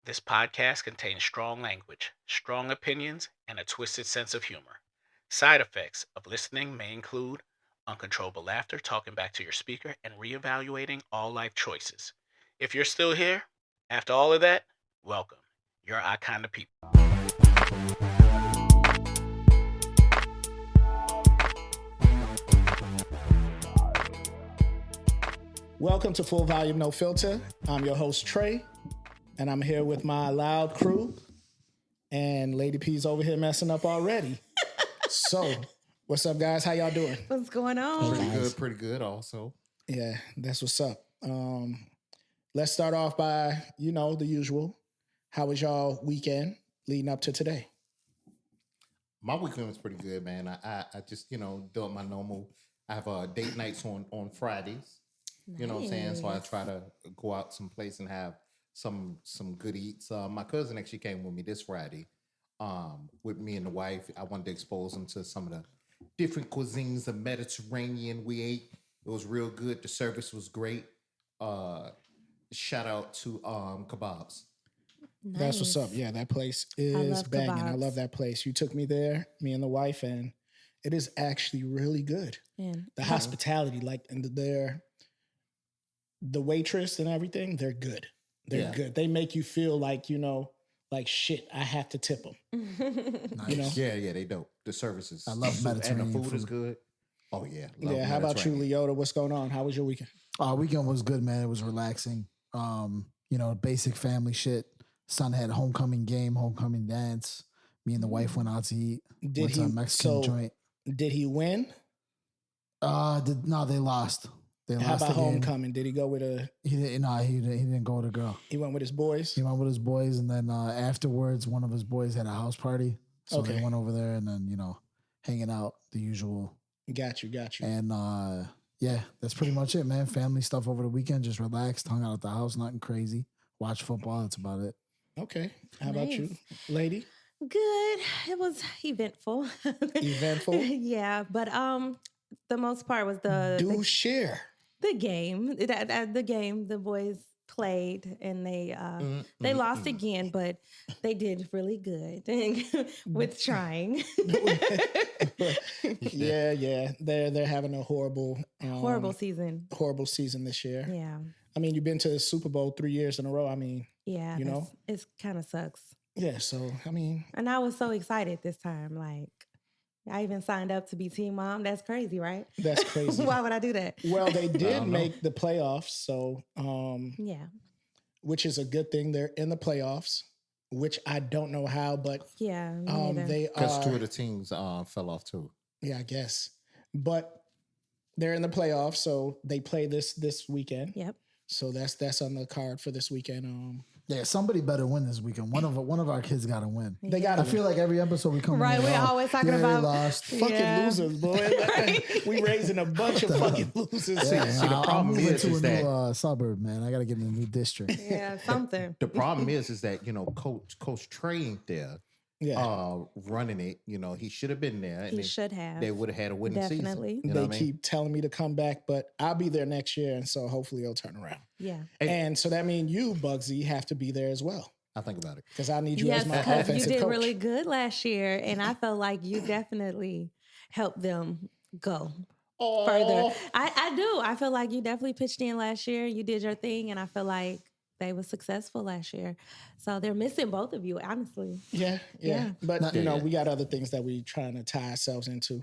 This podcast contains strong language, strong opinions, and a twisted sense of humor. Side effects of listening may include uncontrollable laughter, talking back to your speaker, and reevaluating all life choices. If you're still here after all of that, welcome. You're our kind of people. Welcome to Full Volume No Filter. I'm your host, Trey, and I'm here with my loud crew. And Lady P's over here messing up already. So, what's up, guys? How y'all doing? What's going on? Pretty good also. Yeah, that's what's up. Let's start off by, the usual. How was y'all weekend leading up to today? My weekend was pretty good, man. I just, doing my normal. I have date nights on Fridays. You know what I'm saying? So I try to go out someplace and have some good eats. My cousin actually came with me this Friday. With me and the wife. I wanted to expose them to some of the different cuisines of Mediterranean we ate. It was real good. The service was great. Shout out to Kebabs. Nice. That's what's up. Yeah, that place is banging. Kebabs. I love that place. You took me there, me and the wife, and it is actually really good. Yeah. The hospitality, and the waitress and everything, they're good. They're good. They make you feel like, shit, I have to tip them. Nice. Yeah, they dope. The services. I love Mediterranean and the food is good. Oh, yeah. Yeah, how about you, Leota? What's going on? How was your weekend? Weekend was good, man. It was relaxing. Basic family shit. Son had homecoming game, homecoming dance. Me and the wife went out to eat. Went to a Mexican joint. Did he win? No, they lost. They How lost about the game. homecoming? Did he go with He didn't go with a girl. He went with his boys? He went with his boys, and then afterwards, one of his boys had a house party. So Okay. they went over there and then, hanging out, the usual. Got you. And yeah, that's pretty much it, man. Family stuff over the weekend, just relaxed, hung out at the house, nothing crazy. Watch football, that's about it. Okay. How about you, lady? Good. It was eventful. Eventful? Yeah, but the most part was Share. the game. The game the boys played and they lost again, but they did really good with trying. Yeah. They're having a horrible horrible season. This year. Yeah. I mean, you've been to the Super Bowl 3 years in a row. I mean, Yeah. It kind of sucks. yeah. So, I mean, And I was so excited this time. I even signed up to be team mom. That's crazy, right? that's crazy. Why would I do that? Well, they did don't know. make the playoffs, so Yeah. which is a good thing. They're in the playoffs, which I don't know how, but Yeah. me neither. they Because two are. of the teams fell off too. Yeah, I guess. But they're in the playoffs, so they play this weekend. Yep. So that's on the card for this weekend. Yeah, somebody better win this weekend. One of our kids got to win. They got I to feel like every episode we come Right, in, we're always talking they about- lost. fucking Yeah. losers, boy. We raising a bunch of fucking losers. Yeah, See, the I'm problem moving is to a that- new suburb, man. I got to get in a new district. Yeah, something. The problem is that Coach Trey ain't there Yeah. running it. He should have been there. He should have. They would have had a winning Definitely. season. You know They what I mean? keep telling me to come back, but I'll be there next year, and so hopefully it'll turn around. Yeah. And so that means you, Bugsy, have to be there as well, I think about it. because I need you Yes, as my because you offensive did coach. really good last year, and I felt like you definitely helped them go further. I do. I feel like you definitely pitched in last year. You did your thing, and I feel like they were successful last year. So they're missing both of you, honestly. Yeah. Yeah. But, Yeah. we got other things that we trying to tie ourselves into.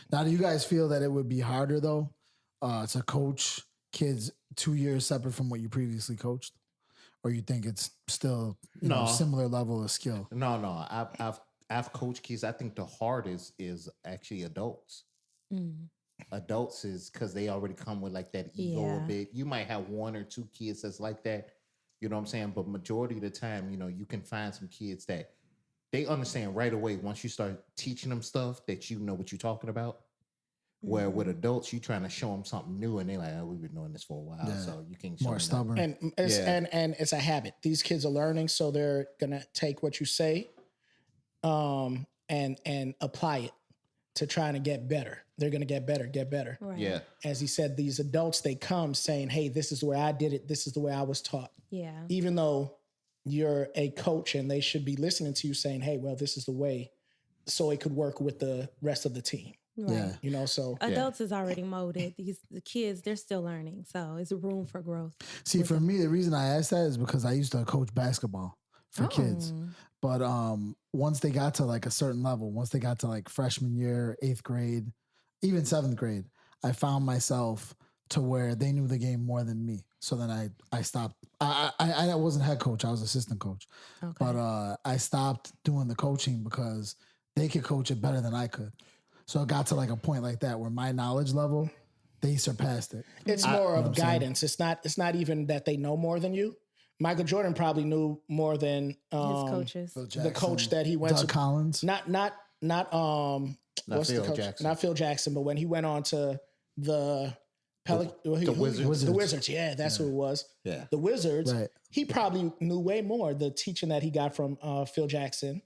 Now, do you guys feel that it would be harder though to coach kids 2 years separate from what you previously coached, or you think it's still No. similar level of skill? No. I've coached kids. I think the hardest is actually adults. Mm. Adults is because they already come with like that ego a Yeah. bit. You might have one or two kids that's like that. You know what I'm saying? But majority of the time, you can find some kids that they understand right away once you start teaching them stuff that you know what you're talking about. Where with adults, you trying to show them something new, and they're like, "Oh, we've been doing this for a while, Yeah. so you can't show More me that." stubborn. And it's, Yeah. and it's a habit. These kids are learning, so they're gonna take what you say, and apply it to trying to get better. They're gonna get better. Right. Yeah, As he said, these adults, they come saying, "Hey, this is the way I did it. This is the way I was taught." Yeah. Even though you're a coach and they should be listening to you saying, hey, well, this is the way, so it could work with the rest of the team. Right. Yeah. So adults is already molded. The kids, they're still learning, so it's room for growth. See, for me, the reason I asked that is because I used to coach basketball for kids. But once they got to like a certain level, once they got to like freshman year, 8th grade, even 7th grade, I found myself to where they knew the game more than me. So then I stopped. I wasn't head coach. I was assistant coach. Okay. But I stopped doing the coaching because they could coach it better than I could. So it got to like a point like that where my knowledge level, they surpassed it. It's more of guidance. It's not even that they know more than you. Michael Jordan probably knew more than his coaches. The coach that he went Doug to. Collins. Not what's Phil the coach? Jackson. Not Phil Jackson, but when he went on to the Wizards. The Wizards. Yeah, that's who it was. Yeah. The Wizards. Right. He probably knew way more. The teaching that he got from Phil Jackson,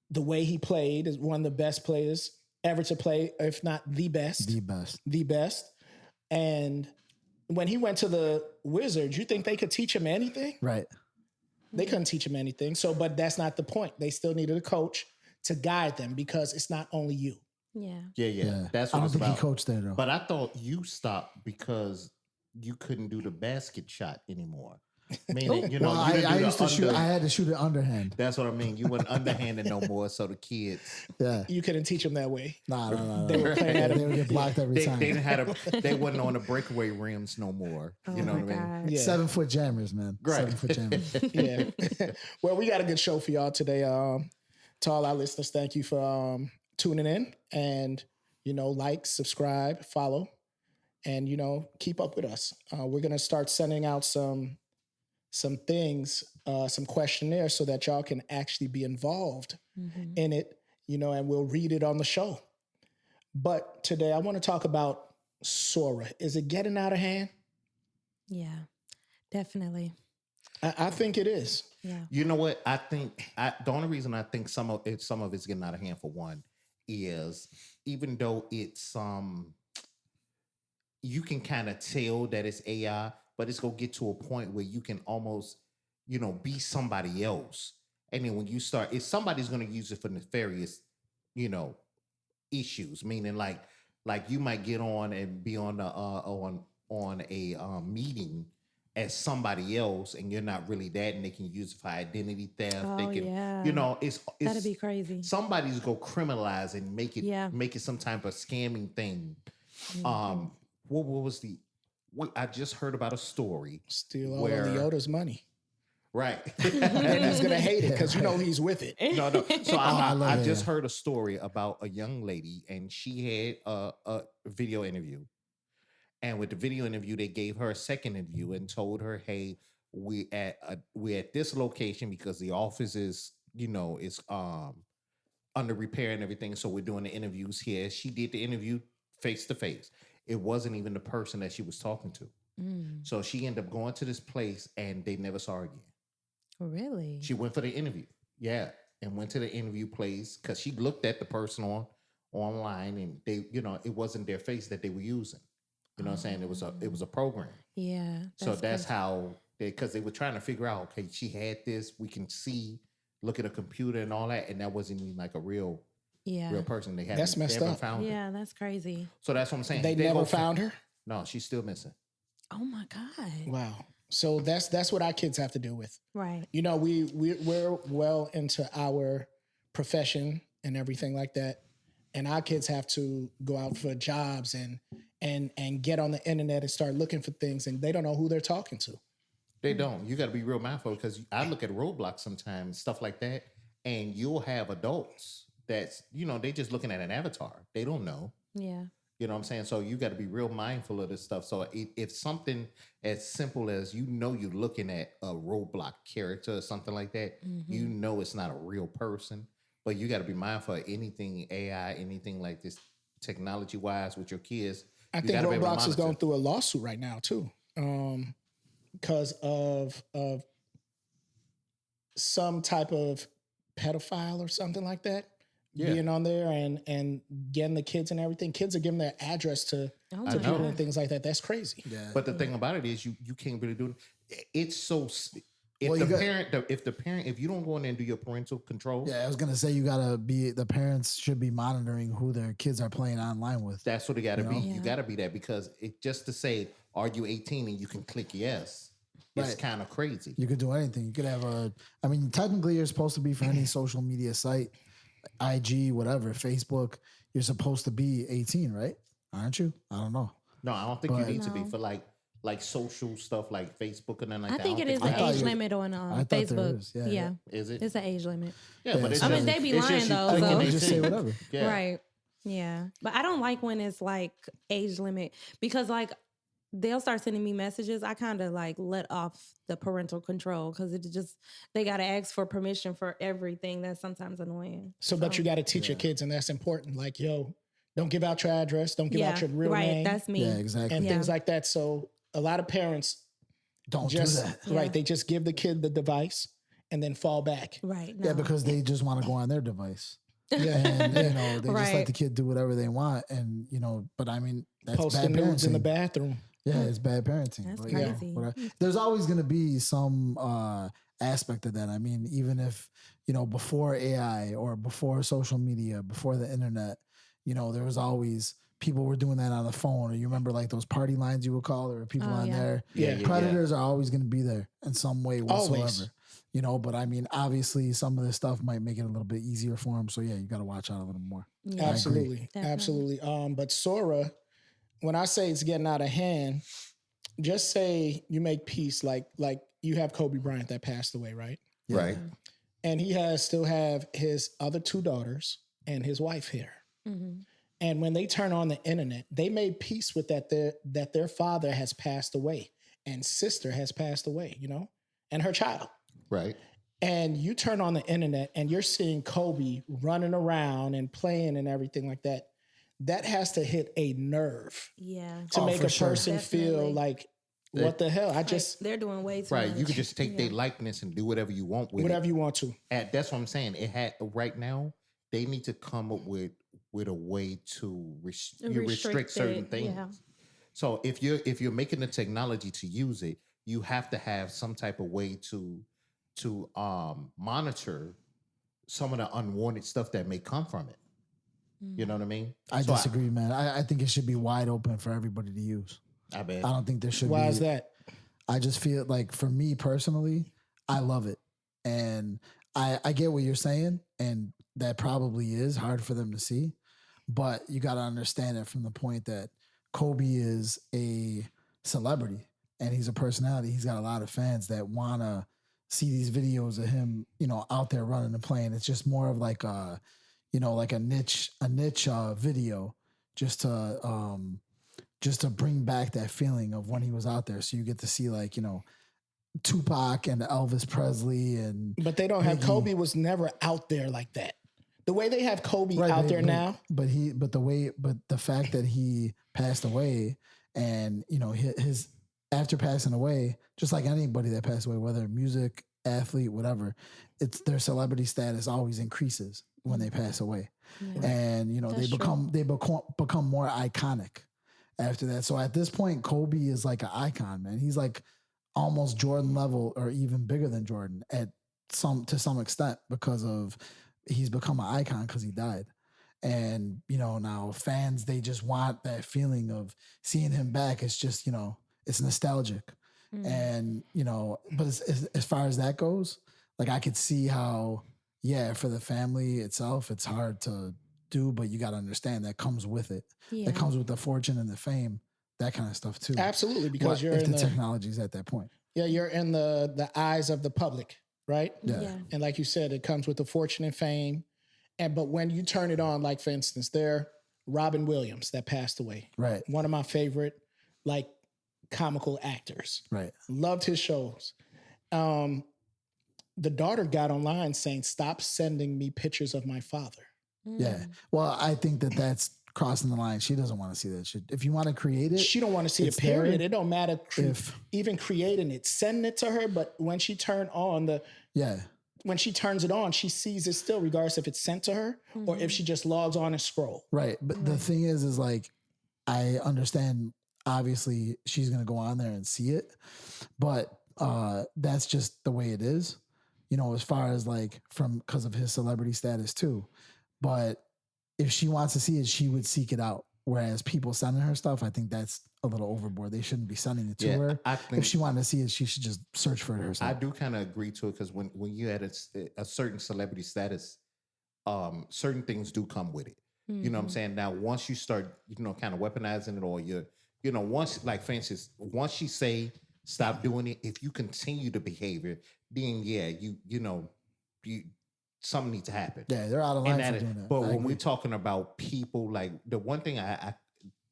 the way he played, is one of the best players ever to play, if not the best. The best. And when he went to the Wizards, you think they could teach him anything? Right. They couldn't teach him anything. So, but that's not the point. They still needed a coach to guide them because it's not only you. Yeah. That's what I don't it's think about. he coached there though. But I thought you stopped because you couldn't do the basket shot anymore. Meaning, you know, Well, you didn't I do used the to shoot. under- I had to shoot it underhand. That's what I mean. You weren't underhanded no more, so the kids Yeah. You couldn't teach them that way. Nah. They were playing at They would get blocked every they time. they wasn't on the breakaway rims no more. You know what I mean? Yeah. 7-foot jammers, man. Right. 7-foot jammers. Yeah. Well, we got a good show for y'all today. To all our listeners, thank you for tuning in, and like, subscribe, follow, and keep up with us. We're gonna start sending out some things, some questionnaires, so that y'all can actually be involved in it, and we'll read it on the show. But today I want to talk about Sora. Is it getting out of hand? Yeah, definitely. I think it is. Yeah. You know what? I think the only reason I think some of it's getting out of hand, for one, is even though it's you can kind of tell that it's AI, but it's gonna get to a point where you can almost, be somebody else. And then when you start, if somebody's gonna use it for nefarious, issues, meaning like you might get on and be on a meeting as somebody else, and you're not really that, and they can use it for identity theft. Oh, they can, yeah. it's That'd be crazy. Somebody's go criminalize and make it some type of scamming thing. What was I just heard about a story. Steal all of Leota's money. Right. And he's going to hate it because he's with it. No. So I just heard a story about a young lady, and she had a video interview. And with the video interview, they gave her a second interview and told her, hey, we at this location because the office is under repair and everything. So we're doing the interviews here. She did the interview face to face. It wasn't even the person that she was talking to. So she ended up going to this place, and they never saw her again. Really? She went for the interview. Yeah. And went to the interview place because she looked at the person online, and they, it wasn't their face that they were using. You know what I'm saying? It was a program. Yeah. So that's how because they were trying to figure out, okay, she had this, we can see, look at a computer and all that, and that wasn't even like a real person. They That's messed up. Found her. Yeah, that's crazy. So that's what I'm saying. They never found her? No, she's still missing. Oh my God. Wow. So that's what our kids have to deal with. Right. We're well into our profession and everything like that. And our kids have to go out for jobs and get on the internet and start looking for things, and they don't know who they're talking to. They don't. You got to be real mindful, because I look at Roblox sometimes, stuff like that, and you'll have adults that's, they just looking at an avatar. They don't know. Yeah. You know what I'm saying? So you got to be real mindful of this stuff. So if something as simple as, you're looking at a Roblox character or something like that, it's not a real person. But you got to be mindful of anything AI, anything like this technology-wise with your kids. I think Roblox is going through a lawsuit right now too, because of some type of pedophile or something like that being on there and getting the kids and everything. Kids are giving their address to people and things like that. That's crazy. Yeah. But the thing about it is, you can't really do it. It's so if if you don't go in there and do your parental control, Yeah, I was gonna say the parents should be monitoring who their kids are playing online with. that's what it got to be. Yeah. You got to be that because it just to say, are you 18 and you can click yes, it's Right. kind of crazy. You could do anything. You could have I mean, technically, you're supposed to be for any social media site, IG, whatever, Facebook. You're supposed to be 18, right? Aren't you? I don't know. No, I don't think you But- need to be No. for like social stuff like Facebook and then like I that. think don't it is you an I thought age you- limit on I thought there Facebook. is, yeah. Yeah, Is it? it's an age limit. Yeah, but Yeah, it's I mean, just- they be it's lying, just though, you so- clicking They just say 18. whatever. Yeah. Right. Yeah. But I don't like when it's like age limit because like they'll start sending me messages. I kind of like let off the parental control because it just they gotta ask for permission for everything. That's sometimes annoying. So, but you got to teach your kids, and that's important. Like, yo, don't give out your address, don't give out your real right. name, That's me. Yeah, exactly. and Yeah. things like that. So, a lot of parents Don't just do that. right, Yeah. they just give the kid the device and then fall back. Right. Yeah, no. because they just want to go on their device. Yeah, And they just let Right. the kid do whatever they want. And but I mean, that's posting bad nudes in the parenting. bathroom. Yeah, it's bad parenting. That's but, crazy. there's always going to be some aspect of that. I mean, even if, before AI or before social media, before the internet, there was always people were doing that on the phone. Or you remember like those party lines you would call, there were people Oh, on yeah. there. Yeah. Predators are always going to be there in some way whatsoever. Always. But I mean, obviously some of this stuff might make it a little bit easier for them. So yeah, you got to watch out a little more. Yeah. Absolutely, Definitely. absolutely. But Sora, when I say it's getting out of hand, just say you make peace. Like you have Kobe Bryant that passed away, right? Yeah. Right. And he still have his other two daughters and his wife here. Mhm. And when they turn on the internet, they made peace with that their father has passed away and sister has passed away, and her child. Right. And you turn on the internet and you're seeing Kobe running around and playing and everything like that. That has to hit a nerve Yeah. to Oh, make for a sure. person feel Definitely. like, what the hell? I just, They're doing way too Right. much. You could just take Yeah. their likeness and do whatever you want with whatever it. you want to. That's what I'm saying. It had right now. They need to come up with a way to restrict certain it, things. yeah. So if you're making the technology to use it, you have to have some type of way to monitor some of the unwanted stuff that may come from it. You know what I mean? I So disagree, man. I think it should be wide open for everybody to use. I bet. I don't think there should be. Why is that? I just feel like for me personally, I love it. And I get what you're saying. And that probably is hard for them to see. But you got to understand it from the point that Kobe is a celebrity and he's a personality. He's got a lot of fans that want to see these videos of him, out there running and playing. It's just more of like a niche video just to bring back that feeling of when he was out there. So you get to see like, Tupac and Elvis Presley and But they don't have, Biggie. Kobe was never out there like that. The way they have Kobe Right, out there now, but the fact that he passed away and, his after passing away, just like anybody that passed away, whether music, athlete, whatever, it's their celebrity status always increases when they pass away. Yeah. And That's they become more iconic after that. So at this point, Kobe is like an icon, man. He's like almost Jordan level or even bigger than Jordan to some extent because of he's become an icon because he died. And now fans, they just want that feeling of seeing him back. It's just it's nostalgic. And but as far as that goes, like I could see how for the family itself it's hard to do, but you got to understand that comes with it. Yeah. That comes with the fortune and the fame, that kind of stuff too. absolutely, because you're if in the the technology's at that point. you're in the eyes of the public, right? Yeah. And like you said, it comes with the fortune and fame. But when you turn it on, like for instance, there Robin Williams that passed away, Right. one of my favorite like comical actors. Right. Loved his shows. The daughter got online saying, "Stop sending me pictures of my father." Yeah. Well, I think that's crossing the line. She doesn't want to see that shit. If you want to create it, She don't want to see it, it's there. period. It don't matter If- even creating it, sending it to her. But when she turns it on, she sees it still, regardless if it's sent to her or if she just logs on and scroll. Right. But the thing is like, I understand, obviously, she's going to go on there and see it. But that's just the way it is, you know, as far as like because of his celebrity status too. But if she wants to see it, she would seek it out. Whereas people sending her stuff, I think that's a little overboard. They shouldn't be sending it to her. I think If she wanted to see it, she should just search for it herself. I do kind of agree to it because when you had a certain celebrity status, certain things do come with it. You know what I'm saying? Now, once you start, you know, kind of weaponizing it, or you know, once, like for instance, once she say stop doing it, if you continue the behavior, then yeah, you know, something needs to happen. Yeah, they're out of line for doing that. But when we're talking about people, like the one thing I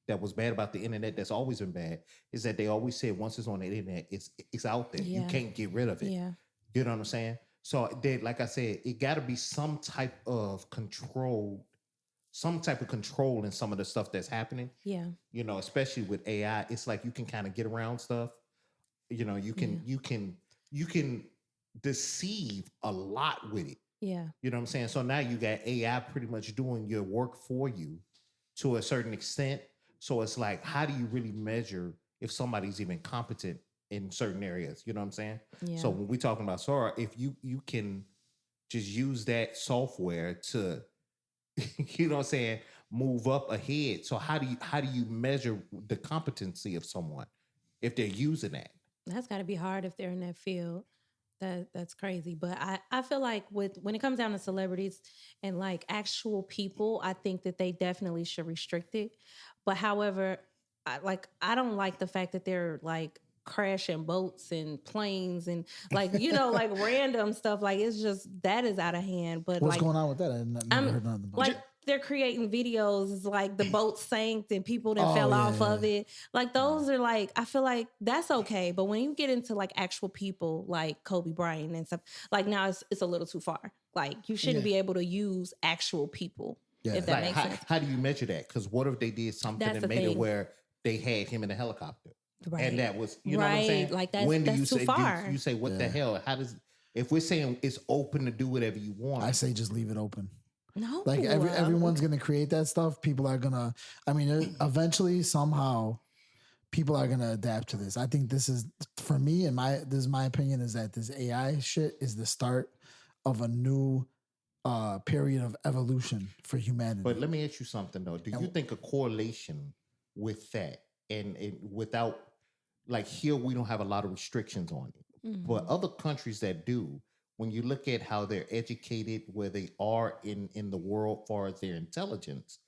that was bad about the internet, that's always been bad, is that they always said once it's on the internet, it's out there. You can't get rid of it. Yeah. You know what I'm saying? So like I said, it got to be some type of control in some of the stuff that's happening. Yeah. You know, especially with AI, it's like you can kind of get around stuff. You know, you can deceive a lot with it. Yeah. You know what I'm saying? So now you got AI pretty much doing your work for you to a certain extent. So it's like, how do you really measure if somebody's even competent in certain areas? You know what I'm saying? Yeah. So when we're talking about Sora, if you can just use that software to, you know what I'm saying, move up ahead. So how do you measure the competency of someone if they're using that? That's got to be hard if they're in that field. That's crazy. But I feel like when it comes down to celebrities and like actual people, I think that they definitely should restrict it. But however, I don't like the fact that they're like crashing boats and planes and like, you know, like random stuff. Like it's just, that is out of hand. But what's like, going on with that? I never heard nothing about like, it. they're creating videos. It's like the boat sank and people that fell off of it. Like those are like, I feel like that's okay. But when you get into like actual people like Kobe Bryant and stuff, like now it's a little too far. Like you shouldn't be able to use actual people. Yeah. If that Like, makes sense. how do you measure that? Because what if they did something That's and the made it thing. where they had him in a helicopter? Right. And that was, you know what I'm Right. saying? Like, that's- when do that's you too say, far. You say, what the hell? If we're saying it's open to do whatever you want, I say just leave it open. No. Like everyone's going to create that stuff. People are going to, I mean, eventually somehow people are going to adapt to this. I think this is, for me, and this is my opinion, is that this AI shit is the start of a new period of evolution for humanity. But let me ask you something though. Do you think a correlation with that and without, like here we don't have a lot of restrictions on it, but other countries that do, when you look at how they're educated, where they are in the world as far as their intelligence,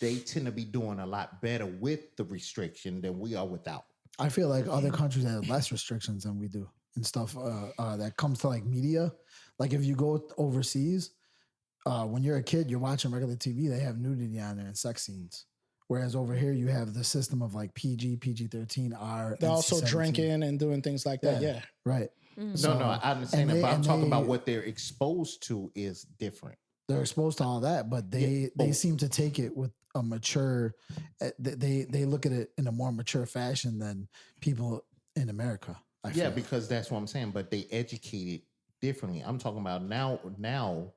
they tend to be doing a lot better with the restriction than we are without. I feel like other countries have less restrictions than we do and stuff that comes to like media. Like if you go overseas, when you're a kid, you're watching regular TV, they have nudity on there and sex scenes. Whereas over here, you have the system of like PG, PG-13, R. They're also NC-17. drinking and doing things like that. Yeah. Right. No, I understand that, but I'm talking about what they're exposed to is different. They're exposed to all that, but they seem to take it with a mature. They look at it in a more mature fashion than people in America. I feel. Because that's what I'm saying. But they educate it differently. I'm talking about now.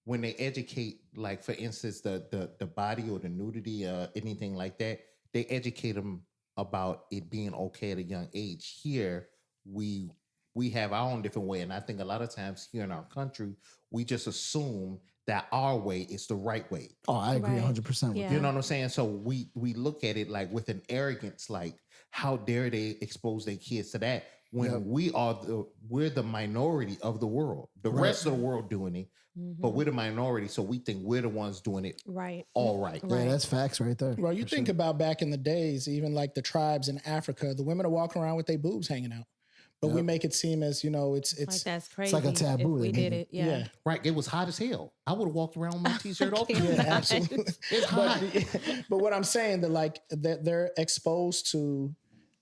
When they educate, like for instance, the body or the nudity, anything like that, they educate them about it being okay at a young age. Here, we have our own different way, and I think a lot of times here in our country, we just assume that our way is the right way. Oh, I agree Right. 100% with Yeah. you. You know what I'm saying? So we look at it like with an arrogance, like how dare they expose their kids to that when we're the minority of the world. The rest of the world doing it, but we're the minority, so we think we're the ones doing it Right. all right. Yeah, that's facts right there. Well, you For think sure. about back in the days, even like the tribes in Africa, the women are walking around with their boobs hanging out. But we make it seem as, you know, it's Like that's crazy. like a taboo If we they did make it. Yeah. Right. It was hot as hell. I would have walked around with my t-shirt off. Yeah, absolutely. It's hot. But what I'm saying that like that they're exposed to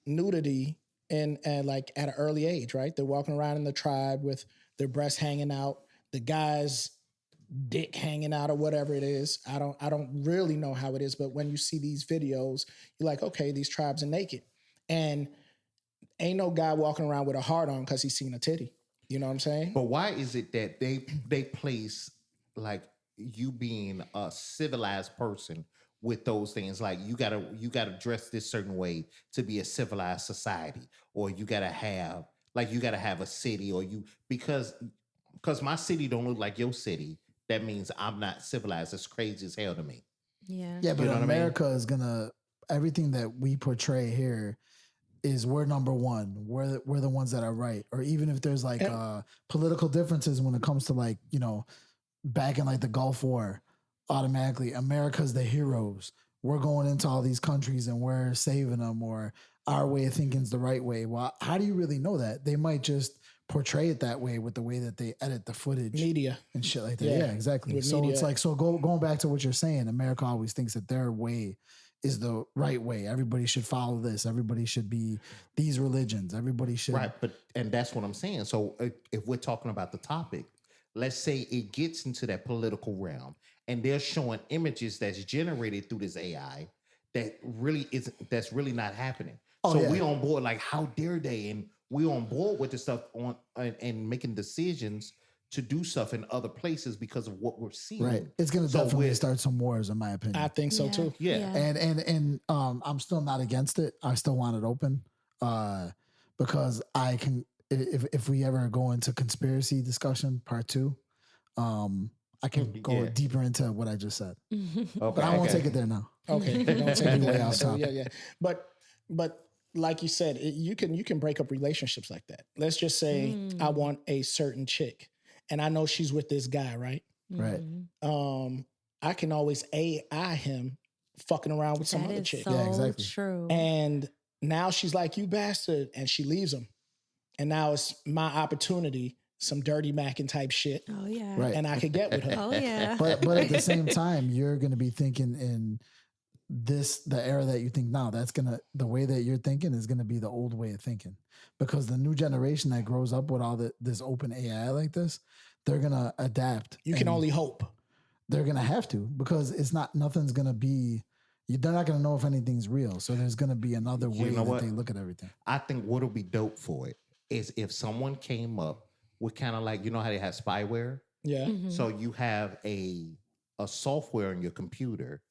nudity and like at an early age, right? They're walking around in the tribe with their breasts hanging out, the guy's dick hanging out or whatever it is. I don't really know how it is, but when you see these videos, you're like, okay, these tribes are naked. And ain't no guy walking around with a heart on because he's seen a titty. You know what I'm saying? But why is it that they place like you being a civilized person with those things? Like you gotta dress this certain way to be a civilized society, or you gotta have Like you got to have a city, or you because my city don't look like your city. That means I'm not civilized. It's crazy as hell to me. Yeah. Yeah, but You know what I mean? America is gonna everything that we portray here is we're number one. We're the ones that are right. Or even if there's like political differences when it comes to like, back in like the Gulf War, automatically America's the heroes. We're going into all these countries and we're saving them, or our way of thinking is the right way. Well, how do you really know that? They might just portray it that way with the way that they edit the footage, Media and shit like that. Yeah, exactly. With So media. it's like, going back to what you're saying, America always thinks that their way is the right way. Everybody should follow this. Everybody should be these religions. Everybody should. Right, and that's what I'm saying. So if we're talking about the topic, let's say it gets into that political realm, and they're showing images that's generated through this AI that's really not happening. We on board. Like, how dare they? And we on board with the stuff and making decisions to do stuff in other places because of what we're seeing. Right. It's going to definitely start some wars, in my opinion. I think so too. Yeah. And I'm still not against it. I still want it open, because I can. If we ever go into conspiracy discussion part 2, I can go deeper into what I just said. Okay, but I won't take it there now. Okay, don't take it Way there. off So, topic. yeah. But like you said, you can break up relationships like that. Let's just say I want a certain chick, and I know she's with this guy, right? Right. I can always AI him fucking around with some That other is chick. so Yeah, exactly. true. And now she's like, you bastard. And she leaves him. And now it's my opportunity, some dirty macking type shit. Oh yeah. Right. And I could get with her. Oh yeah. But at the same time, you're going to be thinking in the era that you think now. The way that you're thinking is going to be the old way of thinking, because the new generation that grows up with all this open AI like this, they're going to adapt. You can only hope. They're going to have to, because nothing's going to be, they're not going to know if anything's real. So there's going to be another way that they look at everything. I think what'll be dope for it is if someone came up with kind of like, how they have spyware? Yeah. So you have a software on your computer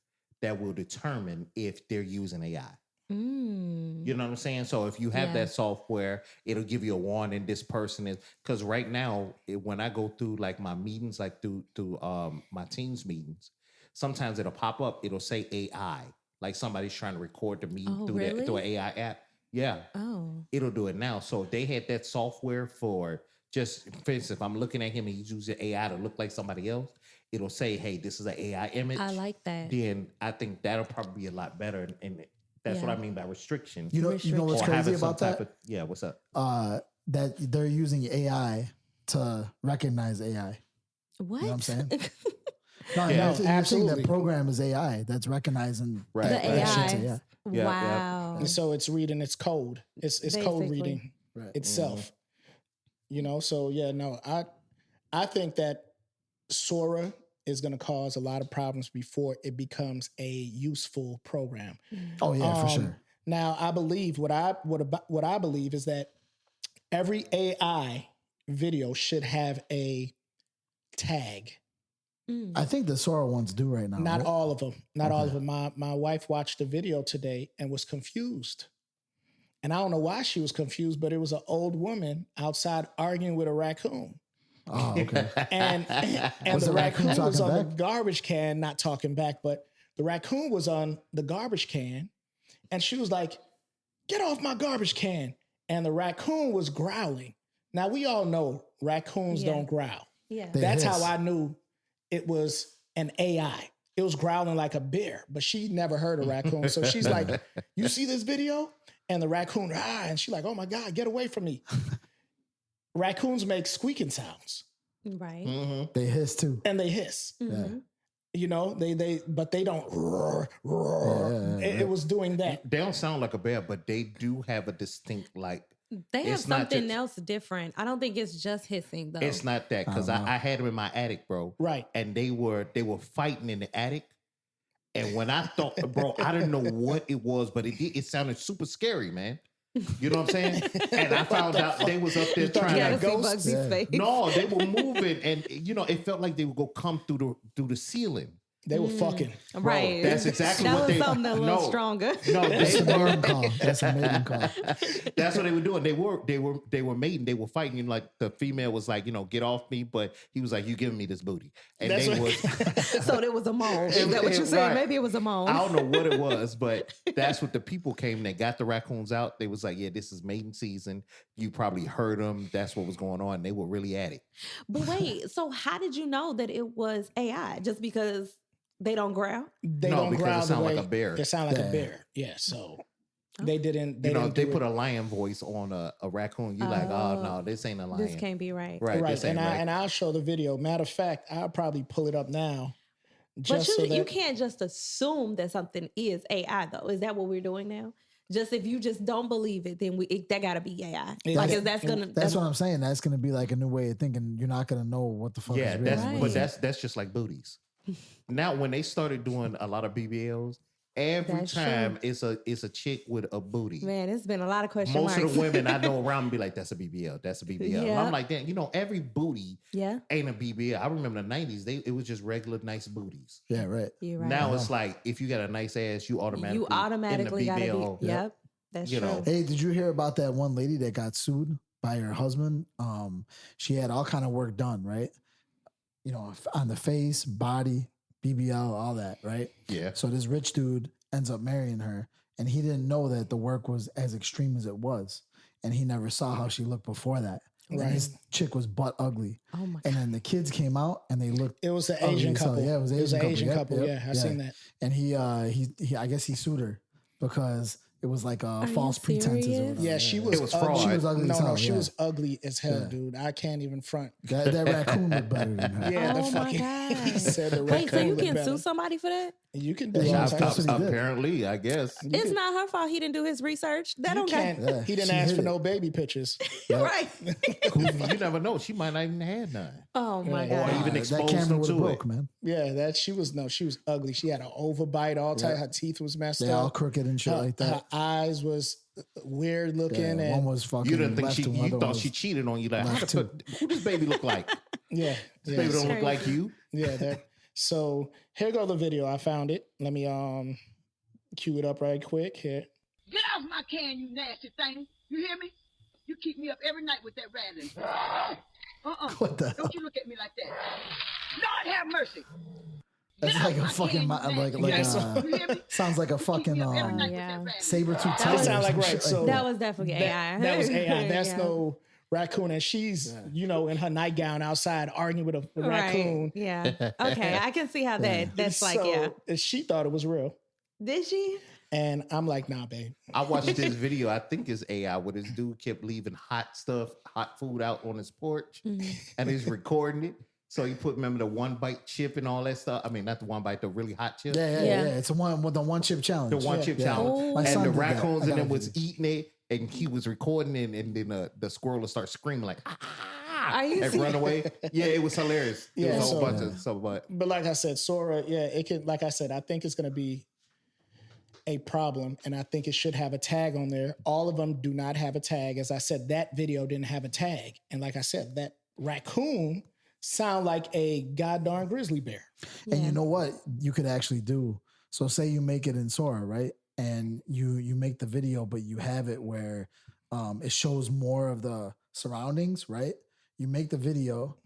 that will determine if they're using AI. You know what I'm saying? So if you have that software, it'll give you a warning. This person is, because right now, when I go through like my meetings, like through my Teams meetings, sometimes it'll pop up. It'll say AI, like somebody's trying to record the meeting through an AI app. Yeah. Oh. It'll do it now. So they had that software for instance, if I'm looking at him and he's using AI to look like somebody else, it'll say, hey, this is an AI image. I like that. Then I think that'll probably be a lot better. And that's what I mean by restriction. You know what's Or crazy having some about type that? of, what's up? That they're using AI to recognize AI. What? You know what I'm saying? No, Yeah. you're saying Absolutely. that program is AI that's recognizing Right. The that shit's AI. AI. Yeah, Wow. And so it's reading its code. It's code Basically. reading Right. itself. So I think that Sora is going to cause a lot of problems before it becomes a useful program. Oh yeah, for sure. Now, I believe what I believe is that every AI video should have a tag. I think the Sora ones do right now. Not right? all of them. Not all of them. My wife watched the video today and was confused. And I don't know why she was confused, but it was an old woman outside arguing with a raccoon. Oh, okay. And Was the the raccoon raccoon was on talking the garbage can, not talking back, but the raccoon was on the garbage can. And she was like, get off my garbage can. And the raccoon was growling. Now, we all know raccoons don't growl. Yeah. That's hiss. how I knew it was an AI. It was growling like a bear, but she never heard a raccoon. So she's like, you see this video? And the raccoon, and she's like, oh my God, get away from me. Raccoons make squeaking sounds. Right. They hiss too. And they hiss. Mhm. But they don't roar, roar. Yeah. It was doing that. They don't sound like a bear, but they do have a distinct, like, They have It's not something just- else different. I don't think it's just hissing though. it's not that, because I don't know. I had them in my attic, bro. Right. And they were fighting in the attic. And when I thought, bro, I didn't know what it was, but it sounded super scary, man. You know what I'm saying? And I found out they was up there You thought trying You Yeah, gotta to see ghosts? Bugsy's Yeah. face. No, they were moving, and it felt like they would go come through the ceiling. They were fucking. Right. That's exactly that what was they. something a little stronger. No, That's they a maiden call. That's a maiden call. That's what they were doing. They were mating. They were fighting. And like the female was like, get off me. But he was like, you giving me this booty. And That's they what- was. So there was a moan. Is that what you're saying? Right. Maybe it was a moan. I don't know what it was, but that's what the people came. They got the raccoons out. They was like, yeah, this is mating season. You probably heard them. That's what was going on. They were really at it. But wait, so how did you know that it was AI? Just because they don't growl? They No, don't because it growl the sound like way- a bear. It sound like Yeah. a bear. Yeah. So they didn't. They They didn't do put it. a lion voice on a raccoon. You like, oh no, this ain't a lion. This can't be right. Right. Right. This ain't right. And I'll show the video. Matter of fact, I'll probably pull it up now. But Just so you that can't just assume that something is AI, though. Is that what we're doing now? Just if you just don't believe it, then that got to be AI. Yeah. Like, That's- is that's gonna? That's what I'm saying. That's gonna be like a new way of thinking. You're not gonna know what the fuck Yeah, is real. that's Right. but that's just like booties. Now, when they started doing a lot of BBLs, every That's time it's a chick with a booty. Man, it's been a lot of question Most marks. of the women I know around be like, that's a BBL, that's a BBL. And Yeah. I'm like, damn, every booty Yeah, ain't a BBL. I remember the 90s, it was just regular nice booties. Yeah, right. you're right. Now it's like, if you got a nice ass, you automatically in gotta the BBL. be. Yep, that's You true. know. Hey, did you hear about that one lady that got sued by her husband? She had all kind of work done, right? On the face, body, BBL, all that, right? Yeah. So this rich dude ends up marrying her, and he didn't know that the work was as extreme as it was, and he never saw how she looked before that. Right. And this chick was butt ugly, Oh my and god. then the kids came out and they looked. it was the ugly Asian as hell. couple. Yeah, it was an Asian Asian Yep, couple. yep, Yeah, I've seen that. And he I guess he sued her because it was like you false pretenses or serious? whatever. Yeah, she was. It was ugly. fraud. She was ugly as No, hell, she yeah. was ugly as hell, Yeah. dude. I can't even front. That raccoon looked better than her. Yeah, the Oh my fucking. God. He said the Wait, so raccoon you looked can better. sue somebody for that? You can do Yeah, all that's types what of he did. Apparently, I guess. It's not her fault. He didn't do his research. That You don't can't. count. Yeah, He didn't she ask hit for it. no baby pictures. Right. You never know. She might not even had none. Oh my Right. god. Or even that expose camera them would have to broke, it. man. Yeah, she was ugly. She had an overbite, all type. Yeah. Her teeth was messed They all up. crooked and shit Her, like that. her eyes was weird looking, Yeah, one and was fucking. You didn't think left and you one thought was- she cheated on you? Like, how left the fuck, who does baby look like? yeah, This yeah, baby don't look Crazy. like you. yeah. So here go the video. I found it. Let me cue it up right quick here. Get off my can, you nasty thing. You hear me? You keep me up every night with that rattling. What the hell? Don't you look at me like that. Lord have mercy. That's Get like off a my fucking can, like you like nasty Yeah, so- thing. You hear me? sounds like a You keep fucking me up every night with yeah. that rattling. saber tooth That tiger. sound or like some right, shit so- That was definitely AI. That was AI. That's Yeah. no raccoon, and she's in her nightgown outside arguing with a raccoon. Right. Yeah. Okay. I can see how that's like, So, yeah. and she thought it was real, Did she? and I'm like, nah, babe. I watched this video. I think it's AI where this dude kept leaving hot food out on his porch, and he's recording it. So he put, remember the one bite chip and all that stuff. I mean, not the one bite, the really hot chip. Yeah. It's the one with the one chip challenge. The one chip challenge. Oh. My And son the did that. raccoons I and got them a was video. eating it, and he was recording it, and then the squirrel would start screaming like, Are you and serious? run away. Yeah, it was hilarious. It Yeah, was a whole so- bunch of stuff, but But like I said, Sora, it could. Like I said, I think it's going to be a problem, and I think it should have a tag on there. All of them do not have a tag. As I said, that video didn't have a tag, and like I said, that raccoon sound like a goddamn grizzly bear. And Yeah. you know what you could actually do? So say you make it in Sora, right? And you make the video, but you have it where it shows more of the surroundings, right? You make the video,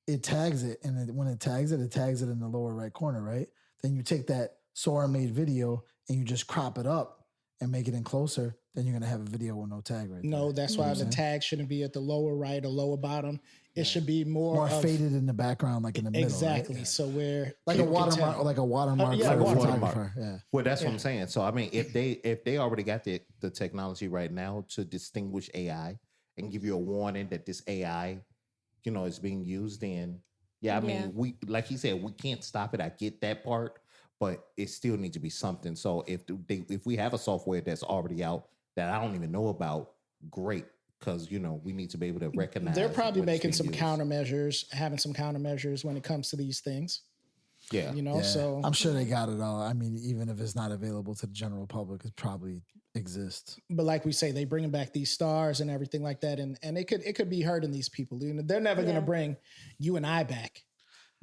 it tags it, and when it tags it in the lower right corner, right? Then you take that Sora made video and you just crop it up and make it in closer. Then you're gonna have a video with no tag right No, there. that's You know why what the I'm saying? tag shouldn't be at the lower right or lower bottom. It should be More of, faded in the background, like in the middle. exactly. Right? So where Like a people can watermark, tell. like a watermark yeah, for a watermark. photographer. Yeah. well, that's what Yeah. I'm saying. So I mean, if they already got the technology right now to distinguish AI and give you a warning that this AI, is being used in, I mean, Yeah. we, like he said, we can't stop it. I get that part, but it still needs to be something. So if we have a software that's already out that I don't even know about, great. Because we need to be able to recognize. They're probably when it's making being some used. countermeasures, having some countermeasures when it comes to these things. Yeah, Yeah, So I'm sure they got it all. I mean, even if it's not available to the general public, it probably exists. but like we say, they bringing back these stars and everything like that, and it could be hurting these people. They're never going Yeah. to bring you and I back.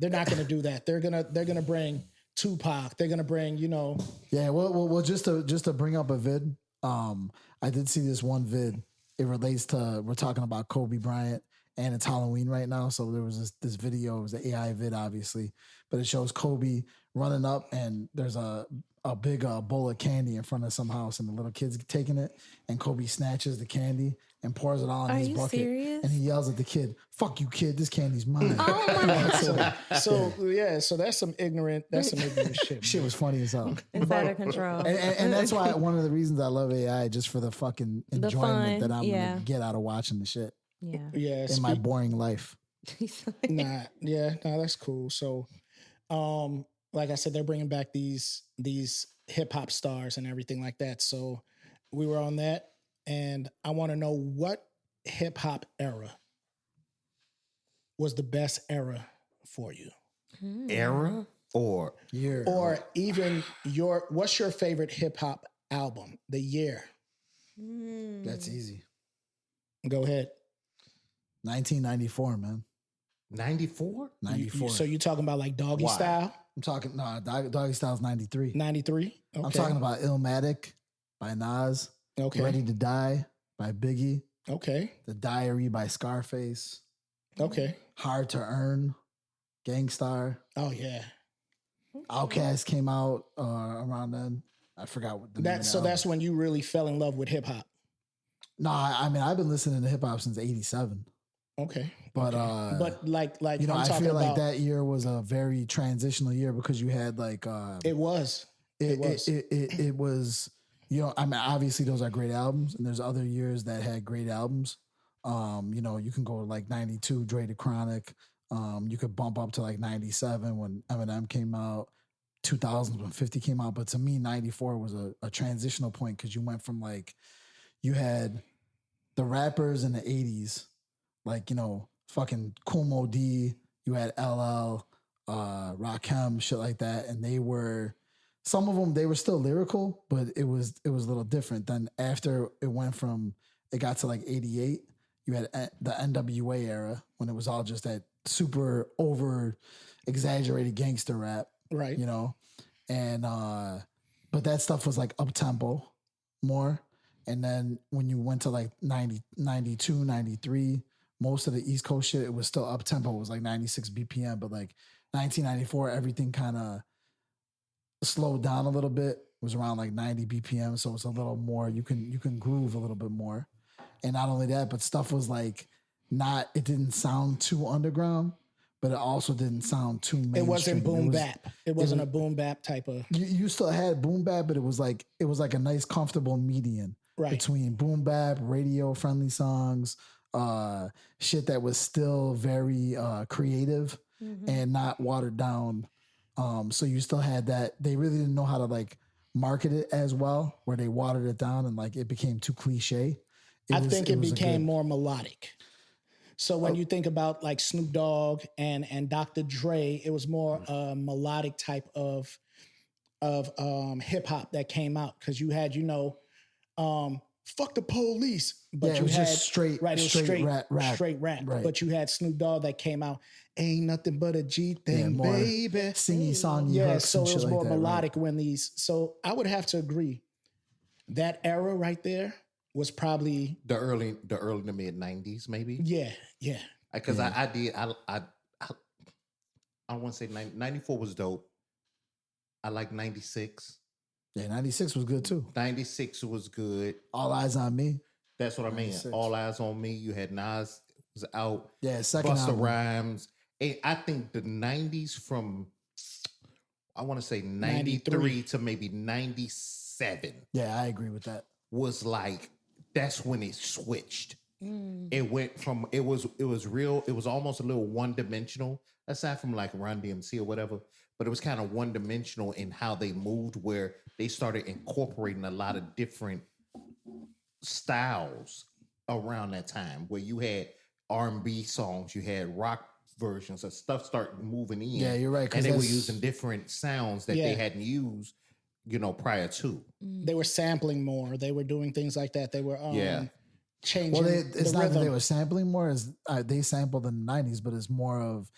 They're not going to do that. They're gonna bring Tupac. They're gonna bring, Yeah, well, just to bring up a vid, I did see this one vid. It relates to, we're talking about Kobe Bryant, and it's Halloween right now. So there was this video, it was an AI vid, obviously, but it shows Kobe running up, and there's a big bowl of candy in front of some house, and the little kid's taking it, and Kobe snatches the candy and pours it all in his bucket. Serious? And he yells at the kid, "Fuck you, kid! This candy's mine." Oh my God. So that's some ignorant shit. Shit was funny as hell. It's out of control. And that's why one of the reasons I love AI, just for the fucking enjoyment fun, that I'm yeah. gonna get out of watching the shit Yeah, in my boring life. that's cool. So, like I said, they're bringing back these hip hop stars and everything like that. So we were on that, and I want to know what hip hop era was the best era for you, Era or year, or even what's your favorite hip hop album? The year. That's easy. Go ahead. 1994, man. 94? 94. So you talking about like Doggy Why? Style? I'm talking Doggy Style's 93. 93. Okay. I'm talking about Illmatic by Nas. Okay. Ready to Die by Biggie. Okay. The Diary by Scarface. Okay. Hard to Earn, Gangstar. Oh yeah. Outkast came out around then. I forgot what the name of the album. That's when you really fell in love with hip hop. No, I mean I've been listening to hip hop since '87. Okay. But like you know, I'm I talking feel like about, that year was a very transitional year because you had like it was. It was, you know, I mean obviously those are great albums, and there's other years that had great albums. You know, you can go like 92, Dre the Chronic. You could bump up to like 97 when Eminem came out, 2000s when 50 came out. But to me, 94 was a transitional point because you went from like, you had the rappers in the 80s, like, you know, fucking Kool Moe D, you had LL, Rakim, shit like that. And they were, some of them, they were still lyrical, but it was a little different. Then after it got to like 88, you had the NWA era when it was all just that super over exaggerated gangster rap. Right. You know? And, but that stuff was like up tempo more. And then when you went to like 90, 92, 93, most of the East Coast shit, it was still up tempo. It was like 96 BPM. But like 1994, everything kind of slowed down a little bit. It was around like 90 BPM. So it's a little more, you can groove a little bit more. And not only that, but stuff was like it didn't sound too underground, but it also didn't sound too mainstream. It wasn't boom bap. It wasn't a boom bap type of. You still had boom bap, but it was like a nice comfortable median between boom bap, radio friendly songs, shit that was still very creative and not watered down. So you still had that. They really didn't know how to like market it as well, where they watered it down and like it became too cliche. I think it became more melodic. So when you think about like Snoop Dogg and Dr. Dre, it was more melodic type of hip hop that came out because you had, fuck the police, but it you was had just straight rap. Straight rap. Right. But you had Snoop Dogg that came out, ain't nothing but a G thing, baby, singy songy. Yeah, hooks so and it was shit more like that, melodic when these. So I would have to agree, that era right there was probably the early to mid 90s, maybe. Yeah. Because I want to say 94 was dope. I like 96. Yeah, 96 was good too. 96 was good. All Eyes on Me. That's what I mean. 96. All Eyes on Me. You had Nas was out. Yeah, second Busta album. Rhymes. I think the 90s from, I want to say 93 to maybe 97. Yeah, I agree with that. Was like, that's when it switched. It went from, it was real, it was almost a little one-dimensional, aside from like Run DMC or whatever, but it was kind of one-dimensional in how they moved, where they started incorporating a lot of different styles around that time, where you had R&B songs, you had rock versions, of stuff started moving in. Yeah, you're right. And they were using different sounds that they hadn't used, prior to. They were sampling more. They were doing things like that. They were changing. Well, it's the not rhythm. that they were sampling more, as they sampled in the 90s, but it's more of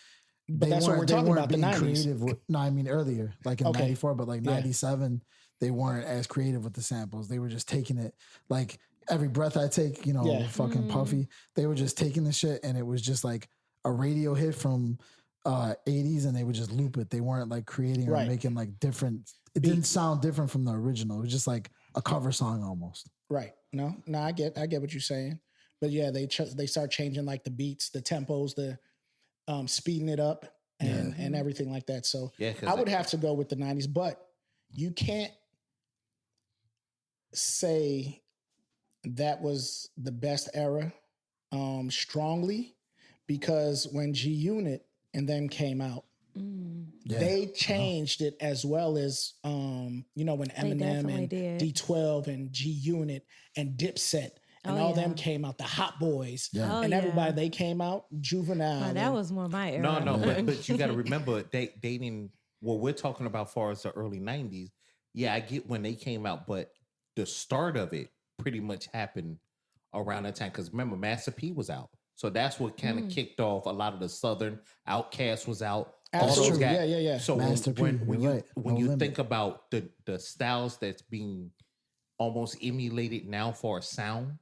But that's what we're talking about, the 90s. Creative no, I mean earlier, like in 94, but like Yeah. 97, they weren't as creative with the samples. They were just taking it like Every Breath I Take, you know, fucking Puffy. They were just taking the shit and it was just like a radio hit from 80s and they would just loop it. They weren't like creating or making like different. It didn't sound different from the original. It was just like a cover song almost. Right. No, I get what you're saying. But yeah, they start changing like the beats, the tempos, the speeding it up and everything like that. So I would have to go with the 90s, but you can't say that was the best era strongly, because when G Unit and them came out, they changed it as well as when Eminem and D12 and G Unit and Dipset and all them came out, the Hot Boys and everybody, they came out, Juvenile. Oh, that was more my era. No, but you got to remember they didn't. What we're talking about, far as the early '90s, I get when they came out, but the start of it pretty much happened around that time. Because remember, Master P was out, so that's what kind of kicked off a lot of the Southern. Outkast was out. All those guys. Yeah. So when you think about the styles that's being almost emulated now for a sound,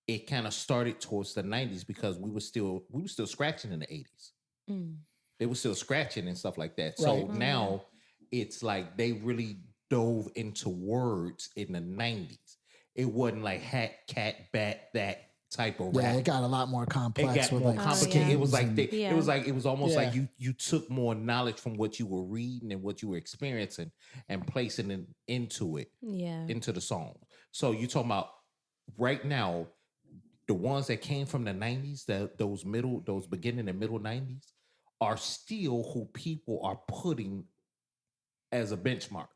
it kind of started towards the 90s because we were still scratching in the 80s. They were still scratching and stuff like that. So now it's like they really dove into words in the 90s. It wasn't like hat, cat, bat, that type of rap. Yeah, it got a lot more complex. It got with more like complicated. It was like Yeah. it was almost like you took more knowledge from what you were reading and what you were experiencing and placing it into the song. So you talking about right now, the ones that came from the 90s, those beginning and middle 90s, are still who people are putting as a benchmark.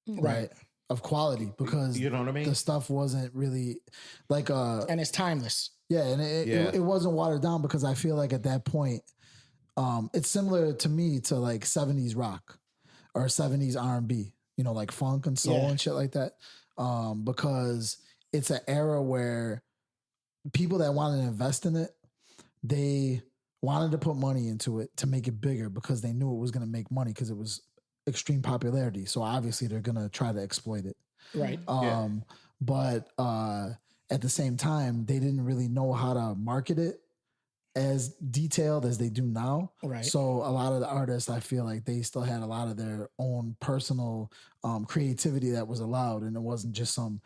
Right. Of quality, because you know what I mean? The stuff wasn't really like and it's timeless. Yeah, and it wasn't watered down, because I feel like at that point, it's similar to me to like 70s rock or 70s R&B, like funk and soul and shit like that. Because it's an era where people that wanted to invest in it, they wanted to put money into it to make it bigger because they knew it was going to make money because it was extreme popularity. So obviously they're going to try to exploit it. Right. But at the same time, they didn't really know how to market it as detailed as they do now. Right. So a lot of the artists, I feel like they still had a lot of their own personal creativity that was allowed. And it wasn't just some,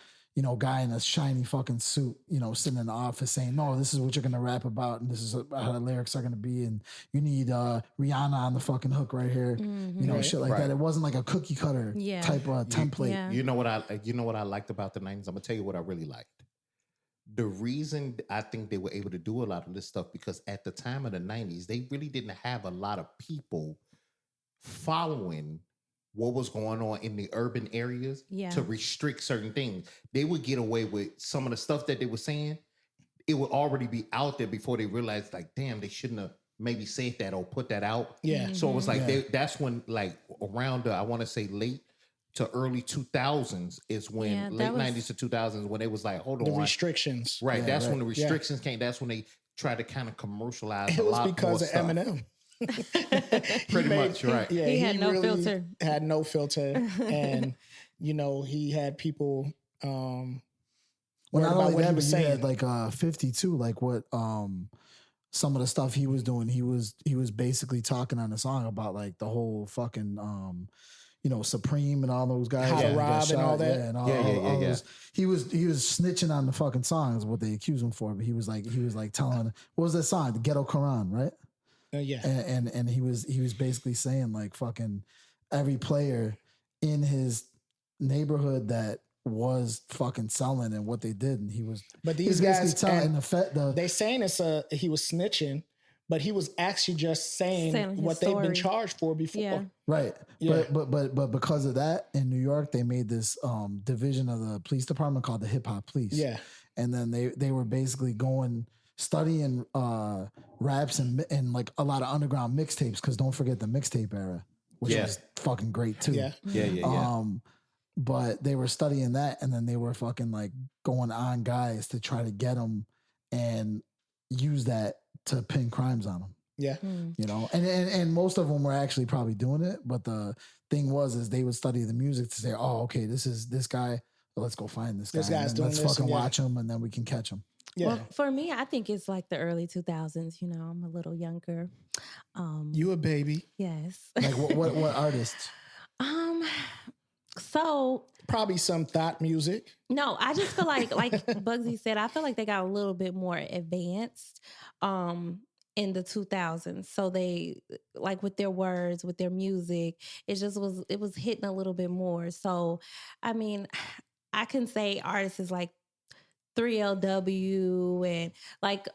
guy in a shiny fucking suit, sitting in the office saying, no, this is what you're going to rap about. And this is how the lyrics are going to be. And you need Rihanna on the fucking hook right here. Shit like that. It wasn't like a cookie cutter type of template. Yeah. You know what I liked about the 90s? I'm going to tell you what I really liked. The reason I think they were able to do a lot of this stuff, because at the time of the 90s, they really didn't have a lot of people following what was going on in the urban areas to restrict certain things. They would get away with some of the stuff that they were saying. It would already be out there before they realized, like, damn, they shouldn't have maybe said that or put that out. Yeah. So it was like, that's when, like, around I want to say late to early 2000s is when late 90s to 2000s when it was like, hold on. The restrictions. Right. Yeah, that's when the restrictions came. That's when they tried to kind of commercialize a lot more stuff. It was because of Eminem. Pretty much, right. Yeah, he had no really filter. Had no filter. And, he had people well, not only that, but you had like 52, like what some of the stuff he was doing. He was basically talking on the song about like the whole fucking Supreme and all those guys. How to rob and all that. Yeah, and all those. He was snitching on the fucking songs, what they accused him for. But he was like telling, what was that song? The Ghetto Quran, right? And he was basically saying like fucking every player in his neighborhood that was fucking selling and what they did, and he was. But these guys, telling they saying he was snitching, but he was actually just saying what they've been charged for before. Yeah. Right. Yeah. But because of that, in New York, they made this division of the police department called the Hip Hop Police. Yeah. And then they were basically studying raps and like a lot of underground mixtapes, because don't forget the mixtape era, which was fucking great too. Yeah. But they were studying that, and then they were fucking like going on guys to try to get them and use that to pin crimes on them. Yeah. You know, and most of them were actually probably doing it, but the thing is they would study the music to say, oh, okay, this is this guy. Well, let's go find this guy. This guy's and doing let's this, fucking and watch him, and then we can catch him. Yeah. Well, for me, I think it's like the early 2000s. You know, I'm a little younger. You a baby. Yes. Like what artists? So Probably some thought music. no, I just feel like Bugsy said, I feel like they got a little bit more advanced in the 2000s. So they like with their words, with their music, it was hitting a little bit more. So I mean, I can say artists is like 3LW and like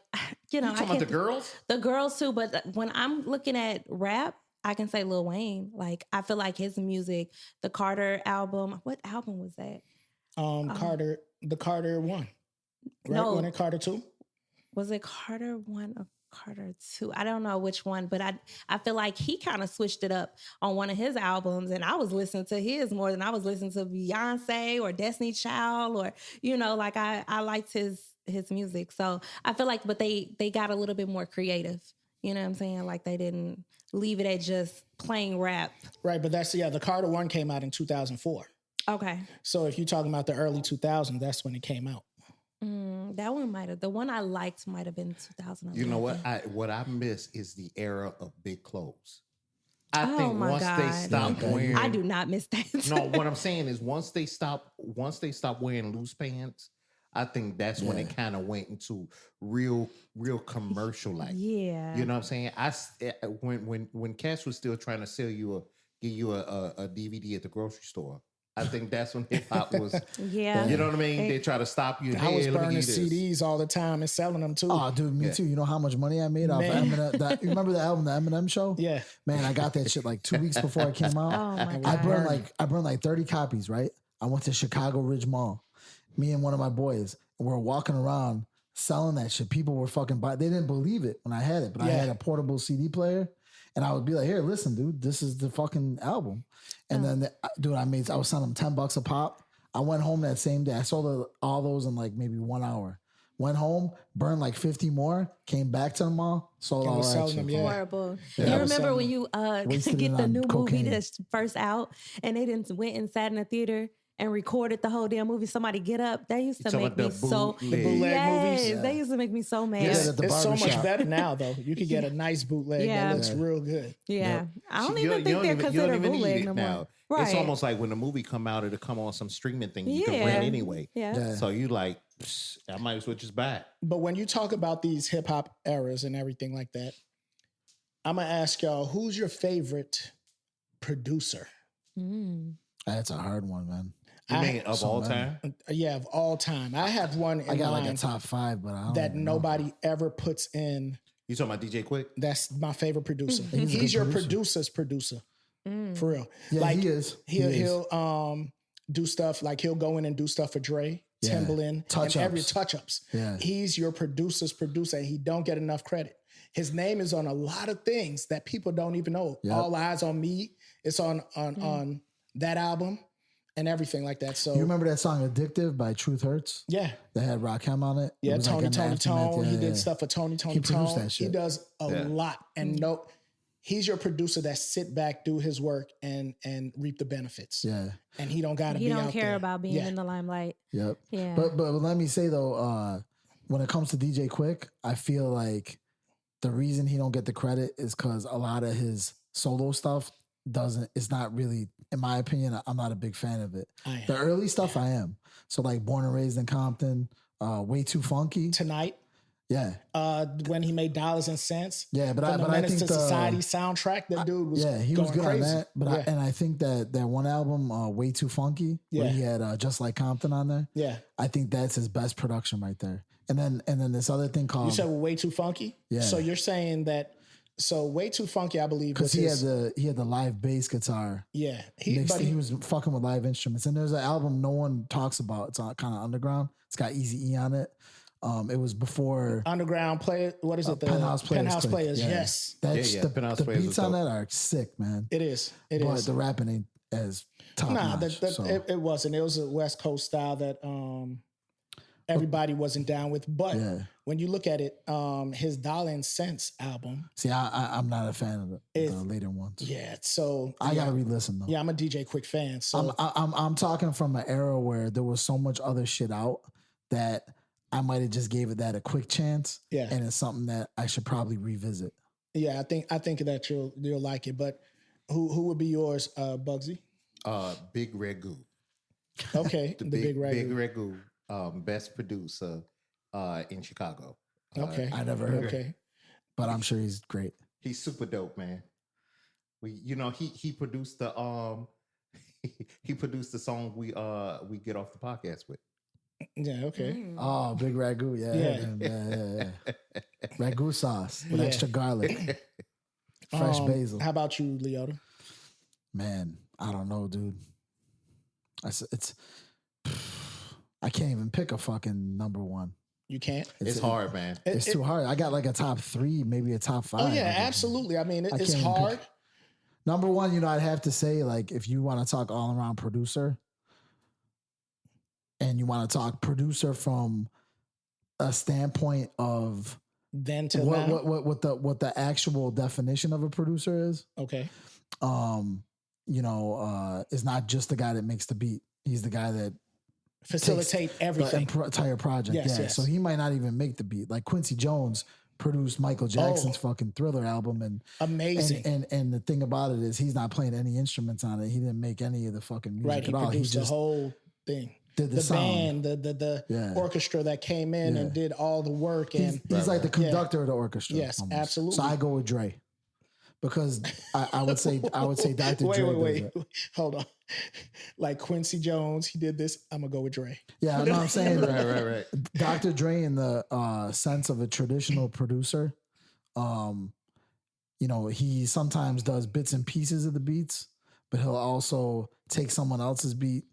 you know, You talking about the girls? the girls too, but when I'm looking at rap, I can say Lil Wayne. Like I feel like his music, the Carter album. What album was that? Carter, the Carter 1. Right? No. Wasn't it Carter 2? Was it Carter 1 or Carter 2? I don't know which one, but I feel like he kind of switched it up on one of his albums, and I was listening to his more than I was listening to Beyonce or Destiny Child, or you know, like I liked his music. So I feel like, but they got a little bit more creative. You know what I'm saying? Like they didn't leave it at just plain rap. Right, but the Carter 1 came out in 2004. Okay. So if you're talking about the early 2000s, that's when it came out. That one the one I liked might have been 2011. You know what I miss is the era of big clothes. I Oh think my once they God. stop wearing, I do not miss that. no, what I'm saying is once they stop wearing loose pants, I think that's when it kind of went into real commercial like. Yeah. You know what I'm saying? When Cash was still trying to give you a DVD at the grocery store, I think that's when hip hop was. Yeah. You know what I mean? They try to stop you. I was Hey, let me burning give you this. CDs all the time and selling them too. Oh, dude, me too. You know how much money I made off Man. Eminem? You remember the album, the Eminem show? Yeah. Man, I got that shit like 2 weeks before it came out. Oh my I God. burned like 30 copies, right? I went to Chicago Ridge Mall. Me and one of my boys, and we're walking around selling that shit. People were fucking buying. They didn't believe it when I had it, but I had a portable CD player. And I would be like, here, listen, dude, this is the fucking album. And then, dude, I was selling them $10 a pop. I went home that same day. I sold all those in like maybe 1 hour. Went home, burned like 50 more, came back to the mall, sold all that shit. Horrible. Yeah. You remember when you Wasted get it the on new cocaine. movie that's first out and they didn't went and sat in the theater and recorded the whole damn movie? Somebody get up. That used to make me so The bootleg yes, movies. they used to make me so mad. Yeah. at the It's so much barbershop. better now, though. You could get a nice bootleg that looks real good. Yeah. I don't You even think they're you don't considered even need bootleg it no now. more. Right. It's almost like when the movie come out, it'll come on some streaming thing you can Yeah. rent anyway. Yeah. So you like, I might as well just buy it. But when you talk about these hip hop eras and everything like that, I'm going to ask y'all, who's your favorite producer? That's a hard one, man. You mean of all so time? Yeah, of all time. I have one in I got like a mind top 5, but I don't that even know. nobody ever puts in. You talking about DJ Quick? That's my favorite producer. He's a He's good your producer. producer's producer. For real. Yeah, like, he is. He'll do stuff like he'll go in and do stuff for Dre, Yeah. Timbaland, Touch-ups. and every touch-ups. Yeah. He's your producer's producer, and he don't get enough credit. His name is on a lot of things that people don't even know. Yep. All Eyes on Me. It's on that album and everything like that. So You remember that song "Addictive" by Truth Hurts? yeah. That had Rakim on it. It Yeah, was like Tony an Tone. aftermath. He Yeah, did yeah. stuff for Tony He produced Tone. that shit. He does a lot. And he's your producer that sit back, do his work, and reap the benefits. Yeah. And he don't gotta He be don't out care there. about being Yeah. in the limelight. Yep. Yeah. But let me say though, when it comes to DJ Quick, I feel like the reason he don't get the credit is because a lot of his solo stuff it's not really, in my opinion, I'm not a big fan of it. I am. The early stuff I am. So like Born and Raised in Compton, Way Too Funky. Tonight, Yeah. when he made Dollars and Cents. Yeah, but from the I Menace think to Society soundtrack, that dude was he going was good crazy. on that. But I think that one album, Way Too Funky, where he had Just Like Compton on there. Yeah. I think that's his best production right there. And then this other thing called You said Way Too Funky? Yeah. So you're saying that, Way Too Funky, I believe, was because he had the live bass guitar. yeah. He was fucking with live instruments. And there's an album no one talks about. It's kind of underground. It's got Easy E on it. It was before Underground Play, what is it? The Penthouse Players. Players, Yeah. yes. That's Yeah, the Penthouse the Players beats was on dope. that are sick, man. It is. It But is. the rapping ain't as top Nah, notch. So. it wasn't. It was a West Coast style that everybody wasn't down with. But when you look at it, his Dollar and Cents album. See, I'm not a fan of the later ones. Yeah, so I gotta re-listen though. Yeah, I'm a DJ Quick fan. So I'm talking from an era where there was so much other shit out that I might have just gave it that a quick chance. Yeah, and it's something that I should probably revisit. Yeah, I think that you'll like it. But who would be yours, Bugsy? Big Ragu. Okay, the Big Ragu. Big Ragu, best producer in Chicago. Okay, I never heard of him, but I'm sure he's great. He's super dope, man. He produced the he produced the song we get off the podcast with. Yeah, okay. Oh, Big Ragu, yeah. Ragu sauce with extra garlic, fresh basil. How about you, Leota? Man, I don't know, dude. It's I can't even pick a fucking number one. You can't? It's hard, man. It's too hard. I got like a top 3, maybe a top 5. Oh yeah, absolutely. I mean, it's hard. Number one, I'd have to say, like, if you want to talk all around producer, and you want to talk producer from a standpoint of then to what the actual definition of a producer is. Okay. Is not just the guy that makes the beat. He's the guy that facilitate everything, the entire project. Yes. So he might not even make the beat. Like Quincy Jones produced Michael Jackson's fucking Thriller album, and amazing. And the thing about it is he's not playing any instruments on it. He didn't make any of the fucking music he at all. Produced the whole thing. Did the band, the orchestra that came in and did all the work. And he's like the conductor of the orchestra. Yes, almost. Absolutely. So I go with Dre. Because I would say Dr. Wait, Dre. Wait, hold on. Like Quincy Jones, he did this. I'm gonna go with Dre. Yeah, I know what I'm saying. right. Dr. Dre, in the sense of a traditional producer, he sometimes does bits and pieces of the beats, but he'll also take someone else's beat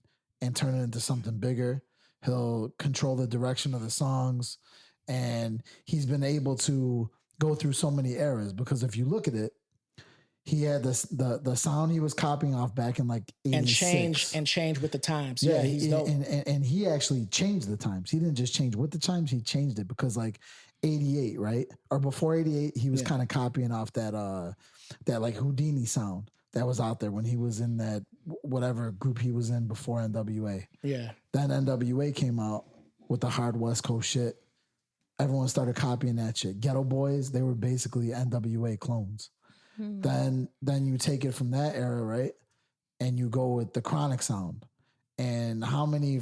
and turn it into something bigger. He'll control the direction of the songs, and he's been able to go through so many eras. Because if you look at it, he had the sound he was copying off back in like 86. and change with the times. Yeah, he's dope. And he actually changed the times. He didn't just change with the times, he changed it, because like 88, right? Or before 88, he was kind of copying off that like Houdini sound that was out there when he was in that whatever group he was in before NWA. Yeah. Then NWA came out with the hard West Coast shit. Everyone started copying that shit. Ghetto Boys, they were basically NWA clones. Then you take it from that era, right? And you go with the Chronic sound. And how many,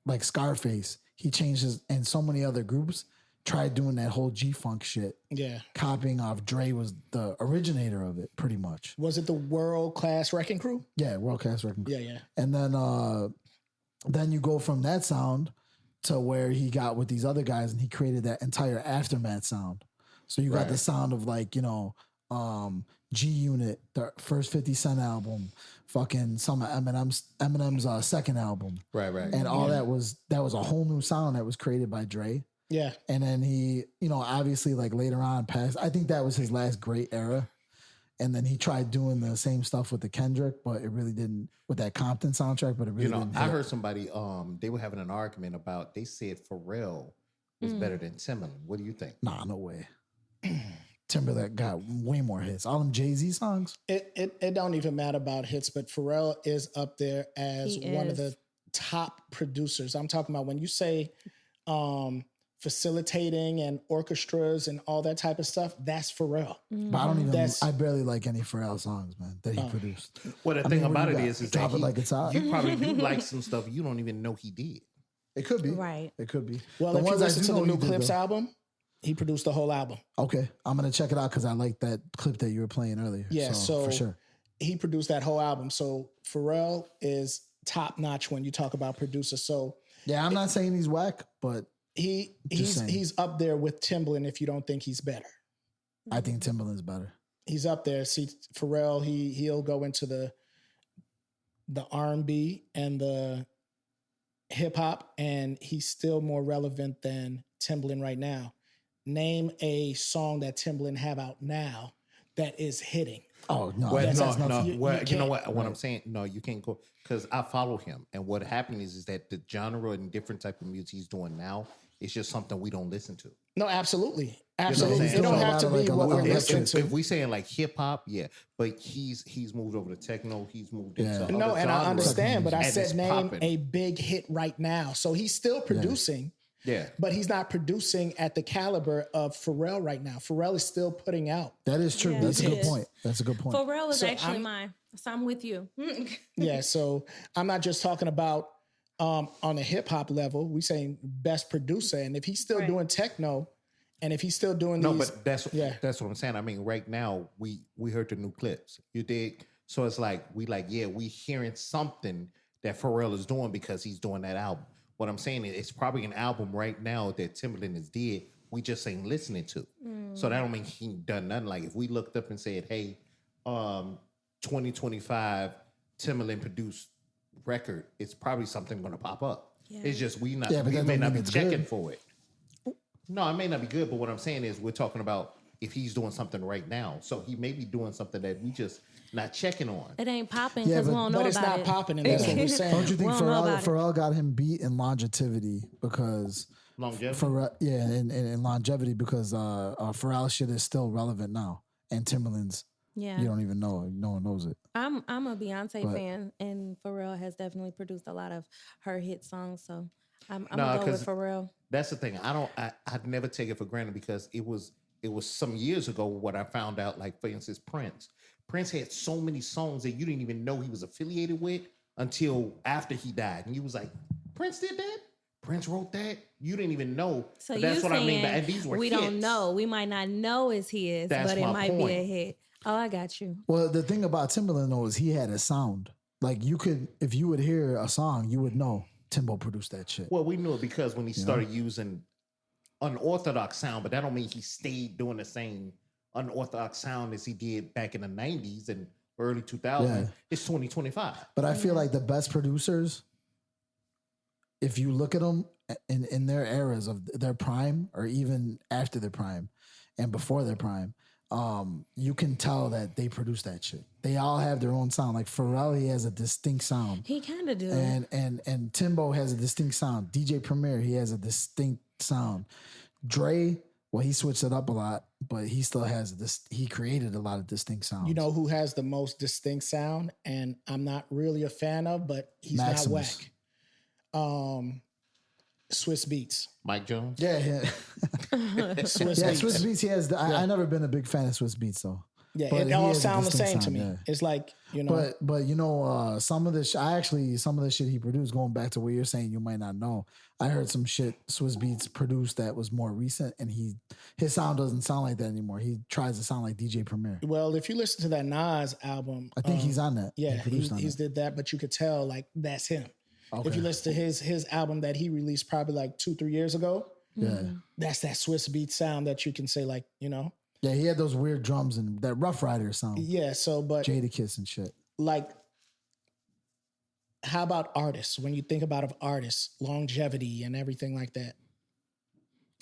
like Scarface, he changes, and so many other groups tried doing that whole G-Funk shit. Yeah. Copying off Dre was the originator of it, pretty much. Was it the World Class Wrecking Crew? Yeah, World Class Wrecking Crew. Yeah. And then you go from that sound to where he got with these other guys, and he created that entire Aftermath sound. So you got the sound of like, G Unit, the first 50 Cent album, fucking some of Eminem's second album. Right. And all that was a whole new sound that was created by Dre. Yeah. And then he, obviously like later on passed. I think that was his last great era. And then he tried doing the same stuff with the Kendrick, but it really didn't, with that Compton soundtrack, but it really didn't hit. I heard somebody, they were having an argument about, they said Pharrell was better than Timbaland. What do you think? Nah, no way. Timberlake got way more hits. All them Jay-Z songs. It don't even matter about hits, but Pharrell is up there as one of the top producers. I'm talking about when you say facilitating and orchestras and all that type of stuff, that's Pharrell. But I barely like any Pharrell songs, man, that he produced. Well, the thing about it is Drop that It Like It's Hot. You probably do like some stuff you don't even know he did. It could be. Right. It could be. Well, if you listen to the new Clips album, he produced the whole album. Okay. I'm going to check it out because I like that clip that you were playing earlier. Yeah, so for sure. He produced that whole album. So Pharrell is top notch when you talk about producers. So yeah, I'm not saying he's whack, but he's up there with Timbaland if you don't think he's better. I think Timbaland's better. He's up there. See, Pharrell, he'll go into the R&B and the hip hop, and he's still more relevant than Timbaland right now. Name a song that Timbaland have out now that is hitting. Oh no, Well, That's no, nothing. no. You Well, you know can't. what? What I'm saying, no, you can't go because I follow him, and what happened is that the genre and different type of music he's doing now is just something we don't listen to. No, absolutely, You know what I'm absolutely. saying? It don't So- have to be Like a what lot we're of listening If, to. if we saying like hip hop, yeah, but he's moved over to techno. He's moved into Yeah. No, other and I genres, understand, but I and said it's name popping. a big hit right now. So he's still producing, Yeah, but he's not producing at the caliber of Pharrell right now. Pharrell is still putting out. that is true. Yeah, That's a it good is. point. That's a good point. Pharrell is So actually I'm- mine. So I'm with you. Yeah, so I'm not just talking about on a hip hop level. We saying best producer, and if he's still Right. doing techno, and if he's still doing no, these, but that's yeah. that's what I'm saying. I mean, right now we heard the new clips. You dig? So it's like we hearing something that Pharrell is doing because he's doing that album. What I'm saying is it's probably an album right now that Timberland is did. We just ain't listening to. So that don't mean he done nothing. Like if we looked up and said, hey, 2025 Timberland produced record, it's probably something going to pop up. Yeah. It's just we Yeah, but may that don't not mean be it's checking good. for it. No, it may not be good, but what I'm saying is we're talking about if he's doing something right now. So he may be doing something that we just not checking on. It ain't popping Yeah, because we but- don't know But it's about not it. popping, and that's what we're saying. Don't you think We don't know about it. Pharrell got him beat in longevity because Longevity. in longevity because Pharrell shit is still relevant now, and Timberland's Yeah. you don't even know it. No one knows it. I'm a Beyonce But- fan, and Pharrell has definitely produced a lot of her hit songs. So I'm No, gonna go with 'cause- Pharrell. That's the thing. I'd never take it for granted because it was some years ago what I found out. Like for instance, Prince. Prince had so many songs that you didn't even know he was affiliated with until after he died, and you was like, Prince did that. Prince wrote that. You didn't even know. So But that's you what I mean. saying And these were we hits. don't know. We might not know it's his, That's but it my might be a point. hit. Oh, I got you. Well, the thing about Timberland though is he had a sound. Like you could, if you would hear a song, you would know Timbo produced that shit. Well, we knew it because when he started using unorthodox sound, but that don't mean he stayed doing the same unorthodox sound as he did back in the 90s and early 2000s. Yeah. It's 2025. But I feel like the best producers, if you look at them in their eras of their prime, or even after their prime and before their prime, you can tell that they produce that shit. They all have their own sound. Like Pharrell, he has a distinct sound, He kind of do. and Timbo has a distinct sound. DJ Premier, he has a distinct sound. Dre, well, he switched it up a lot, but he still has this. He created a lot of distinct sounds. You know who has the most distinct sound, and I'm not really a fan of, but he's Maximus. not whack. Swiss Beats. Mike Jones? Yeah, yeah. Swiss Yeah, Beats. Swiss Beats. He has. I never been a big fan of Swiss Beats though. Yeah, But it he all has a sound the distinct same to sound, me. yeah. It's like, you know, But you know, some of the some of the shit he produced, going back to what you're saying, you might not know. I heard some shit Swiss Beats produced that was more recent, and his sound doesn't sound like that anymore. He tries to sound like DJ Premier. well, if you listen to that Nas album, I think he's on that. yeah, He produced on he's that. did that, but you could tell like that's him. If Okay. you listen to his album that he released probably like 2-3 years ago, Yeah, that's that Swiss Beat sound that you can say like, you know, yeah. He had those weird drums and that Rough Rider sound, yeah. So, but Jadakiss and shit. like, how about artists? When you think about of artists, longevity and everything like that.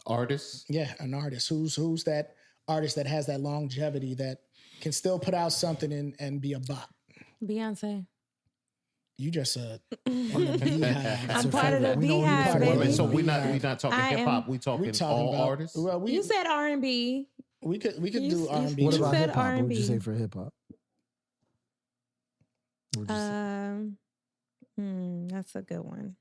Artists? Yeah, an artist. Who's that artist that has that longevity that can still put out something and be a bop? Beyonce. You just in the beehive. I'm your part of the favorite. We know you beehive, part of Wait a it. baby. minute, so we Beehive. not talking I hip hop. am- We talking We talking all about artists? Well, You said R&B. we could you- do you- R&B. What You about said hip hop? What would R&B. you say for hip hop? What'd you say? That's a good one.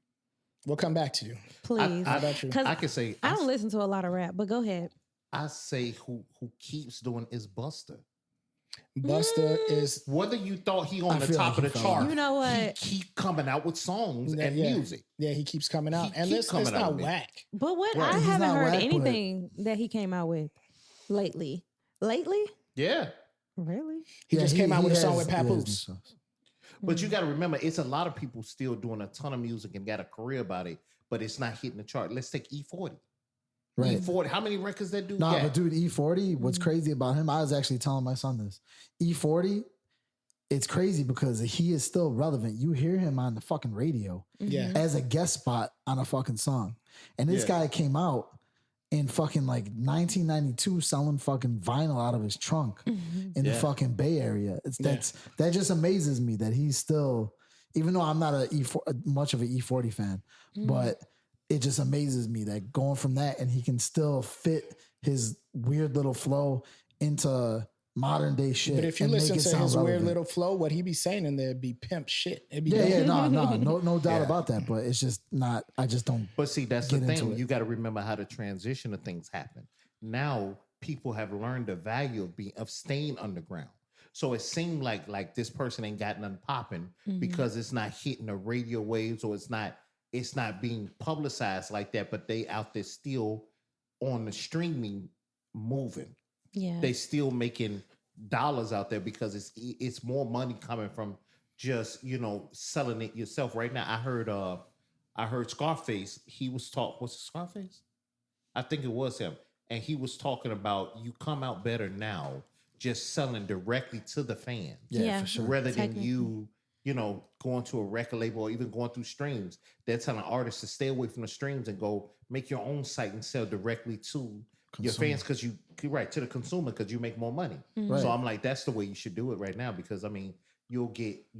We'll come back to you. Please. How about you? 'Cause I can say I don't listen to a lot of rap, but go ahead. I say who keeps doing is Buster. Buster is Whether you thought he on I the feel top like of the he fell chart, off. You know what? He keep coming out with songs and yeah. music. Yeah, he keeps coming out, He and keep it's coming out not with it. whack. But what Right. I He's haven't not heard whack, but- anything that he came out with lately. Lately? Yeah. Really? He Yeah, just came out with a song has- with he has new Papoose. songs. But you got to remember, it's a lot of people still doing a ton of music and got a career about it, but it's not hitting the chart. Let's take E40. Right. E40, how many records that dude Nah, got? but dude, E40, what's crazy about him, I was actually telling my son this. E40, it's crazy because he is still relevant. You hear him on the fucking radio Yeah. as a guest spot on a fucking song. And this Yeah. guy came out in fucking like 1992 selling fucking vinyl out of his trunk in the fucking Bay Area. That just amazes me that he's still, even though I'm not much of an E40 fan, but it just amazes me that going from that and he can still fit his weird little flow into modern day shit. But if you listen to his weird little flow, what he be saying in there be pimp shit. It'd be no doubt about that. But it's just not. I just don't. But see, that's the thing. You got to remember how the transition of things happen. Now people have learned the value of staying underground. So it seemed like this person ain't got nothing popping because it's not hitting the radio waves, or it's not being publicized like that. But they out there still on the streaming moving. Yeah, they still making dollars out there because it's more money coming from just selling it yourself. Right now, I heard Scarface. He was was it Scarface? I think it was him, and he was talking about you come out better now just selling directly to the fans. Yeah, for sure. Rather than you going to a record label or even going through streams. They're telling artists to stay away from the streams and go make your own site and sell directly to your fans, because to the consumer, because you make more money. Right. So I'm like, that's the way you should do it right now, because I mean, you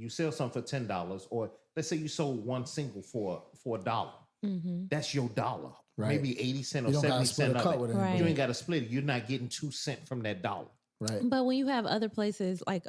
sell something for $10, or let's say you sold one single for $1. That's your dollar. Right. Maybe 80 cents or 70 cents of it. Right. You ain't got to split it. You're not getting 2 cents from that dollar. Right. But when you have other places like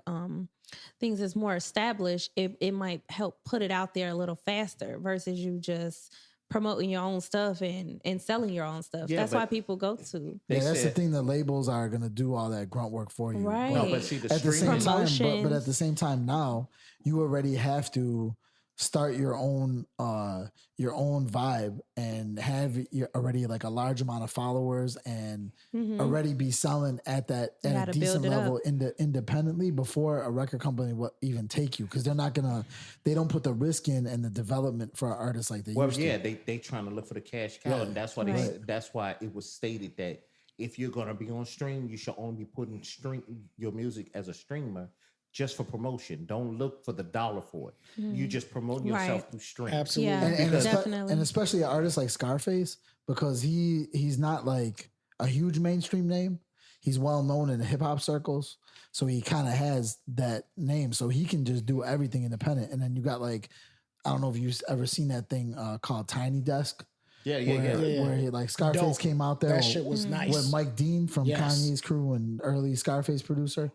things that's more established, it might help put it out there a little faster versus you just promoting your own stuff and selling your own stuff. That's why people go to. That's the thing. The labels are going to do all that grunt work for you. Right. No, but see, at the same time, but at the same time now, you already have to start your own vibe and have already like a large amount of followers and already be selling at a decent level independently before a record company will even take you, because they don't put the risk in and the development for an artist like they used to. They trying to look for the cash cow, and that's why that's why it was stated that if you're gonna be on stream, you should only be putting your music as a streamer just for promotion. Don't look for the dollar for it. You just promote yourself through stream. Absolutely. Yeah, definitely. And especially an artist like Scarface, because he's not like a huge mainstream name. He's well known in the hip hop circles. So he kind of has that name. So he can just do everything independent. And then you got like, I don't know if you've ever seen that thing called Tiny Desk. Where he, like, Scarface came out there. That shit was nice. With Mike Dean from Kanye's crew and early Scarface producer.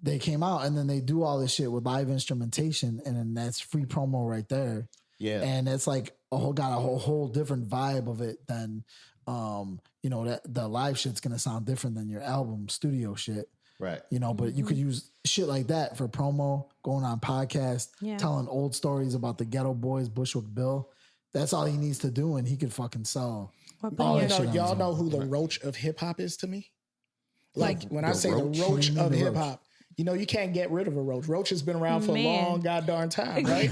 They came out and then they do all this shit with live instrumentation, and then that's free promo right there. Yeah. And it's like got a whole different vibe of it than that the live shit's gonna sound different than your album studio shit. Right. But you could use shit like that for promo, going on podcasts, telling old stories about the Ghetto Boys, Bushwick Bill. That's all he needs to do, and he could fucking sell. Y'all know who the roach of hip hop is to me? Like when I say the roach of hip hop, you can't get rid of a roach. Roach has been around for a long goddamn time, right?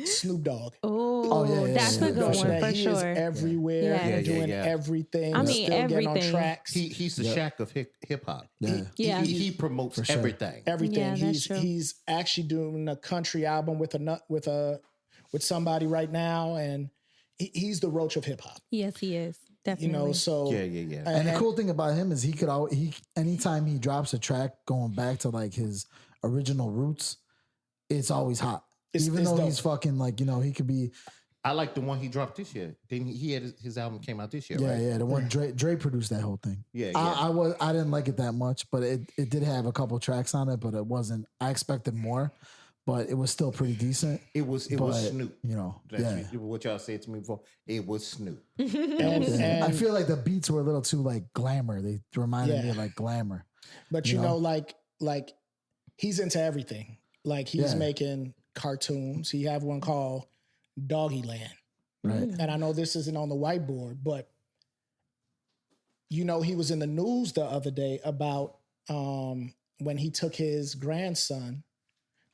Snoop Dogg. That's a good one for he sure. Is everywhere, doing everything. I mean, still everything. Getting on tracks. He's the Shaq of hip hop. Yeah. He promotes everything. Everything. Yeah, that's true. He's actually doing a country album with somebody right now, and he's the roach of hip hop. Yes, he is. Definitely. So yeah. And the cool thing about him is anytime he drops a track going back to like his original roots, it's always hot. Even though he's fucking like, he could be. I like the one he dropped this year. Then he had his album came out this year. Yeah, right? yeah. The one Dre produced that whole thing. Yeah. I didn't like it that much, but it did have a couple tracks on it, but it wasn't. I expected more. But it was still pretty decent. It was Snoop. That's what y'all said to me before. It was Snoop. and I feel like the beats were a little too like glamour. They reminded me of like glamour. But like he's into everything. Like he's making cartoons. He have one called Doggyland. Right. And I know this isn't on the whiteboard, but he was in the news the other day about when he took his grandson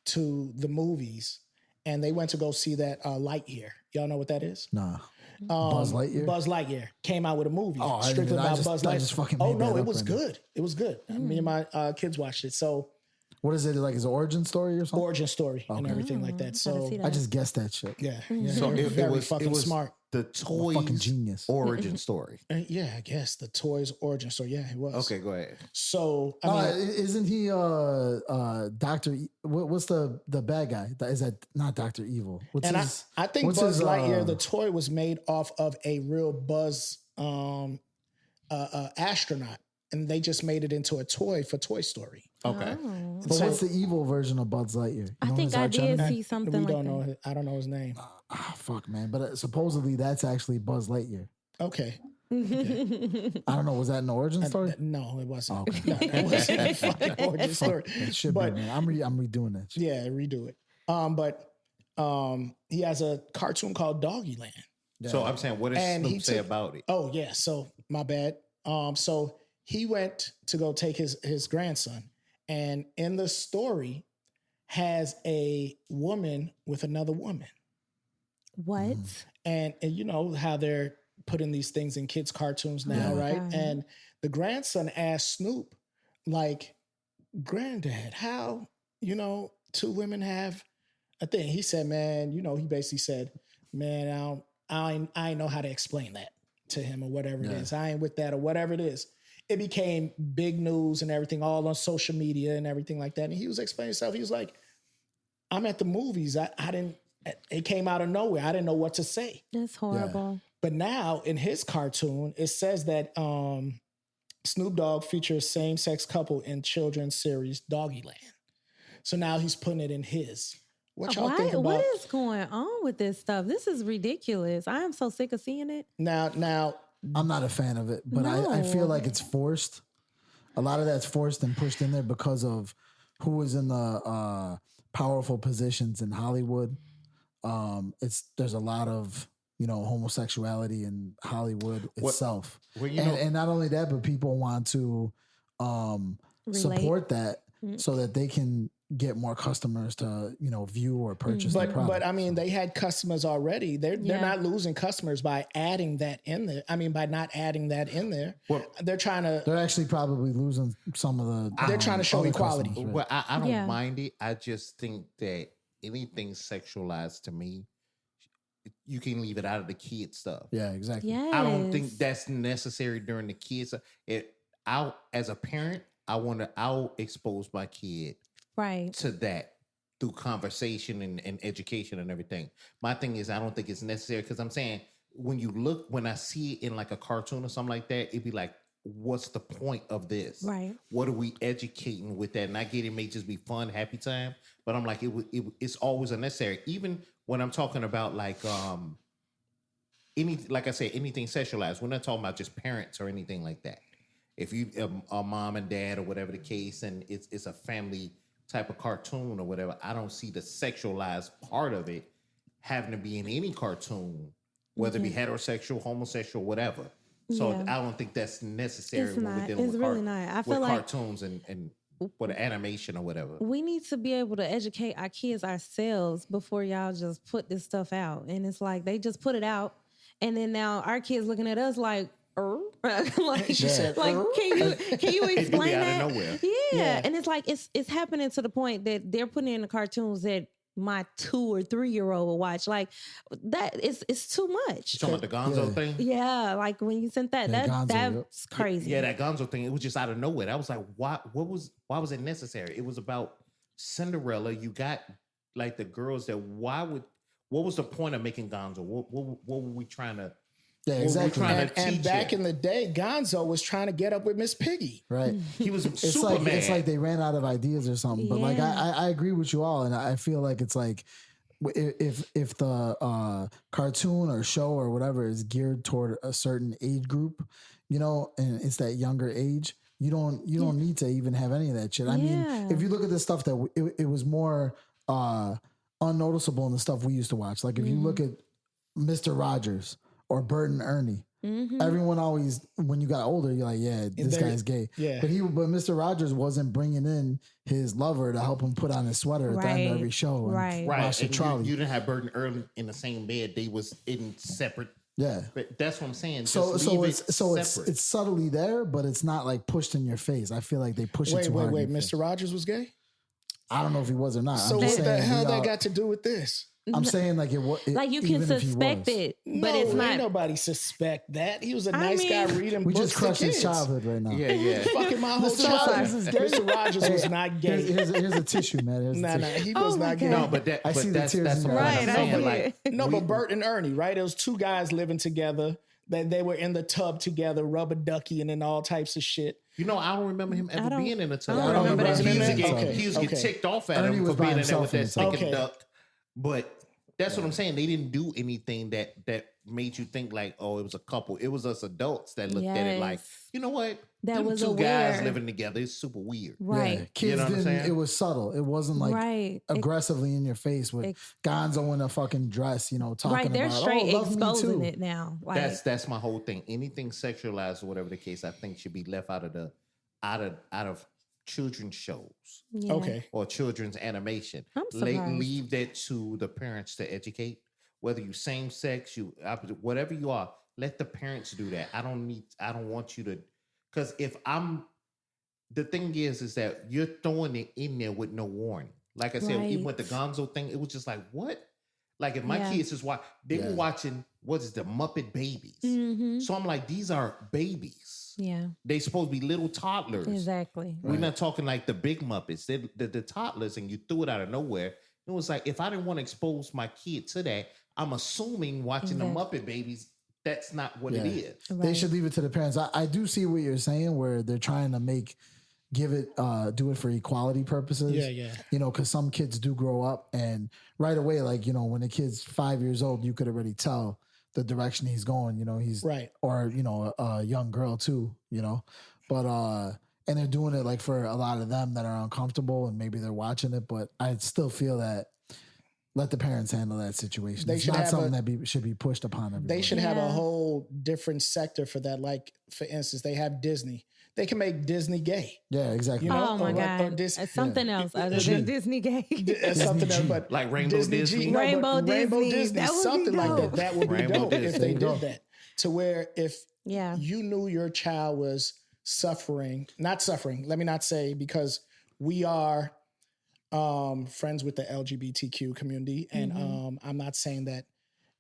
to the movies, and they went to go see that Lightyear. Y'all know what that is? Nah. Buzz Lightyear? Buzz Lightyear came out with a movie Buzz Lightyear. Oh, no, it was good. It was good. Me and my kids watched it. So what is it, like his origin story or something? Origin story and everything like that. So I just guessed that shit. Yeah. So it very was fucking smart. the fucking toys genius. origin story. Yeah, I guess the toys origin story. Yeah, he was. Okay, go ahead. So I mean, Isn't he Doctor? What's the bad guy? Is that not Doctor Evil? What's and his? I think what's Buzz his, Lightyear, the toy, was made off of a real Buzz astronaut, and they just made it into a toy for Toy Story. Okay. Oh. But what's the evil version of Buzz Lightyear? You I know think his I arch did enemy? see something We like don't that. know. I don't know his name. Fuck, man. But supposedly that's actually Buzz Lightyear. Okay. I don't know. Was that an origin story? No, it wasn't. Oh, okay. No, it wasn't a fucking origin story. It should But- be, man. I'm redoing that shit. Yeah, redo it. But he has a cartoon called Doggyland. So I'm saying, what does And he Snoop say took- about it? Oh yeah, so my bad. So he went to go take his grandson, and in the story has a woman with another woman, What? and you know how they're putting these things in kids' cartoons now, Yeah. right? Okay. And the grandson asked Snoop, like, "Granddad, how two women have a thing?" He said, "Man, he basically said, man, I know how to explain that to him or whatever it is. I ain't with that or whatever it is." It became big news and everything, all on social media and everything like that. And he was explaining himself. He was like, "I'm at the movies. I didn't. It came out of nowhere. I didn't know what to say." That's horrible. But now in his cartoon, it says that Snoop Dogg features same-sex couple in children's series Doggyland. So now he's putting it in his. What y'all think about? What is going on with this stuff? This is ridiculous. I am so sick of seeing it. Now, I'm not a fan of it, but I feel like it's forced. A lot of that's forced and pushed in there because of who is in the powerful positions in Hollywood. There's a lot of homosexuality in Hollywood itself, and not only that, but people want to support that so that they can get more customers to view or purchase the product. But I mean, they had customers already. They're not losing customers by adding that in there. I mean, by not adding that in there, they're trying to. They're actually probably losing some of the. They're trying to show other equality. customers, right? Well, I don't Yeah. mind it. I just think that anything sexualized to me, you can leave it out of the kid stuff. Yeah, exactly. Yes. I don't think that's necessary during the kids. As a parent, I'll expose my kid right. to that through conversation and education and everything. My thing is, I don't think it's necessary because I'm saying when I see it in like a cartoon or something like that, it'd be like, what's the point of this? Right. What are we educating with that? And I get it may just be fun, happy time, but I'm like, it's always unnecessary. Even when I'm talking about like like I said, anything sexualized. We're not talking about just parents or anything like that. If you a mom and dad or whatever the case, and it's a family type of cartoon or whatever, I don't see the sexualized part of it having to be in any cartoon, whether it be heterosexual, homosexual, whatever. So Yeah. I don't think that's necessary It's when not. we're dealing It's with, really not. I feel with like cartoons and for the animation or whatever. we need to be able to educate our kids ourselves before y'all just put this stuff out. And it's like they just put it out, and then now our kids looking at us like, like, She said, like, can you explain out of that? nowhere. Yeah. And it's like it's happening to the point that they're putting in the cartoons that my 2 or 3-year-old will watch. Like that it's too much. You talking about the Gonzo thing? Yeah, like when you sent that, Gonzo, that's crazy. Yeah, that Gonzo thing. It was just out of nowhere. I was like, why was it necessary? It was about Cinderella. You got like the girls that what was the point of making Gonzo? What were we trying to? Yeah, what were we exactly. trying to And teach back it? in the day, Gonzo was trying to get up with Miss Piggy. Right. He was It's Superman. like they ran out of ideas or something. But like Yeah. I agree with you all, and I feel like it's like if the cartoon or show or whatever is geared toward a certain age group, and it's that younger age, you don't need to even have any of that shit. I mean, if you look at the stuff that it was more unnoticeable in the stuff we used to watch. Like if you look at Mr. Rogers or Bert and Ernie. Everyone always, when you got older, you're like, yeah, this guy's gay. Yeah. But Mr. Rogers wasn't bringing in his lover to help him put on his swatter at the end of every show. And Right. Watch the and trolley. you didn't have Bert and Ernie in the same bed. They was in separate. Yeah. But that's what I'm saying. So Just leave it it's separate. subtly there, but it's not like pushed in your face. I feel like they push it too hard. Wait, in your Mr. face. Rogers was gay? I don't know if he was or not. So I'm just what the saying hell we that all- got to do with this? I'm saying like Like you can suspect it, but it's ain't not. nobody suspect that. He was a nice guy reading We books just crushed to his kids. childhood right now. Yeah. Fucking my whole Mr. childhood. Rogers is gay. Mr. Rogers was not gay. Here's a tissue, man. Here's a Nah, tissue. he was Oh my not gay. God. No, but I see the that's tears in the your point eyes. I'm saying. Right, Like, No, but Bert and Ernie, right? There was two guys living together. They were in the tub together, rubber duckying and all types of shit. I don't remember him ever being in a tub. I don't remember that He used to either. get, Okay. get ticked off at Ernie him was for by being in there with himself that in the stinking tub. duck. But that's what I'm saying. They didn't do anything that made you think like, oh, it was a couple. It was us adults that looked at it like, Yes. you know what? That Them was two guys aware. living together is super weird. Right. Yeah, kids know what I'm didn't. saying? It was subtle. It wasn't like Right. aggressively in your face with Gonzo in a fucking dress, talking Right. They're about straight love me exposing too. it now. Like, That's my whole thing. Anything sexualized or whatever the case, I think should be left out of children's shows yeah. Okay. or children's animation. I'm surprised. Leave that to the parents to educate. Whether you same sex, you opposite, whatever you are, let the parents do that. I don't want you to, because the thing is that you're throwing it in there with no warning. Like I said, Right. even with the Gonzo thing, it was just like, what? Like if my Yeah. kids just were watching, what is the Muppet Babies? Mm-hmm. So I'm like, these are babies. Yeah. They supposed to be little toddlers. Exactly. We're not talking like the big Muppets. They're the toddlers, and you threw it out of nowhere. It was like, if I didn't want to expose my kid to that, I'm assuming watching the Muppet Babies, that's not what it is. They Right. should leave it to the parents. I do see what you're saying, where they're trying to do it for equality purposes. Yeah. Because some kids do grow up and right away, like, when the kid's 5 years old, you could already tell the direction he's going. He's Right. Or, a young girl too, but, and they're doing it like for a lot of them that are uncomfortable and maybe they're watching it, but I still feel that let the parents handle that situation. They It's should not have something that should be pushed upon everybody. They should have a Yeah. whole different sector for that. Like, for instance, they have Disney. They can make Disney gay. Yeah, exactly. You know, Oh my or God. Dis- It's something else other G. than Disney gay. That's something else, but Like Rainbow Disney? G, no, but Rainbow Disney. Disney, That would be something like dope. that. That would be Rainbow dope if Disney. they There you did go. that. To where if Yeah. you knew your child was not suffering, let me not say, because we are friends with the LGBTQ community, and I'm not saying that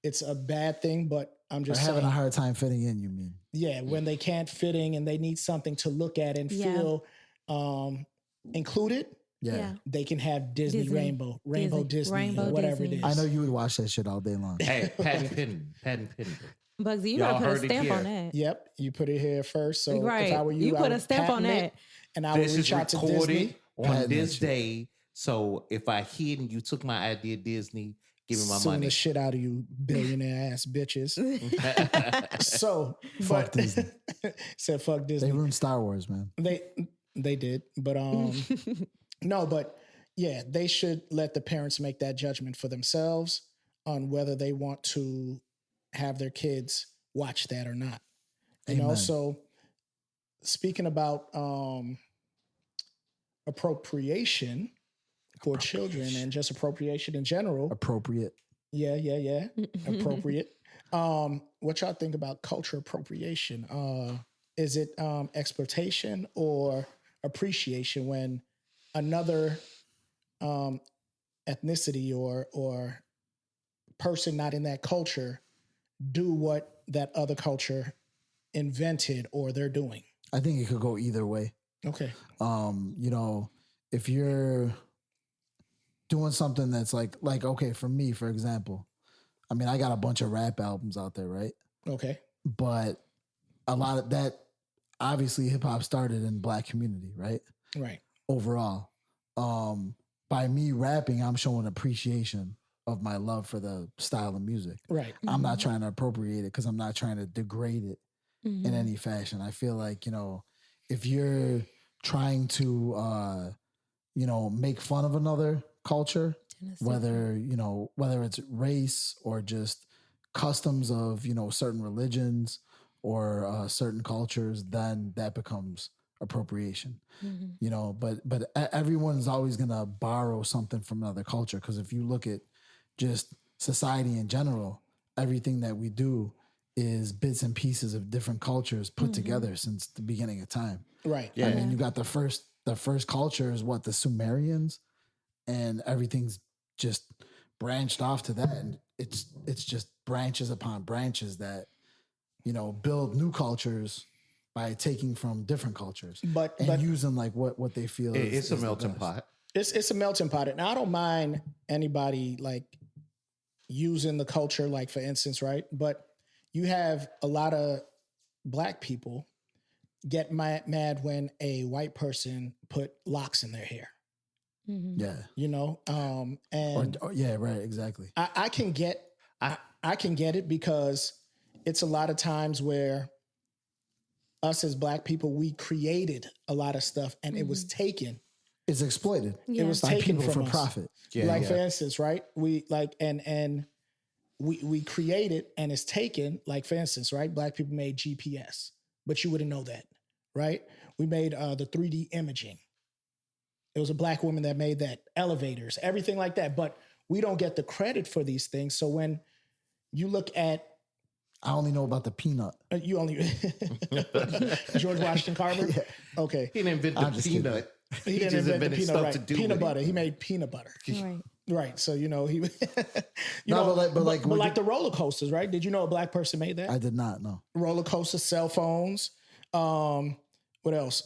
it's a bad thing, but I'm They're just having saying, a hard time fitting in, you mean? yeah, when they can't fit in and they need something to look at and feel included, Yeah. they can have Disney, Disney. Rainbow Disney, Rainbow or whatever Disney. it is. I know you would watch that shit all day long. Hey, patent pending. Bugsy, you Y'all gotta put a heard it stamp here. on that. Yep, you put it here first. So Right. if I were you, You I put a would stamp on patent that. it, and I would This is reach out to recorded Disney. on Patent this that shit. day. So if I hid and you took my idea, Disney, give me my Suing money. the shit out of you, billionaire ass bitches. So, Fuck but Disney. said fuck Disney. They ruined Star Wars, man. They did, but no, but yeah, they should let the parents make that judgment for themselves on whether they want to have their kids watch that or not. And Amen. also, speaking about appropriation for children and just appropriation in general. Appropriate. Yeah. Appropriate. What y'all think about culture appropriation? Is it exploitation or appreciation when another ethnicity or person not in that culture do what that other culture invented or they're doing? I think it could go either way. Okay. If you're doing something that's like, okay, for me, for example, I mean, I got a bunch of rap albums out there, right? Okay. But a lot of that, obviously hip hop started in Black community, right? Right. Overall. By me rapping, I'm showing appreciation of my love for the style of music. Right. I'm not trying to appropriate it because I'm not trying to degrade it Mm-hmm. in any fashion. I feel like, if you're trying to, make fun of another culture, whether it's race or just customs of, certain religions or certain cultures, then that becomes appropriation. But everyone's always going to borrow something from another culture. Because if you look at just society in general, everything that we do is bits and pieces of different cultures put together since the beginning of time. Right. Yeah. I mean, you got the first culture is what, the Sumerians, and everything's just branched off to that, and it's just branches upon branches that, you know, build new cultures by taking from different cultures, but using like what they feel It's a is the melting best. pot. It's a melting pot. And I don't mind anybody like using the culture, like for instance, right? But you have a lot of black people get mad when a white person put locks in their hair. Yeah. You know, and yeah, right, exactly. I can get it because it's a lot of times where us as black people, we created a lot of stuff and it was taken. It's exploited. It was by taken people from for us. profit. Yeah, like for instance, right? We like and we created and it's taken. Like for instance, right? Black people made GPS, but you wouldn't know that, right? We made the 3D imaging. It was a black woman that made that. Elevators, everything like that. But we don't get the credit for these things. So when you look at, I only know about the peanut. you only George Washington Carver. Yeah. Okay, He didn't invent the peanut. He didn't just invent the invented peanut. stuff Right. to do Peanut with butter. it. He made peanut butter. Right. Right. So you know he, But like the roller coasters, right? Did you know a black person made that? I did not know. Roller coasters, cell phones. What else?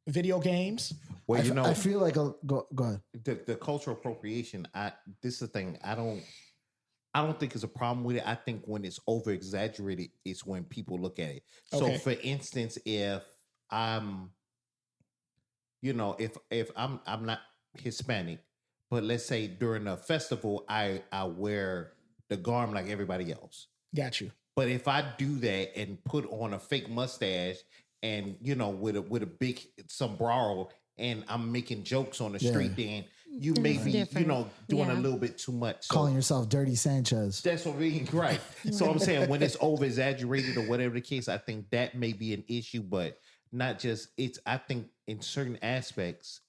Video games. Well, you know, I feel like go ahead. the cultural appropriation. This is the thing. I don't think it's a problem with it. I think when it's over exaggerated, it's when people look at it. So, Okay. for instance, if I'm, you know, if I'm not Hispanic, but let's say during a festival, I wear the garb like everybody else. Got you. But if I do that and put on a fake mustache and, you know, with a big sombrero and I'm making jokes on the street, then you may be, you know, doing a little bit too much. So Calling yourself Dirty Sanchez. that's what I mean, right? So I'm saying when it's over exaggerated or whatever the case, I think that may be an issue, but not just it's. I think in certain aspects,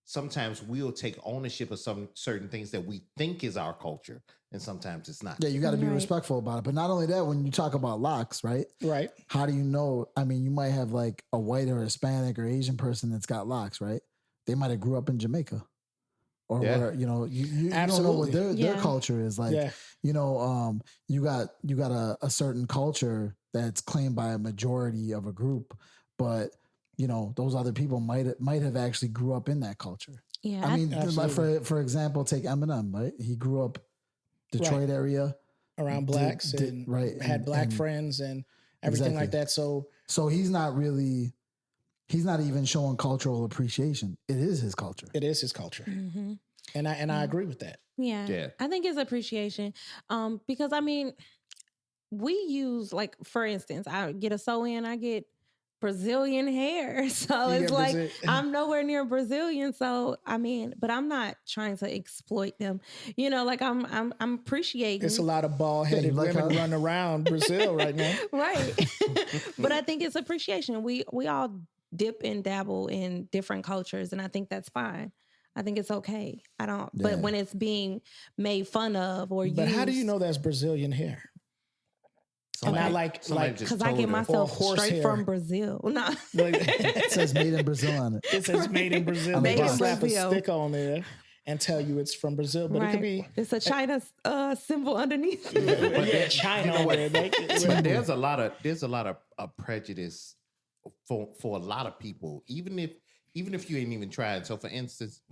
sometimes we'll take ownership of some certain things that we think is our culture, and sometimes it's not. Yeah, you got to be respectful about it. But not only that, when you talk about locks, right? Right. How do you know? I mean, you might have like a white or Hispanic or Asian person that's got locks, right? They might have grew up in Jamaica. Or where, you know, you don't know what their culture is like. Yeah. You know, you got a certain culture that's claimed by a majority of a group, but you know, those other people might have actually grew up in that culture. Yeah, I mean, like for example, take Eminem, right? He grew up Detroit area around blacks and had black friends and everything like that. So he's not even showing cultural appreciation. It is his culture. It is his culture. Mm-hmm. And I agree with that. Yeah. I think it's appreciation. Because I mean, we use, like, for instance, I get a sew-in, I get Brazilian hair. So it's like I'm nowhere near Brazilian. So I mean, but I'm not trying to exploit them. You know, like I'm appreciating. It's a lot of bald-headed women running around Brazil right now. Right. But I think it's appreciation. We all dip and dabble in different cultures, and I think that's fine. I think it's okay. But when it's being made fun of or But how do you know that's Brazilian hair? Not like because I get myself straight hair from Brazil. No. It says made in Brazil on it. It says made in Brazil. They slap a stick on there and tell you it's from Brazil, but it could be it's a China symbol underneath. But China. You know but there's a lot of prejudice for a lot of people, even if you ain't even tried. So, for instance,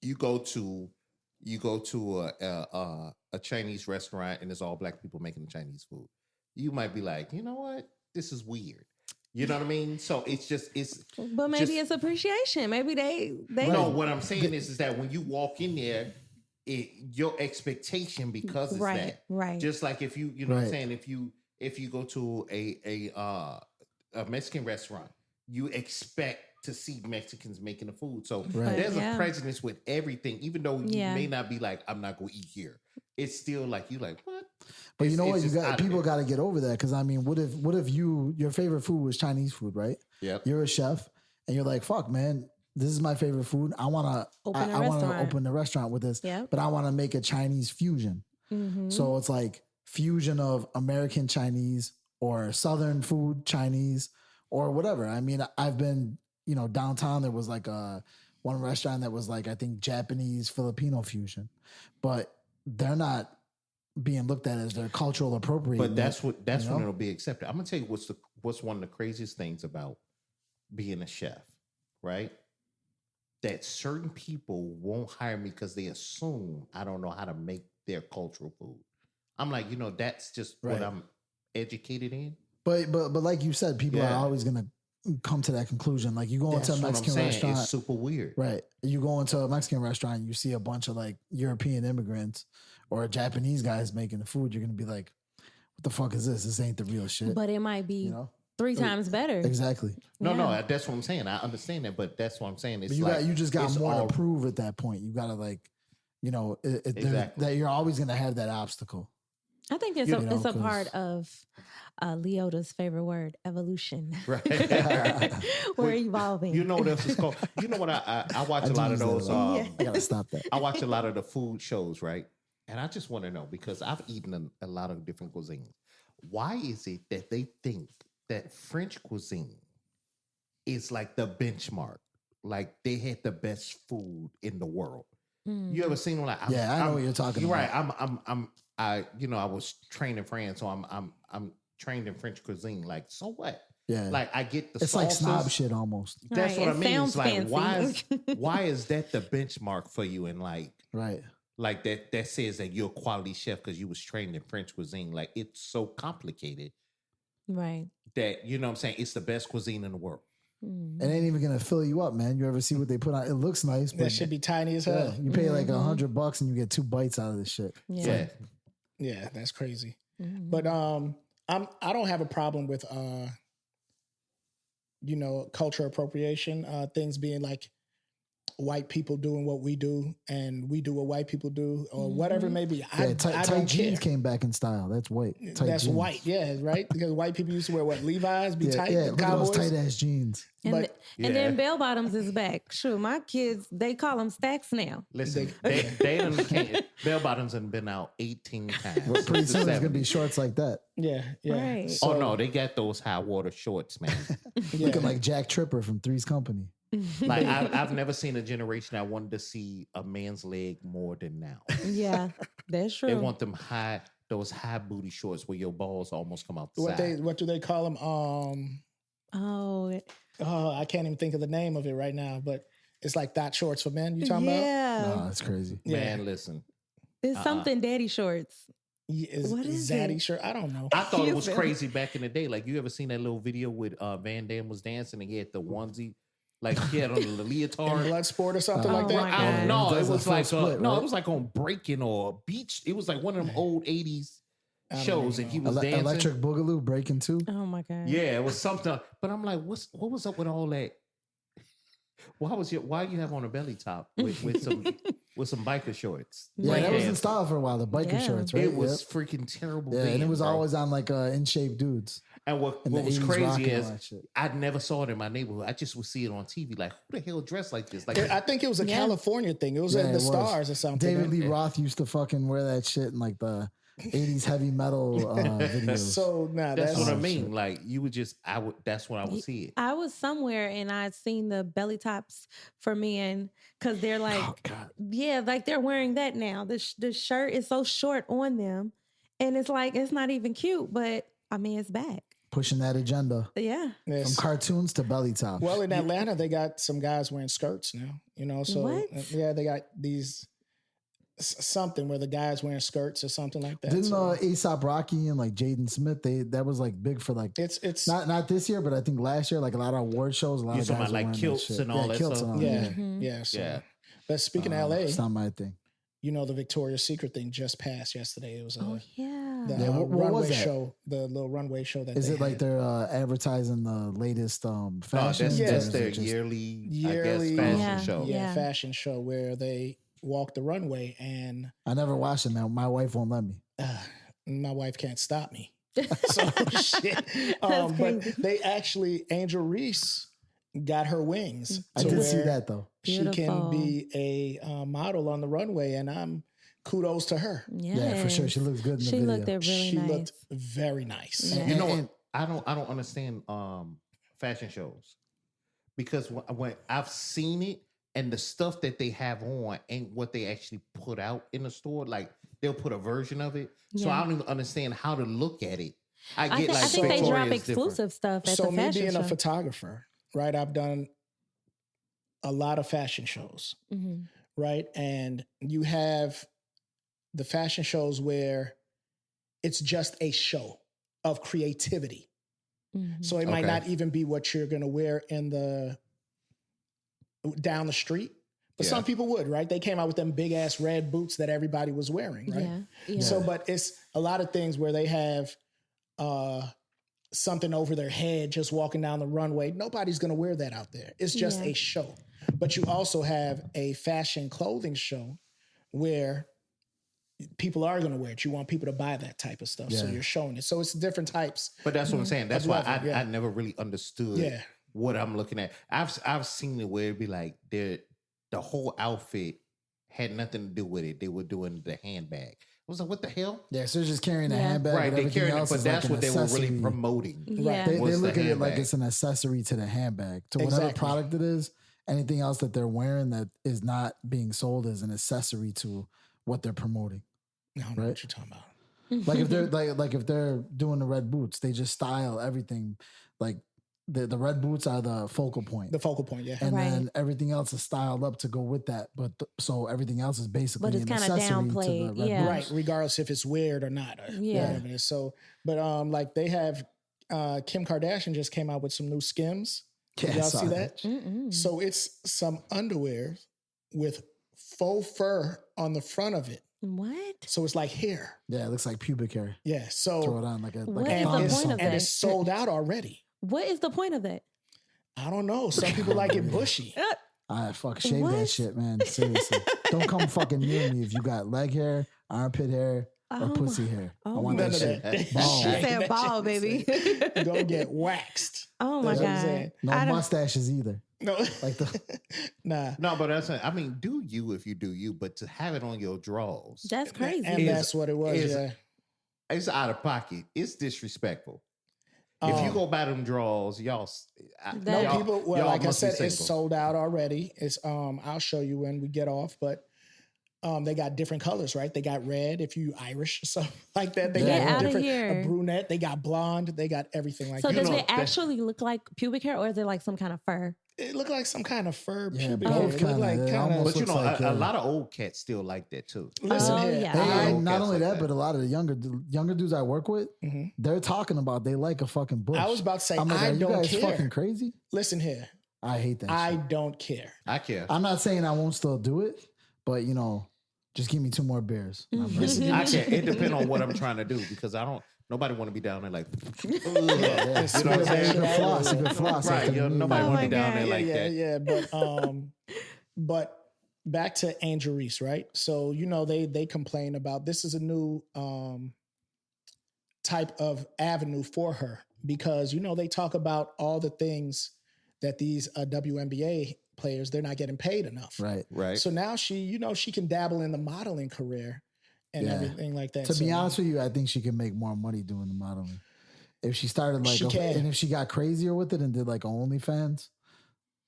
you go to a Chinese restaurant and it's all black people making the Chinese food. You might be like, you know what, this is weird. You know what I mean? So But maybe it's appreciation. Maybe they. No, what I'm saying is that when you walk in there, your expectation because it's that. Right. Just like if you know what I'm saying, if you go to a Mexican restaurant, you expect to see Mexicans making the food. So there's a prejudice with everything, even though you may not be like, I'm not going to eat here. It's still like, you like, what? But you know what? People got to get over that. Cause I mean, what if your favorite food was Chinese food, right? Yeah. You're a chef and you're like, fuck man, this is my favorite food. I want to open a restaurant with this, but I want to make a Chinese fusion. Mm-hmm. So it's like fusion of American Chinese or Southern food Chinese or whatever. I mean, I've been, you know, downtown there was like one restaurant that was like, I think Japanese Filipino fusion, but they're not being looked at as their cultural appropriation. But that's when it'll be accepted. I'm gonna tell you what's one of the craziest things about being a chef, right? That certain people won't hire me because they assume I don't know how to make their cultural food. I'm like, that's just what I'm educated in. But like you said, people are always gonna come to that conclusion. Like you go into a Mexican restaurant, it's super weird, right? You go into a Mexican restaurant, you see a bunch of like European immigrants or Japanese guys making the food. You're gonna be like, "What the fuck is this? This ain't the real shit." But it might be 3 times better. Exactly. No, that's what I'm saying. I understand that, but that's what I'm saying. It's you just got more to prove at that point. You gotta that you're always gonna have that obstacle. I think it's a part of Leota's favorite word, evolution. Right. We're evolving. You know what else is called? You know what I watch a lot of those. I gotta stop that. I watch a lot of the food shows, right? And I just want to know, because I've eaten a lot of different cuisines. Why is it that they think that French cuisine is like the benchmark? Like they had the best food in the world. You ever seen them? Like, I know what you're talking about. Right. I was trained in France, so I'm trained in French cuisine. Like, so what? Yeah. Like I get the it's sauces. like snob shit almost. That's right, what I mean. It's like fancy. why is that the benchmark for you? And like that says that you're a quality chef because you was trained in French cuisine. Like it's so complicated. Right. That you know what I'm saying, it's the best cuisine in the world. It ain't even gonna fill you up, man. You ever see what they put on? It looks nice, but That should be tiny as hell. you pay like $100 and you get 2 bites out of this shit. Yeah. Yeah, that's crazy. But I don't have a problem with culture appropriation, things being like white people doing what we do and we do what white people do or whatever it may be. I tight don't jeans care. came back in style. That's white. That's jeans. white, yeah, right? Because white people used to wear what, Levi's, tight, yeah. Look at Cowboys. those tight ass jeans. And then bell bottoms is back. Sure, my kids, they call them stacks now. Listen, they bell bottoms have been out 18 times. Well, pretty soon it's gonna be shorts like that. Yeah. Right. Oh no, they got those high water shorts, man. Looking like Jack Tripper from Three's Company. Like I've never seen a generation that wanted to see a man's leg more than now. Yeah, that's true. They want those high booty shorts where your balls almost come out the side. What do they call them? I can't even think of the name of it right now, but it's like that shorts for men. You talking about? Yeah. No, that's crazy. Man, listen. It's something daddy shorts. What is Zaddy shirt? I don't know. I thought it was crazy back in the day. Like, you ever seen that little video with Van Damme was dancing and he had the onesie? Like he had on the leotard, Bloodsport or something like that. I don't know. It was like split, right? it was like on Breaking or Beach. It was like one of them old '80s shows, and he was dancing. Electric Boogaloo Breaking 2. Oh my god! Yeah, it was something. But I'm like, what was up with all that? Why you have on a belly top with some biker shorts? Yeah, that was in style for a while. The biker shorts, right? It was freaking terrible. Yeah, and it was always on like in shape dudes. And what was crazy is I never saw it in my neighborhood. I just would see it on TV. Like, who the hell dressed like this? Like, I think it was a California thing. It was at the Stars or something. David Lee Roth used to fucking wear that shit in like the 80s heavy metal videos. So that's what I mean. Like, you would just that's when I would see it. I was somewhere and I'd seen the belly tops for men because they're like, like they're wearing that now. The shirt is so short on them, and it's like it's not even cute, but I mean it's back. Pushing that agenda. Yeah. From cartoons to belly tops. Well, in Atlanta, they got some guys wearing skirts now, so yeah, they got these something where the guys wearing skirts or something like that. Didn't A$AP Rocky and like Jaden Smith, that was like big for like, it's not this year, but I think last year, like a lot of award shows, a lot of guys like kilts and all that stuff. Yeah. But speaking of LA, it's not my thing. The Victoria's Secret thing just passed yesterday. It was what runway was that? show, the little runway show that is it like they're advertising the latest fashion? No, that's their yearly I guess, fashion show. Yeah, fashion show where they walk the runway, and I never watched it, man. My wife won't let me. My wife can't stop me. So shit. But they actually, Angel Reese got her wings. I did see that though. Beautiful. She can be a model on the runway, and I'm kudos to her. Yeah, for sure. She looks good in the video. She looked really nice. She looked very nice. Yeah. You know what? I don't understand fashion shows because when I've seen it, and the stuff that they have on ain't what they actually put out in the store. Like they'll put a version of it. So I don't even understand how to look at it. I get I like think they drop Victoria's different. exclusive stuff at So the me fashion being show. a photographer, right? I've done a lot of fashion shows, Mhm. right? And you have the fashion shows where it's just a show of creativity. Mhm. So it might Okay. not even be what you're going to wear in the down the street. But Yeah. some people would, right? They came out with them big ass red boots that everybody was wearing, right? Yeah. So, but it's a lot of things where they have something over their head just walking down the runway. Nobody's going to wear that out there. It's just Yeah. a show. But you also have a fashion clothing show where people are going to wear it. You want people to buy that type of stuff. So Yeah. you're showing it. So it's different types. But that's what I'm saying. That's Of why level, yeah. I never really understood Yeah. what I'm looking at. I've seen it where it'd be like the whole outfit had nothing to do with it. They were doing the handbag. I was like, what the hell? Yeah, so they're just carrying a Yeah. handbag. Right, but they everything carried it, else but is that's like what an they were really accessory. promoting. Yeah. They was the look at it like handbag. it's an accessory to the handbag, to whatever Exactly. product it is. Anything else that they're wearing that is not being sold as an accessory to what they're promoting. I don't know Right. what you're talking about. Like if they're like if they're doing the red boots, they just style everything. Like the red boots are the focal point, The focal point, yeah. and Right. then everything else is styled up to go with that. But so everything else is basically But it's an kinda accessory to downplayed, the red yeah. Right, boots. regardless if it's weird or not. Or Yeah. whatever it is. So, but like they have Kim Kardashian just came out with some new Skims. Did Yeah, I y'all saw see that? Mm-mm. So it's some underwear with faux fur on the front of it. What? So it's like hair. Yeah, it looks like pubic hair. Yeah. Throw So it on like a What like is a the thong or point of something. and that? it's sold out already. What is the point of that? I don't know. Some people like it bushy. I fuck shave that What? shit, man. Seriously. Don't come fucking near me if you got leg hair, armpit hair, or Oh pussy my- hair. I oh want None that of shit. that. Bald. She That said shit ball, is baby. it. Gonna get waxed. Oh my That's what I'm God. saying. No I don't- mustaches either. No, Like the nah. No, but that's I mean, do you if you do you, but to have it on your drawers, That's crazy. And Is- that's what it was. is- Yeah. it's out of pocket. It's disrespectful. If you Um, go buy them drawers, y'all. No, y'all- people, well, y'all like I must be said, it's single. sold out already. It's I'll show you when we get off, but they got different colors, right? They got red if you Irish or something like that. They Get got outta different here. a brunette, they got blonde, they got everything like So that. does know, it that- actually look like pubic hair or is it like some kind of fur? It looked like some kind of fur Yeah, pubic both hair. It looked kinda. like It kind almost of But you looks know, like, a lot of old cats still like that too. listen Oh, here. yeah. Hey, I- and not cats only like that, that. but a lot of the younger dudes I work with, Mhm. they're talking about they like a fucking bush. I was about to say, I'm like, I are you don't guys care. fucking crazy? Listen here. I hate that I shit. don't care. I care. I'm not saying I won't still do it, but you know, just give me 2 more beers. and I'm ready. Listen, I care. It depends on what I'm trying to do because I don't. Nobody want to be down there like. Yeah, you know what I'm Smells you saying? could floss. You could floss. Right, after you know, the nobody Oh want to my be down God. there like that. yeah. But back to Angel Reese, right? So you know they complain about this is a new type of avenue for her because you know they talk about all the things that these WNBA players they're not getting paid enough. Right. Right. So now she can dabble in the modeling career and Yeah. everything like that. To be So, honest with you, I think she can make more money doing the modeling. If she started like, She can. and if she got crazier with it and did like OnlyFans,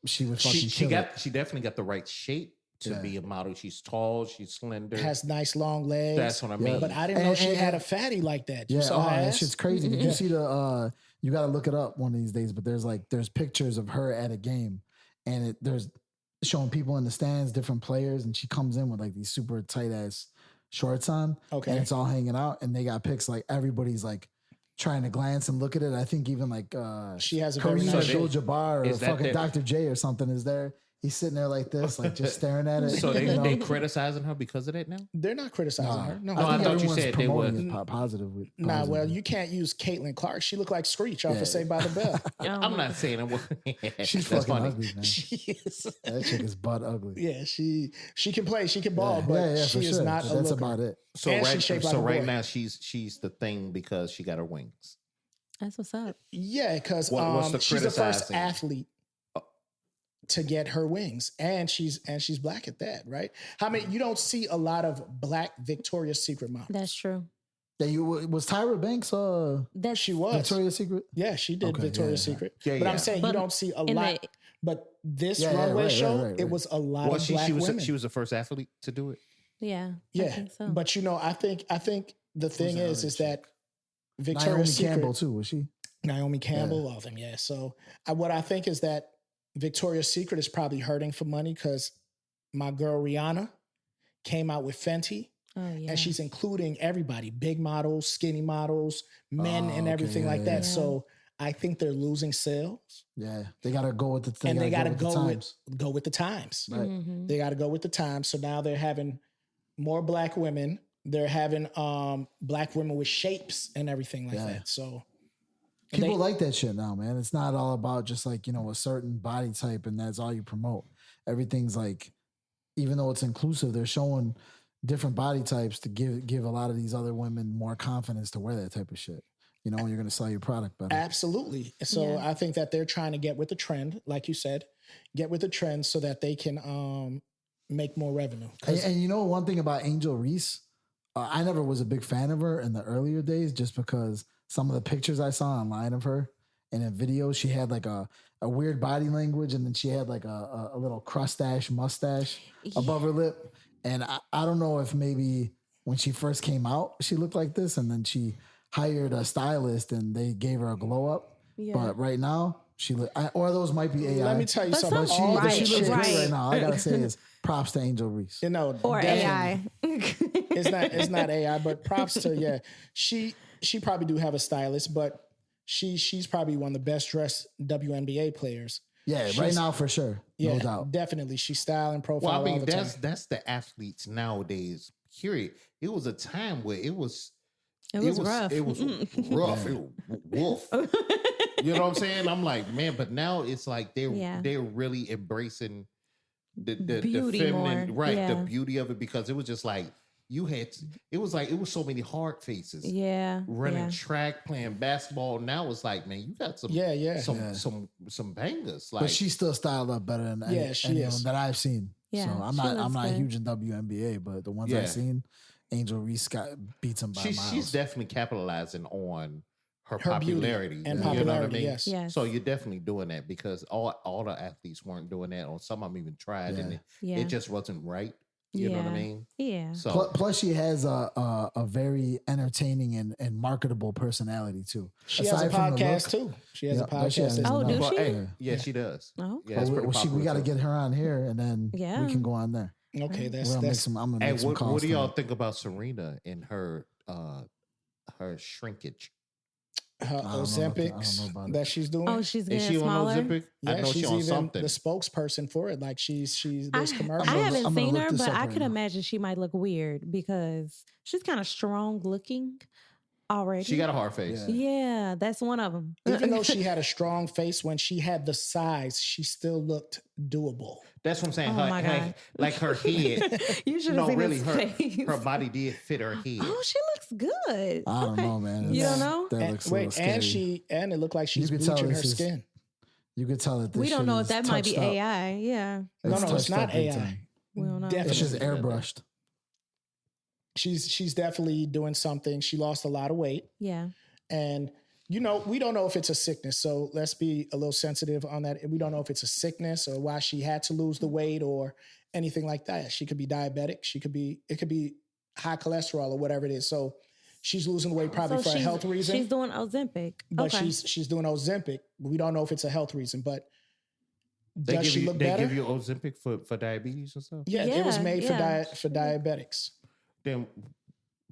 she would fucking she kill it. she definitely got the right shape to Yeah. be a model. She's tall. She's slender. has nice long legs. That's what I Yeah. mean. But I didn't know And- she and- had a fatty like that. You Yeah, saw her that ass? shit's crazy. Did Yeah. you see you got to look it up one of these days, but there's pictures of her at a game and there's showing people in the stands, different players, and she comes in with like these super tight ass shorts on Okay. and it's all hanging out and they got pics like everybody's like trying to glance and look at it. I think even like She has a very Kareem nice So shape. Abdul-Jabbar or is that fucking the- Dr. J or something is there. He's sitting there like this, like just staring at it. So you know? they criticizing her because of that now. They're not criticizing Nah, her. No, I I think thought you everyone's said they were- promoting it positive. Nah, positive. well, you can't use Caitlin Clark. She looked like Screech off Yeah. of Saved by the Bell. I'm not saying it was. She's That's fucking funny. ugly, man. She is. That chick is butt ugly. Yeah, she can play, she can ball, but she for is sure. not But a that's looker. about it. So And she's right, shaped like so a right boy. now she's the thing because she got her wings. That's what's up. Yeah, because What's the she's the first criticizing? athlete to get her wings, and she's black at that, right? How many? You don't see a lot of black Victoria's Secret models. That's true. Was Tyra Banks That's She was. Victoria's Secret? Yeah, she did Okay, Victoria's yeah. Secret. Yeah, but yeah. I'm saying you But don't see a in lot. the- But this Yeah, yeah, runway right, show, right. it was a lot Well, of black women. she was the first athlete to do it. Yeah. I Yeah, think so. but I think the thing that is other that chick? Victoria's Naomi Secret, Campbell too, was she? Naomi Campbell, all of them. Yeah. So what I think is that Victoria's Secret is probably hurting for money because my girl Rihanna came out with Fenty. Oh yeah. And she's including everybody, big models, skinny models, men, and okay, everything yeah, like that. yeah. So I think they're losing sales, Yeah, they gotta go with the and they got to with go the with times. go with the times. Right. Mhm. They got to go with the times. So now they're having more black women. They're having black women with shapes and everything like Yeah. that. So People like that shit now, man. It's not all about just like, a certain body type and that's all you promote. Everything's like, even though it's inclusive, they're showing different body types to give a lot of these other women more confidence to wear that type of shit. You're going to sell your product better. absolutely. So Yeah. I think that they're trying to get with the trend, like you said, get with the trend so that they can make more revenue. 'Cause- And one thing about Angel Reese, I never was a big fan of her in the earlier days just because some of the pictures I saw online of her and in videos, she had like a weird body language and then she had like a little mustache above her lip. And I don't know if maybe when she first came out, she looked like this and then she hired a stylist and they gave her a glow up. Yeah. But right now, or those might be AI. Let me tell you But something. some- All But this she looks shit- great right now. I gotta say is props to Angel Reese. Or definitely. AI. It's not AI, but props to She probably do have a stylist, but she's probably one of the best dressed WNBA players. Yeah, right She's- now for sure, Yeah, no doubt. definitely. She's style and profile Well, I mean, all the time. that's the athletes nowadays. Period. It was a time where it was It was rough. It was rough. It was wolf. You know what I'm saying? I'm like, man, but now it's like they're really embracing the Beauty feminine, more. right? The Yeah. beauty of it because it was just like it was so many hard faces. Yeah. Running yeah. track, playing basketball. Now it's like, man, you got some some bangers. Like But she's still styled up better than any she of is. them that I've seen. Yeah, So I'm she not looks good. huge in WNBA, but the ones Yeah. I've seen, Angel Reese beats him by miles. she's definitely capitalizing on her Her beauty popularity and you know what I popularity, mean? yes. Yes. So you're definitely doing that because all the athletes weren't doing that, or some of them even tried, and Yeah. it just wasn't right. You know what I Yeah. mean? Yeah. So Plus, she has a very entertaining and marketable personality too. She has a Aside from the podcast look- too. She has a Yeah, does she? I podcast. didn't Oh, know. do but, she? hey, yeah, she does. Oh, Yeah, it's pretty we popular, got to too. get her on here, and then Yeah. we can go on there. Okay, I'm that's gonna make some. I'm gonna And make some what calls. do y'all tonight. think about Serena and her shrinkage? her I don't know about that. I don't know Ozempics about it. that she's doing. Oh, she's Is getting she on smaller. Ozempic? I know she's she's on even something. the spokesperson for it. Like she's I, there's commercials. I I'm haven't gonna seen look her, this but up I right could now. imagine she might look weird because she's kind of strong looking already. She got a hard face. Yeah. Yeah, that's one of them. Even though she had a strong face, when she had the size, she still looked doable. That's what I'm saying. Oh my God. Like her head. You should have No, seen really, his her face. body did fit her head. Oh, she looks good. I don't know, man. You It's- don't know? That And, looks a little scary. and it looked like she's could tell bleaching her this is- skin. You could tell that this We don't shit know is if that might be touched up. AI. Yeah, No, it's touched not up big AI. time. we don't know. Definitely. It's just airbrushed. She's definitely doing something. She lost a lot of weight, Yeah, and we don't know if it's a sickness. So let's be a little sensitive on that. We don't know if it's a sickness or why she had to lose the weight or anything like that. She could be diabetic. It could be high cholesterol or whatever it is. So she's losing weight probably So for a she's- health reason. She's doing Ozempic. but Okay. she's doing Ozempic. We don't know if it's a health reason, but does she look they better? give you Ozempic for diabetes and stuff. Yeah, it was Yeah, made yeah. for diabetics. Then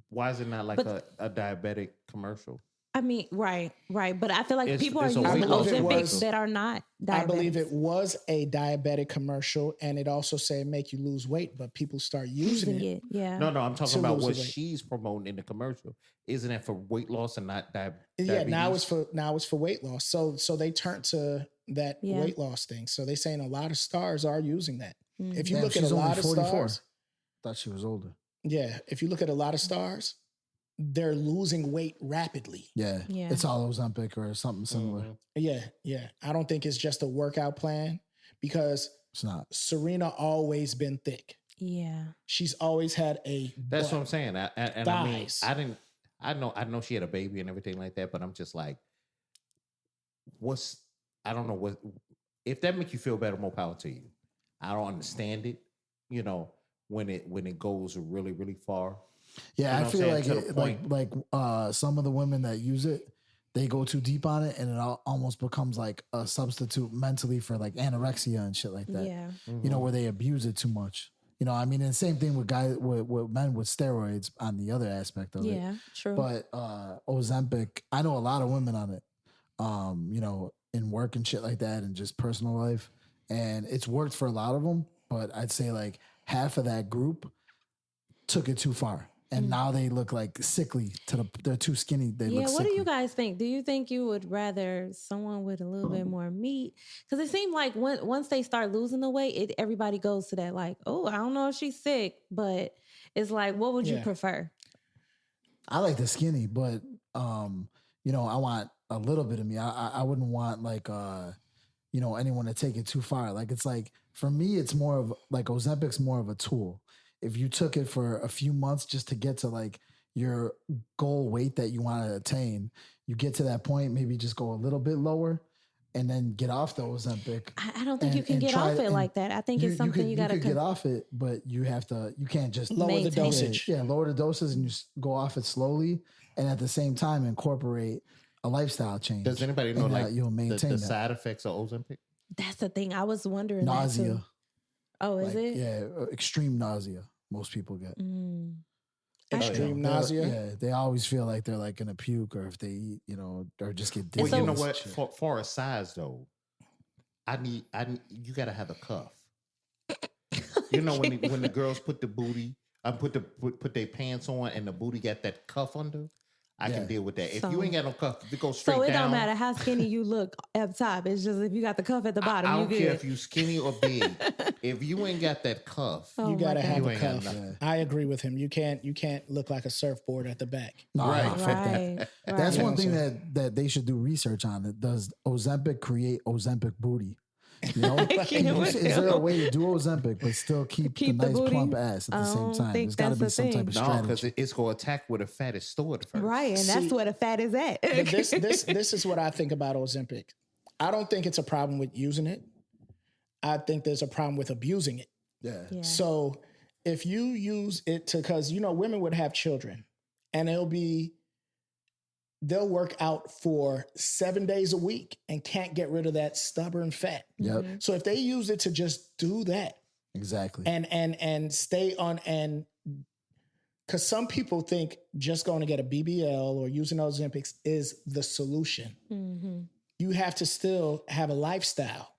why is it not like But- a diabetic commercial? I mean, right. But I feel like It's- people are it's a using weight loss Ozempic commercial. that are not diabetics. I believe it was a diabetic commercial, and it also said make you lose weight, but people start using it. Yeah. No, I'm talking To about lose what the weight. she's promoting in the commercial. Isn't that for weight loss and not diabetes? Yeah, now it's for weight loss. So they turned to that Yeah. weight loss thing. So they're saying a lot of stars are using that. Mm-hmm. If you Damn, look at she's a only lot of 44. stars, Thought she was older. yeah, if you look at a lot of stars, they're losing weight rapidly. Yeah. Yeah. It's all Ozempic or something similar. Mhm. Yeah. I don't think it's just a workout plan because It's not. Serena always been thick. Yeah. She's always had a That's butt. what I'm saying. I mean, Thighs. I I know she had a baby and everything like that, but I'm just like, I don't know what, if that makes you feel better, more power to you. I don't understand it, when it goes really, really far. Yeah, I feel like to the point. some of the women that use it, they go too deep on it, and it almost becomes like a substitute mentally for like anorexia and shit like that. Yeah. Where they abuse it too much. I mean, and the same thing with guys with men with steroids on the other aspect of it. Yeah, true. But Ozempic, I know a lot of women on it. In work and shit like that, and just personal life, and it's worked for a lot of them. But I'd say like half of that group took it too far. And now they look like sickly they're too skinny. They look sickly. What do you guys think? Do you think you would rather someone with a little bit more meat? Because it seemed like once they start losing the weight, everybody goes to that like, oh, I don't know if she's sick, but it's like, what would you prefer? I like the skinny, but I want a little bit of me. I wouldn't want like anyone to take it too far. Like it's like for me, it's more of like Ozempic's more of a tool. If you took it for a few months just to get to like your goal weight that you want to attain, you get to that point, maybe just go a little bit lower and then get off the Ozempic. I don't think you can get off it like that. I think it's something you got to get off it, but you can't just lower the dosage. Yeah, lower the doses and you go off it slowly, and at the same time incorporate a lifestyle change. Does anybody know like you'll maintain the side effects of Ozempic? That's the thing. I was wondering. Nausea. That too. Oh, is it? Yeah, extreme nausea. Most people get extreme nausea. Yeah, they always feel like they're like gonna puke, or if they eat, or just get dizzy. Well, you know what? For a size though, you gotta have a cuff. When the girls put the booty, put their pants on, and the booty got that cuff under. I can deal with that. If you ain't got no cuff, if it goes straight down. So it don't matter how skinny you look up top. It's just if you got the cuff at the bottom, I you don't good. care if you skinny or big. If you ain't got that cuff, you gotta have a cuff. Yeah. I agree with him. You can't look like a surfboard at the back. No, Right. That's one thing that they should do research on. It does Ozempic create Ozempic booty? Is there a way to do Ozempic but still keep the nice booty? plump ass at the same time? There's got to be some type of strategy. No, because it's going to attack where the fat is stored first. Right, and that's where the fat is at. But this is what I think about Ozempic. I don't think it's a problem with using it. I think there's a problem with abusing it. Yeah. So if you use it because women would have children, and they'll work out for 7 days a week and can't get rid of that stubborn fat. Yep. So if they use it to just do that. Exactly. And stay on, and because some people think just going to get a BBL or using Ozempics is the solution. Mm-hmm. You have to still have a lifestyle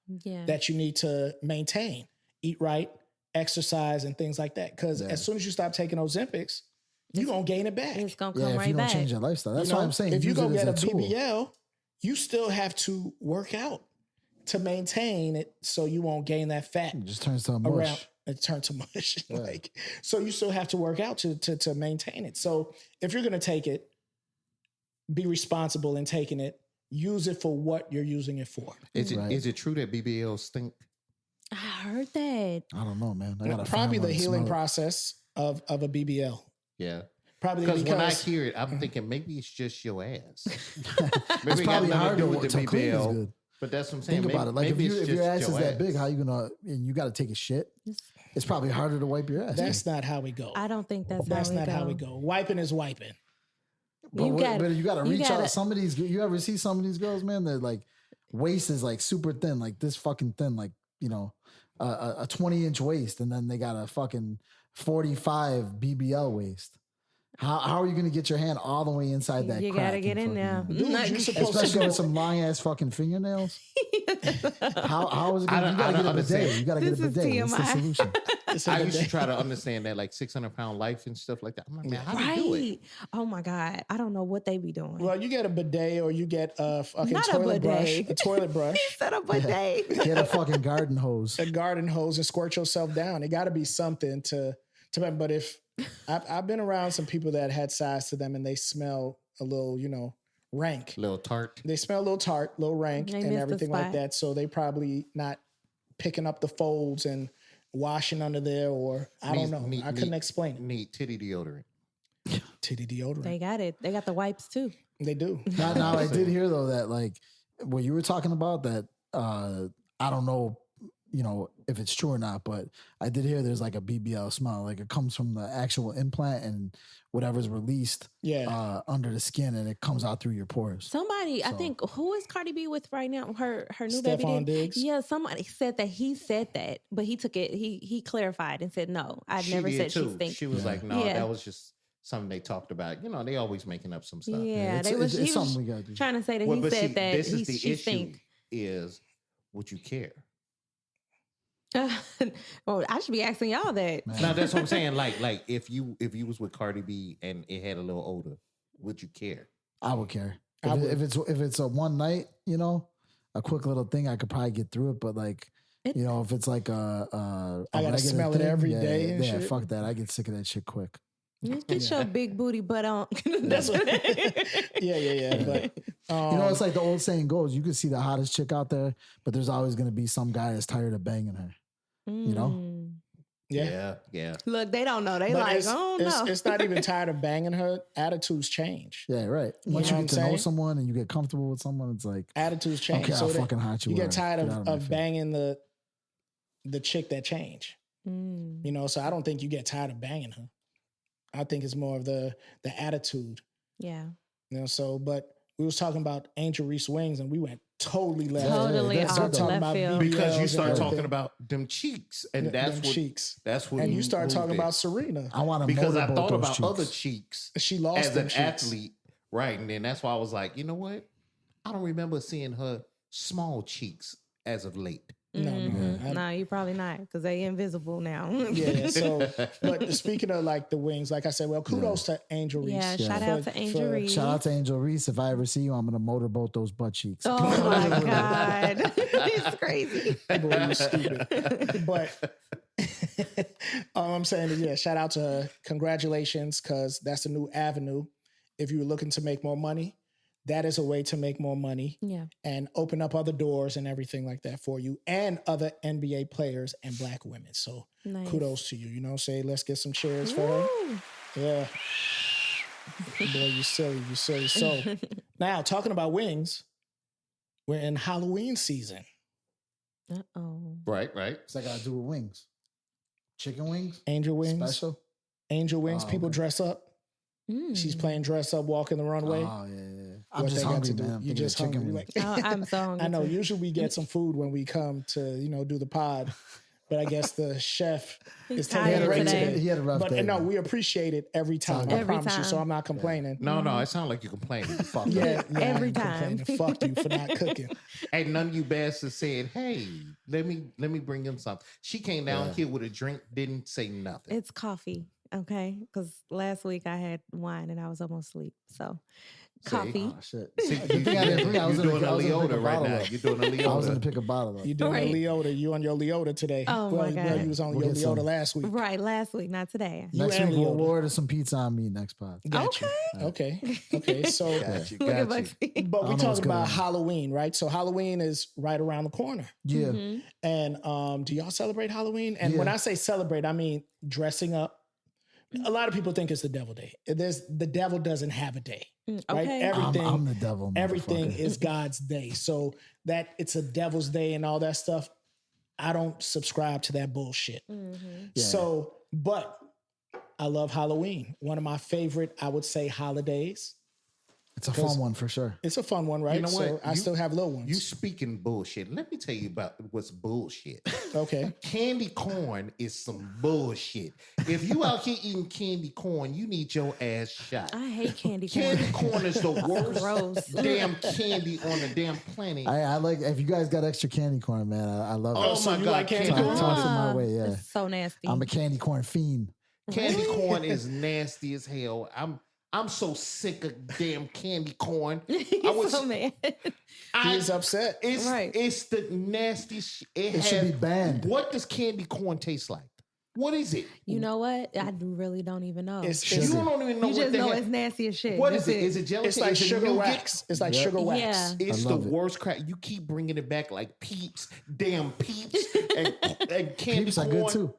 that you need to maintain. Eat right, exercise, and things like that. Because as soon as you stop taking Ozempics, you're going to gain it back. It's going to come right back. If you don't change your lifestyle. That's what I'm saying. If you go get a BBL, you still have to work out to maintain it so you won't gain that fat. It just turns to a mush. It turns to mush. So you still have to work out to maintain it. So if you're going to take it, be responsible in taking it. Use it for what you're using it for. Is it true that BBLs stink? I heard that. I don't know, man. Probably the healing process of a BBL. Yeah. Probably because when I hear it, I'm thinking maybe it's just your ass. Maybe it got nothing to do with the BBL. But that's what I'm saying. Think about it. Like if your ass is that big, how you gonna? And you got to take a shit. It's probably harder to wipe your ass. That's not how we go. I don't think that's not how we go. Wiping is wiping. But you got to reach out. Some of these, you ever see some of these girls, man? They're like waist is like super thin, like this fucking thin, like a 20-inch waist, and then they got a fucking 45 BBL waist. How are you going to get your hand all the way inside that? You got to get in there. Dude, especially with some long ass fucking fingernails. How is it going to? You got to get a bidet. You got to get a bidet. It's the solution. I used to try to understand that, like 600-pound life and stuff like that. I'm like, man, how do you do it? Oh my God, I don't know what they be doing. Well, you get a bidet or you get a fucking toilet brush. A toilet brush. He said a bidet. Get a fucking garden hose. A garden hose and squirt yourself down. It got to be something to. But if I've been around some people that had size to them and they smell a little, rank, a little tart. They smell a little tart, a little rank, and everything like that. So they probably not picking up the folds and washing under there, or I don't know. I couldn't explain it. Need titty deodorant. Titty deodorant. They got it. They got the wipes too. They do. Now I did hear though that like what you were talking about that I don't know, if it's true or not, but I did hear there's like a BBL smell, like it comes from the actual implant and whatever's released under the skin, and it comes out through your pores. Somebody, I think, who is Cardi B with right now? Her new baby Stephon daddy? Diggs? Yeah, somebody said that he said that, but he took it. He clarified and said no. I never did said too. she thinks. She was like, no, Yeah. that was just something they talked about. They always making up some stuff. Yeah, it's, they was. it's He was something we gotta do. trying to say that Well, he but said see, that this is the she issue think. is would you care? Oh, I should be asking y'all that. Man. Now that's what I'm saying. Like if you was with Cardi B and it had a little odor, would you care? I would care. I would. If it's a one night, a quick little thing, I could probably get through it. But like, if it's like a I gotta regular smell it thing, every day and shit. fuck that. I get sick of that shit quick. You get your big booty butt on. That's what. yeah. But It's like the old saying goes: you can see the hottest chick out there, but there's always going to be some guy that's tired of banging her. yeah. Yeah. Look, they don't know. They But like, it's, oh no. it's not even tired of banging her. Attitudes change. Yeah, right. Once know you what get I'm to know saying? someone and you get comfortable with someone, it's like, Attitudes I don't change. care how that fucking hot you you are. get tired Get out my of face. banging the chick that change. Mm, So I don't think you get tired of banging her. I think it's more of the attitude. yeah. So but we was talking about Angel Reese wings and we went totally left. Totally that's off good. the left field. Because you BBLs start and talking everything. about them cheeks, and that's Them what cheeks. that's what And you start moved talking it. about Serena. I want to because I motorboat thought those about cheeks. other cheeks She lost as them an cheeks. athlete, right? And then that's why I was like, you know what? I don't remember seeing her small cheeks as of late. No, No, you probably not because they invisible now. Yeah. So, but speaking of like the wings, like I said, well, kudos to Angel Reese. Yeah, shout out to Angel Reese. Shout out to Angel Reese. If I ever see you, I'm going to motorboat those butt cheeks. Oh my God. It's crazy. Boy, you stupid. But all I'm saying is, shout out to her. Congratulations, because that's a new avenue. If you're looking to make more money, that is a way to make more money Yeah. and open up other doors and everything like that for you and other NBA players and black women. So Nice. kudos to you. Say, let's get some cheers for her. Woo. Yeah. Boy, you silly. So now talking about wings, we're in Halloween season. Uh-oh. Right. What's that got to do with wings? Chicken wings? Angel wings. Special? Angel wings. Oh, People okay. dress up. She's playing dress up, walking the runway. Oh, yeah. I'm What just they got hungry, to do. man. I'm You thinking just of chicken hungry. wings. Like, Oh, I'm so hungry. I know. too. Usually we get some food when we come to, do the pod. But I guess the chef is taking tired a break today. today. He had a rough But day. no, we appreciate it every time. I Every promise you. So time. I'm not complaining. No, it sounds like you're complaining. Fuck Yeah, that. I Every ain't time. complaining. Fuck you for not cooking. Hey, none of you bastards said, "Hey, let me bring him something." She came down here with a drink, didn't say nothing. It's coffee, okay? Because last week I had wine and I was almost asleep. So, coffee. Oh, shit. See, The thing I didn't bring, I was you're in doing a I was gonna pick Leota right bottle now. up. You're doing a I was going Leota. to pick a bottle up. You doing Right. a Leota. You on your Leota today. Oh, my God. Well, you was on We'll your get Leota some. last week. Right, last week, not today. You Next and week, we'll Leota. order some pizza on me next pod. Got you. Okay. So, Got you. Look at Got you. Bugsy. but I we're don't know what's talking about going on. Halloween, right? So Halloween is right around the corner. Yeah. Mhm. And do y'all celebrate Halloween? And when Yeah. I say celebrate, I mean dressing up. A lot of people think it's the devil day. The devil doesn't have a day, right? Okay. Everything, I'm the devil. everything motherfucker. is God's day. So that it's a devil's day and all that stuff. I don't subscribe to that bullshit. Mhm. Yeah. So, but I love Halloween. One of my favorite, I would say, holidays. It's a fun one for sure. It's a fun one, right? You know what? So I still have little ones. You speaking bullshit. Let me tell you about what's bullshit. Okay. Candy corn is some bullshit. If you out here eating candy corn, you need your ass shot. I hate candy corn. Candy corn is the worst Gross. damn candy on the damn planet. I like, if you guys got extra candy corn, man, I love Oh it. so my you God, like candy candy corn? Toss it my way, yeah. It's so nasty. I'm a candy corn fiend. Candy corn is nasty as hell. I'm so sick of damn candy corn. He's I was- so mad. He's upset. It's Right. it's the nasty shit. It should be banned. What does candy corn taste like? What is it? You know what? I really don't even know. It's You don't even know You what just the know heck- it's nasty as shit. What That's is it? Is it gelatin? It's like Is it sugar nougat? wax. It's like Yep. sugar wax. Yeah. It's I the love it. worst crap. You keep bringing it back like Peeps, damn Peeps, and candy Peeps corn. are good too.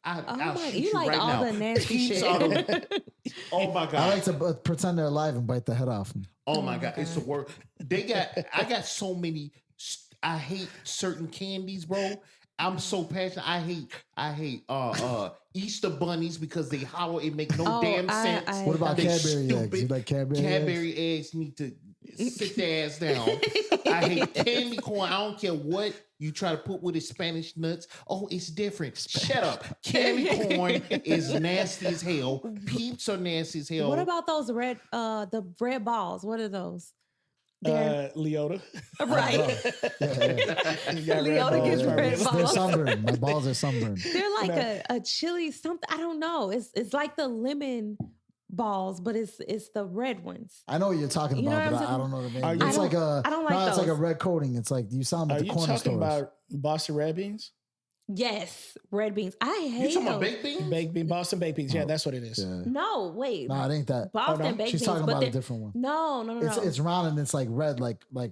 I'll shoot you you like right all now. the nasty Peeps shit. oh my god! I like to pretend they're alive and bite the head off. Oh my god, it's the worst. I got so many. I hate certain candies, bro. I'm so passionate. I hate Easter bunnies because they hollow. It make no damn sense. What about They Cadbury eggs? stupid. You like Cadbury eggs? Cadbury eggs need to sit their ass down. I hate candy corn. I don't care what you try to put with it. Spanish nuts. Oh, it's different. Shut up. Candy corn is nasty as hell. Peeps are nasty as hell. What about those the red balls? What are those? Leota. Right. Leota gets red They're balls. sunburned. My balls are sunburned. They're like a chili something. I don't know. It's like the lemon balls, but it's the red ones. I know what you're talking You know about, what but I'm I don't know the name. Are you- It's like a. I don't like no, it's like a those. red coating. It's like you saw them at Are the you corner talking stores. about Boston red beans? Yes, red beans. I You hate talking about those. baked beans? Baked bean, Boston baked beans. Yeah, that's what it is. Yeah. No, wait. No, it ain't that. Boston no? baked She's beans, talking but about a they're- different one. No. It's round and it's like red, like But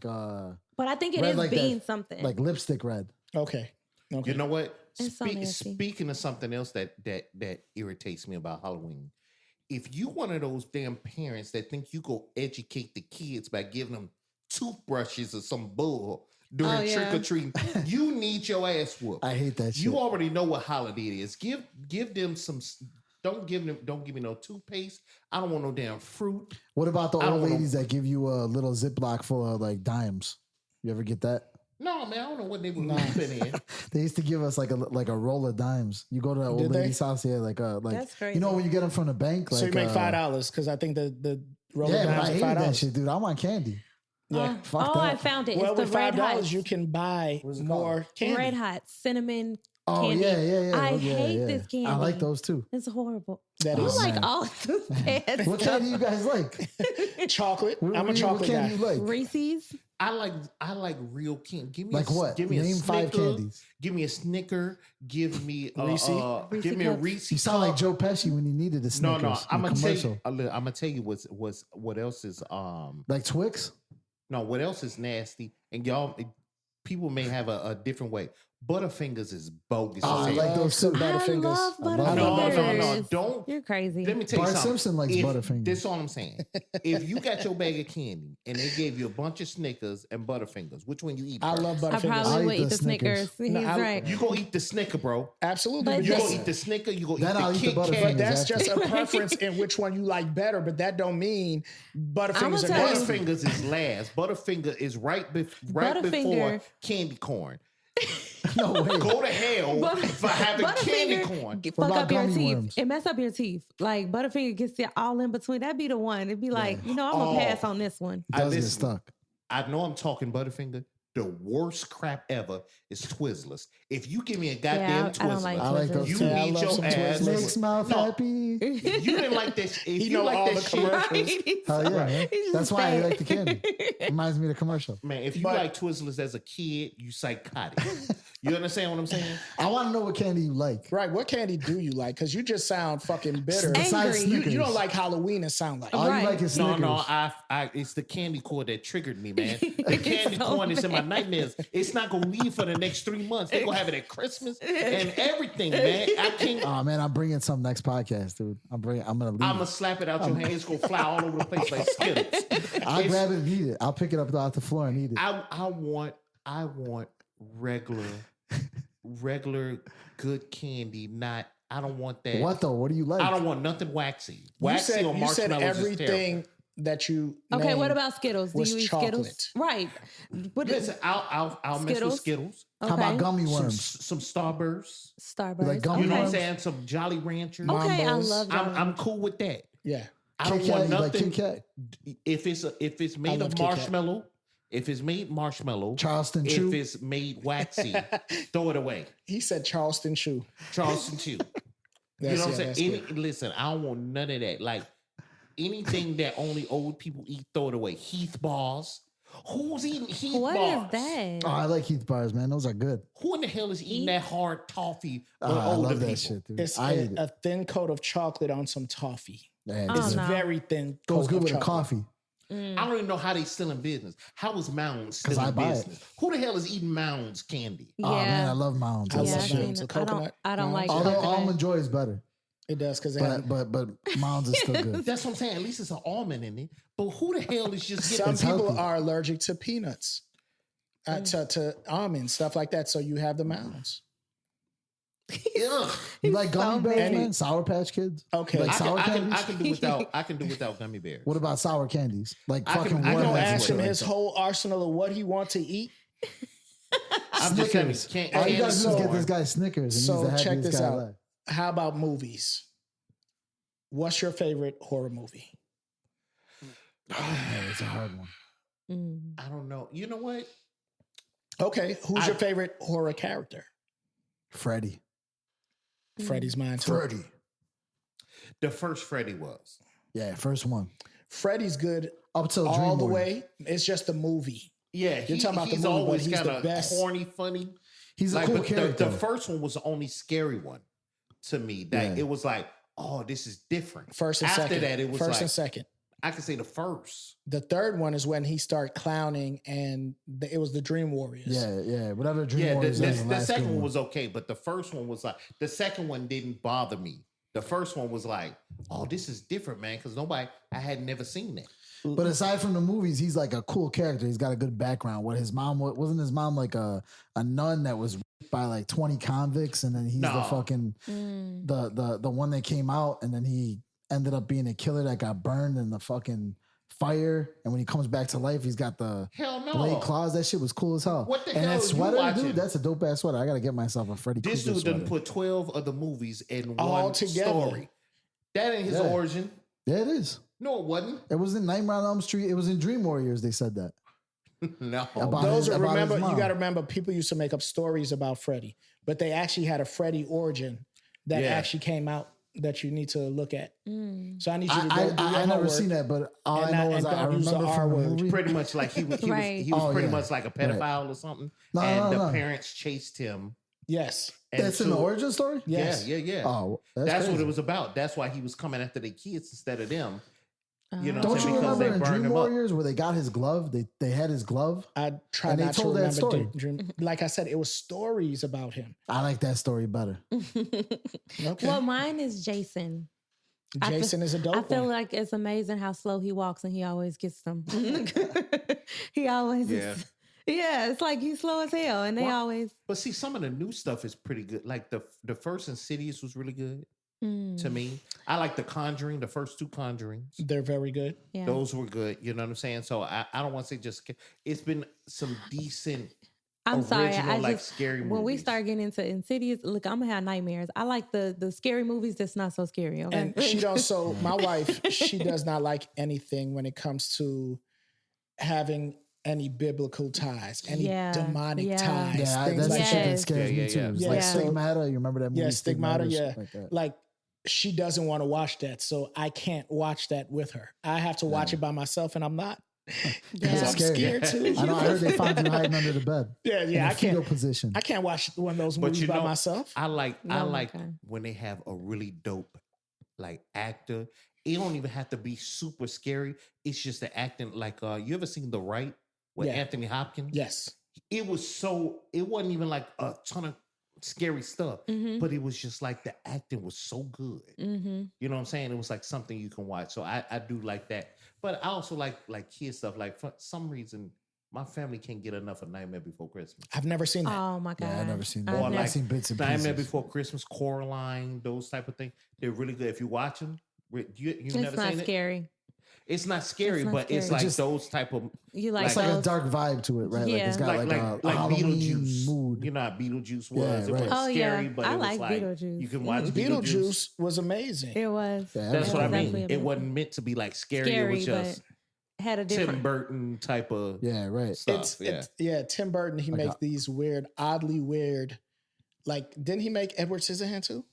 I think it red is like bean that, something. like lipstick red. Okay. You know what? It's so nasty. Speaking of something else that irritates me about Halloween, if you one of those damn parents that think you go educate the kids by giving them toothbrushes or some bull during yeah. trick or treating, you need your ass whooped. I hate that shit. You already know what holiday it is. Give them some. Don't give me no toothpaste. I don't want no damn fruit. What about the I don't old wanna- ladies that give you a little Ziploc full of like dimes? You ever get that? No, man, I don't know what they were leaving in. They used to give us like a roll of dimes. You go to an old Did they? lady's house, yeah, like That's crazy. you know when you get them from the bank, like So you make $5 because I think the roll yeah, of but I dimes are hated that $5. shit, dude. I want candy. Yeah. Fuck oh, that. I found it. Well, It's with the red hot, $5, you can buy What is it more called? candy. red hot cinnamon Oh candy. yeah. I yeah, hate yeah. this candy. I like those too. It's horrible. That You is like man. all the bad What stuff. candy you guys like? chocolate. I'm a What chocolate candy guy. you like? Reese's. I like real candy. Give me Like what? Give me Name a 5 Snicker. candies. Give me a Snicker. Give me Reese? Reese give me a cups. Reese. You sound like cup. Joe Pesci when he needed the No, Snickers. no. in I'm the gonna tell commercial. you. I'm gonna tell you what else is Like Twix. no, what else is nasty? And y'all, people may have a different way. Butterfingers is bogus. Oh, I as like hell. those too. I Butterfingers. love I love Butterfingers. No, don't. You're crazy. Let me tell you Bart something. Simpson likes Butterfingers. This is all I'm saying. If you got your bag of candy and they gave you a bunch of Snickers and Butterfingers, which one you eat? I first? love I Butterfingers. probably I'll would eat eat the the Snickers. Snickers. He's No, right. You gonna eat the Snicker, bro. Absolutely. But but You yes, gonna eat the Snicker. You gonna Then eat I'll the eat the Kit Butterfingers. Kat. but that's after. just a preference in which one you like better. But that don't mean Butterfingers are tell you- nasty. Butterfingers is last. Butterfinger is right before Butterfinger. candy corn. No way. Go to hell for having candy corn. Fuck What about up your gummy teeth. worms? It mess up your teeth. Like Butterfinger gets it all in between. That'd be the one. It'd be like, you know, I'm gonna pass on this one. It does get listen, stuck. I know I'm talking Butterfinger. The worst crap ever is Twizzlers. If you give me a goddamn I Twizzler, don't like I like those you too. Yeah, I need love your some ass. Twizzlers. Makes mouth No. happy. You didn't like this. If He you know like all that the shit, commercials. Hell yeah, man. He's That's just why I bad. like the candy. Reminds me of the commercial. man, if you But- like Twizzlers as a kid, you psychotic. You understand what I'm saying? I want to know what candy you like. Right. What candy do you like? Because you just sound fucking bitter. Besides Angry. You Snickers. don't like Halloween and sound like. All Right. you like is No, Snickers. no, it's the candy corn that triggered me, man. The candy so corn is in my bad. nightmares. It's not gonna leave for the next 3 months. They're gonna have it at Christmas and everything, man. I can't. Oh man, I'm bringing some next podcast, dude. I'm gonna leave. I'm gonna slap it out your hands. It's gonna fly all over the place like Skittles. I'll It's- grab it and eat it. I'll pick it up off the floor and eat it. I want regular good candy. Not. I don't want that. What though? What do you like? I don't want nothing waxy. You Waxy said, or you said marshmallows is terrible. everything that you. Okay, named what about Skittles? Do was you eat chocolate. Skittles? Right. What is Listen, I'll mess with Skittles? Skittles. How about gummy Some, worms? some Starbursts. Starburst? like gummy You know what I'm worms? saying? Some Jolly Ranchers. Okay, I Mambos. love Jolly I'm cool with that. Yeah. I don't Kit want Kat, you like nothing. Kit Kat? If it's made love of Kit Kat. marshmallow, if it's made marshmallow, Charleston if Chew. it's made waxy, throw it away. He said Charleston Chew. Charleston Chew. You That's, know what yeah, I'm that's saying? good. Listen, I don't want none of that. Like anything that only old people eat, throw it away. Heath bars. Who's eating Heath What bars? is that? Oh, I like Heath bars, man. Those are good. Who in the hell is eating that hard toffee? Oh, But I older love that people? shit, dude. It's I a, eat it. a thin coat of chocolate on some toffee. Man, Oh, It's no. very thin. goes coat good of with a chocolate. coffee. I don't even know how they still in business. How is Mounds still 'Cause I in buy it. business? Who the hell is eating Mounds candy? Oh man, I love Mounds. I Yeah, love I've seen Mounds. The it. I don't. coconut I don't like. Mounds. Although coconut. Almond Joy is better, It does because they have but Mounds is still good. That's what I'm saying. At least it's an almond in it. But who the hell is just getting some It's people healthy. are allergic to peanuts, to almonds, stuff like that. So you have the Mounds. Ugh. You like gummy bears, many. man? Sour Patch Kids? Okay. Like I sour can candies? I can do without gummy bears. What about sour candies? Like I can- fucking I I'm can gonna Warheads and ask shit him like his that. whole arsenal of what he wants to eat. I'm just saying, Snickers. All you gotta do is get this guy Snickers, and So he's the check happiest this guy out. alive. How about movies? What's your favorite horror movie? Man, it's a hard one. I don't know. You know what? Okay, who's your favorite horror character? Freddy. Freddy's mine too. Freddy. The first Freddy was. Yeah, first one. Freddy's good Up till Dream all the Warriors. way. It's just the movie. Yeah, You're talking about the he's movie, but always he's kind the of best. corny, funny. He's a Like, cool but character. The first one was the only scary one to me. That Yeah. it was like, oh, this is different. First and After second. that, it was first like and second. I could say the first. The third one is when he started clowning, and it was the Dream Warriors. Yeah. Whatever Dream Yeah, Warriors is, the last second good one one. was okay, but the first one was like the second one didn't bother me. The first one was like, oh, this is different, man, because I had never seen that. But aside from the movies, he's like a cool character. He's got a good background. What his mom wasn't his mom like a nun that was raped by like 20 convicts, and then he's the No. fucking the one that came out, and then he ended up being a killer that got burned in the fucking fire. And when he comes back to life, he's got the Hell no. blade claws. That shit was cool as hell. What the and hell that are you sweater, watching? dude, that's a dope ass sweater. I gotta get myself a Freddy This Krueger dude done sweater. put 12 of the movies in All one together. story. That ain't his Yeah. origin. Yeah, it is. No, it wasn't. It was in Nightmare on Elm Street. It was in Dream Warriors. They said that. No. About Those his- are about his remember. You mom. got to remember. People used to make up stories about Freddy, but they actually had a Freddy origin that Yeah. actually came out that you need to look at. So I need you to go I do your never homework. seen that, but all and I know not- is and I don't use the remember R from the word. movie. Pretty much like he was Right. he was Oh, pretty yeah. much like a pedophile or something. No, and no, the no. parents chased him. Yes. And That's in the so- origin story. Yes. Yeah. Oh, That's what crazy. it was about. That's why he was coming after the kids instead of them. You know what I'm Don't saying? you Because remember they in burned Dream him up. Warriors where they got his glove? They had his glove. I try And they not to told that remember. story. Dream. Like I said, it was stories about him. I like that story better. Okay. Well, mine is Jason. I feel- Jason is a dope I feel one. like it's amazing how slow he walks and he always gets them. He always Yeah. is. Yeah, it's like he's slow as hell, and they Well, always. But see, some of the new stuff is pretty good. Like the first Insidious was really good to me. I like the Conjuring, the first two Conjurings. They're very good. Yeah. Those were good. You know what I'm saying? So I don't want to say just. It's been some decent. I'm sorry. original, I like, just scary when we movies. start getting into Insidious, look, I'm gonna have nightmares. I like the scary movies that's not so scary. Okay? And she don't. So my wife, she does not like anything when it comes to having any biblical ties, any Yeah, demonic yeah. ties, Yeah, things that's like the shit that Yes. scares Yeah, me yeah, too. yeah. It's Yeah, like so- Stigmata. You remember that movie? Yeah, Stigmata. Yeah, shit like that. like she doesn't want to watch that, so I can't watch that with her. I have to watch it by myself, and I'm not because Yeah. I'm Scary. scared too. I know. I heard they found you hiding under the bed. Yeah, in yeah. a I can't. fetal position. I can't watch one of those But movies you by know, myself. I like Oh my God. when they have a really dope like actor. It don't even have to be super scary. It's just the acting. Like you ever seen The Right with Yeah. Anthony Hopkins? Yes. It wasn't even like a ton of scary stuff, but it was just like the acting was so good. Mm-hmm. You know what I'm saying? It was like something you can watch. So I do like that. But I also like kid stuff. Like for some reason, my family can't get enough of Nightmare Before Christmas. I've never seen that. Oh my god! Yeah, I never seen that. I've Or never- like I've seen bits and Nightmare pieces. Before Christmas, Coraline, those type of things. They're really good. If you watch them, you've it's never not seen it. scary. It's not scary, It's not but it's scary. like Just- those type of You like It's like a those? dark vibe to it, right? Like Yeah. it's got like, a Halloween Beetlejuice mood. You know how Beetlejuice was. Yeah, It right. was Oh, yeah. scary, but I it was like like Beetlejuice. you can watch Beetlejuice was amazing. It was. Yeah, That's It what I was mean. definitely It amazing. wasn't meant to be like scary. Scary, it was just but had a Tim different. Burton type of Yeah, right. stuff. Yeah, Tim Burton. He Like makes these weird, oddly weird. Like, didn't he make Edward Scissorhands too?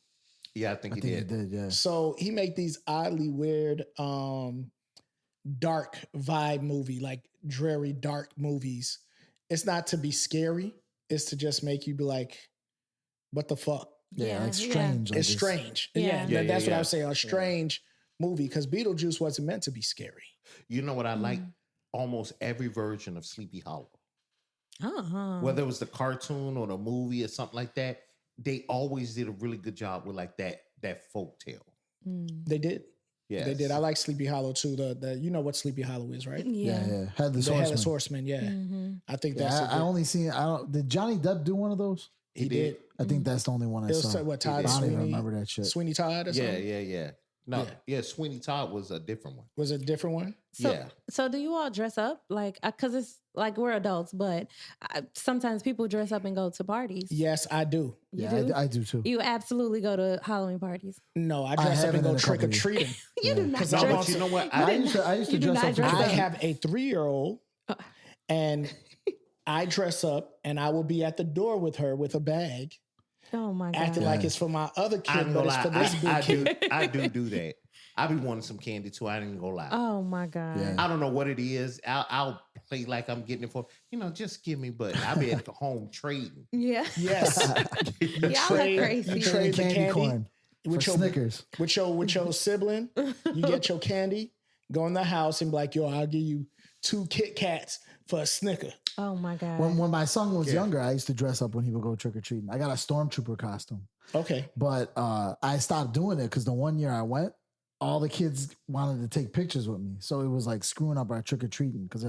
Yeah, I think I he think did. it did. Yeah. So he make these oddly weird, dark vibe movie, like dreary dark movies. It's not to be scary. It's to just make you be like, "What the fuck?" Yeah, like yeah. strange. Like It's strange. Yeah. Yeah, Yeah, that's what yeah. I was saying. A strange movie because Beetlejuice wasn't meant to be scary. You know what I like? Almost every version of Sleepy Hollow. Whether it was the cartoon or the movie or something like that, they always did a really good job with like that folk tale. They did. Yeah, They did. I like Sleepy Hollow too. The you know what Sleepy Hollow is, right? Yeah. Headless The Horseman. Headless Horseman, yeah. I think that's. I only seen. I don't. Did Johnny Depp do one of those? He did. I think that's the only one I It was saw. what Todd I don't Sweeney? even remember that shit. Sweeney Todd or something? Yeah. No, yeah. Sweeney Todd was a different one. Was it a different one? So do you all dress up? Like, because it's like we're adults, but sometimes people dress up and go to parties. Yes, I do. I do too. You absolutely go to Halloween parties. No, I dress up and go trick or treating. You do not. No, but you know what? I used to dress up. I have a 3-year-old, and I dress up, and I will be at the door with her with a bag, Oh my god! acting like it's for my other kid, I'm but gonna it's for lie, this big kid. I do that. I be wanting some candy too. I ain't gonna lie. Oh my god! Yeah. I don't know what it is. I'll play like I'm getting it for, just give me, but I'll be at home trading. Yeah. Yes, Y'all are crazy. You trade the candy corn with for your Snickers. with your sibling. You get your candy, go in the house, and be like, "Yo, I'll give you 2 Kit Kats for a Snicker." Oh my god! When my son was younger, I used to dress up when he would go trick or treating. I got a stormtrooper costume, Okay. but I stopped doing it because the one year I went, all the kids wanted to take pictures with me, so it was like screwing up our trick or treating. Because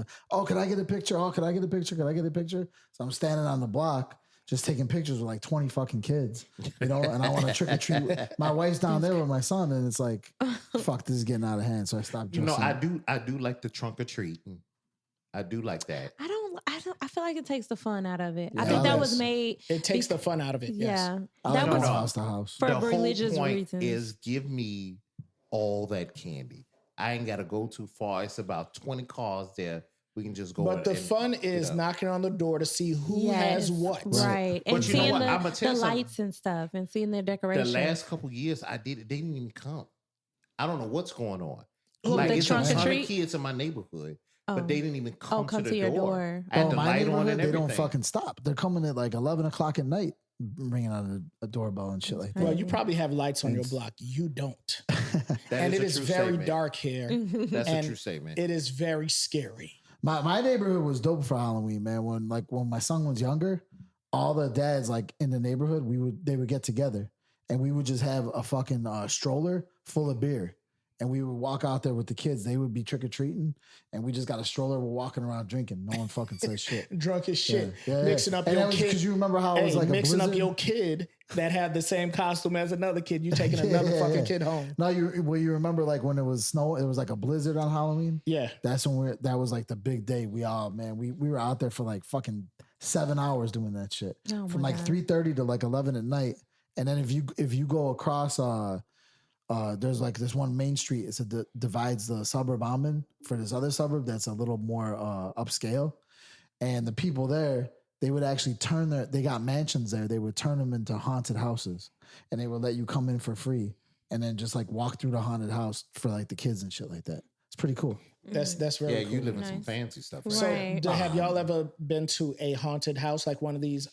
could I get a picture? Oh, could I get a picture? Could I get a picture? So I'm standing on the block just taking pictures with like 20 fucking kids, and I want to trick or treat. My wife's down there with my son, and it's like, fuck, this is getting out of hand. So I stopped. Dressing up. I do like the trunk or treating. I do like that. I don't. I feel like it takes the fun out of it. I Yeah, think it that does. was made. It takes the fun out of it. Yes. Yeah, I that like was going house to house. for The religious whole point reasons. is give me all that candy. I ain't got to go too far. It's about 20 cars there. We can just go. But the and fun get is up. knocking on the door to see who has what. right? But And you know seeing what? I'ma the tell you something. lights and stuff, and seeing their The decorations. last couple years I did it. They didn't even come. I don't know what's going on. Who, like the it's a trunk or ton treat? of kids in my neighborhood, Oh. but they didn't even come, come to to the your door. door. I had the my light on neighborhood, and they everything. don't fucking stop. They're coming at like 11 o'clock at night, ringing on a doorbell and shit like that. Well, you probably have lights on your block. You don't. And it is very dark here. That's a and true statement. It is very scary. My neighborhood was dope for Halloween, man. When my son was younger, all the dads like in the neighborhood, they would get together and we would just have a fucking stroller full of beer. And we would walk out there with the kids. They would be trick or treating, and we just got a stroller. We're walking around drinking. No one fucking says shit. Drunk as shit. Yeah. Mixing up and your that was kid. because you remember how it was like mixing a up blizzard? your kid that had the same costume as another kid. You taking another fucking kid home. No, you remember like when it was snow, it was like a blizzard on Halloween. Yeah. That's when that was like the big day. We were out there for like fucking 7 hours doing that shit. Oh From my like God. 3:30 to like 11 at night. And then if you go across there's like this one main street, divides the suburb I'm in for this other suburb that's a little more upscale. And the people there, they would actually they got mansions there. They would turn them into haunted houses, and they would let you come in for free and then just like walk through the haunted house for like the kids and shit like that. It's pretty cool. That's very cool. You live in some Nice. fancy stuff. Right? So Right. have y'all ever been to a haunted house like one of these?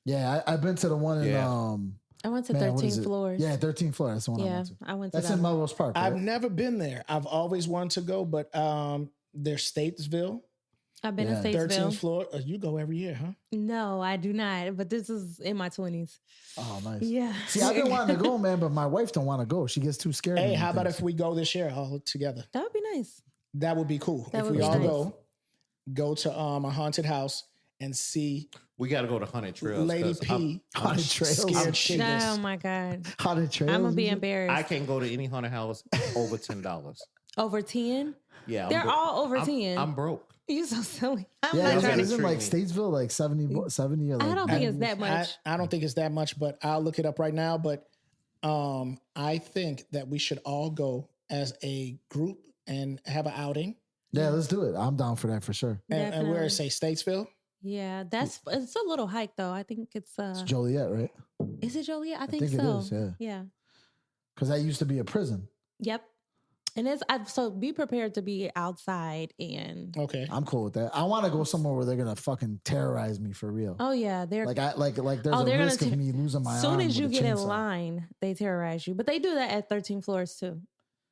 Yeah, I've been to the one in I went to man, what 13 is it? floors. Yeah, 13 floors. That's the one I Yeah, went to. I went to That's that in one. Melrose Park. Right? I've never been there. I've always wanted to go, but there's Statesville, I've been Yeah. to 13th Statesville. floor. You go every year, huh? No, I do not. But this is in my 20s. Oh, nice. Yeah. See, I've been wanting to go, man, but my wife don't want to go. She gets too scared. Hey, of how about things. if we go this year all together? That would be nice. That would be cool. That if would we be all nice. go to a haunted house and see We got to go to Haunted Trails. Lady 'cause I'm- P Haunted Trails. scared shitless. Oh my God. haunted trails? I'm going to be and shit? embarrassed. I can't go to any haunted house over $10. Over 10? Yeah, I'm They're broke. all over 10. I'm broke. You so silly. I'm Yeah, not that's trying what to. isn't like treat me. Statesville like 70 or like I don't think it's that I, much. I don't think it's that much, but I'll look it up right now. But I think that we should all go as a group and have an outing. Yeah, let's do it. I'm down for that for sure. And where Definitely. it say Statesville? Yeah, it's a little hike though. I think it's It's Joliet, right? is it Joliet? I think think it so. is, yeah. Yeah. Because that used to be a prison. Yep. And so be prepared to be outside and Okay. I'm cool with that. I want to go somewhere where they're gonna fucking terrorize me for real. oh yeah, they're Like there's Oh, a they're gonna risk of me losing my as soon arm as you with a get in chainsaw. line, they terrorize you. But they do that at 13 floors too.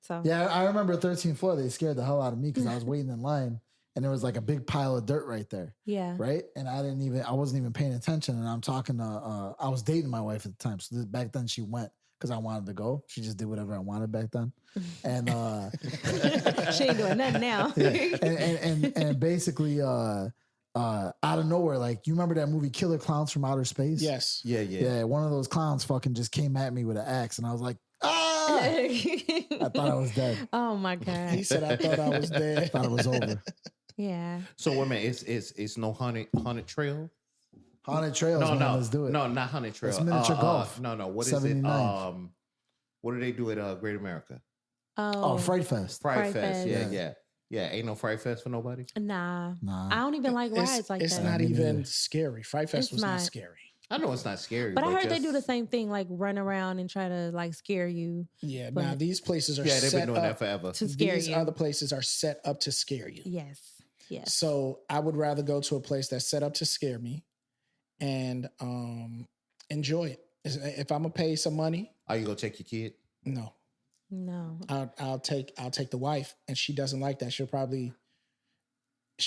So Yeah, I remember 13th floor. They scared the hell out of me because I was waiting in line and there was like a big pile of dirt right there. yeah. Right. And I wasn't even paying attention. And I'm talking to, I was dating my wife at the time. So back then she went because I wanted to go. She just did whatever I wanted back then. And She ain't doing nothing now. and basically out of nowhere, like you remember that movie Killer Clowns from Outer Space? Yes. Yeah. One of those clowns fucking just came at me with an axe and I was like, ah! I thought I was dead. Oh my God. He said, I thought I was I dead. thought it was over. Yeah. So wait a minute, it's no haunted trail. Haunted Trails, No, man, no, let's do it. no, not haunted trail. It's miniature golf. No, what is 79. it? What do they do at Great America? Oh, Fright Fest. Fright Fright Fest. Fest. Yeah. Ain't no Fright Fest for nobody. Nah. Nah. I don't even like rides like it's that. not Me even neither. scary. Fright Fest It's was not not. scary. I know it's not scary, But I heard they just- do the same thing, like run around and try to like scare you Yeah, But- now these places are Yeah, they've set been doing that up. forever. to scare These you. other places are set up to scare you. Yes. Yes. So I would rather go to a place that's set up to scare me and enjoy it. If I'm gonna pay some money, Are you gonna take your kid? no, No. I'll take the wife, and she doesn't like that. She'll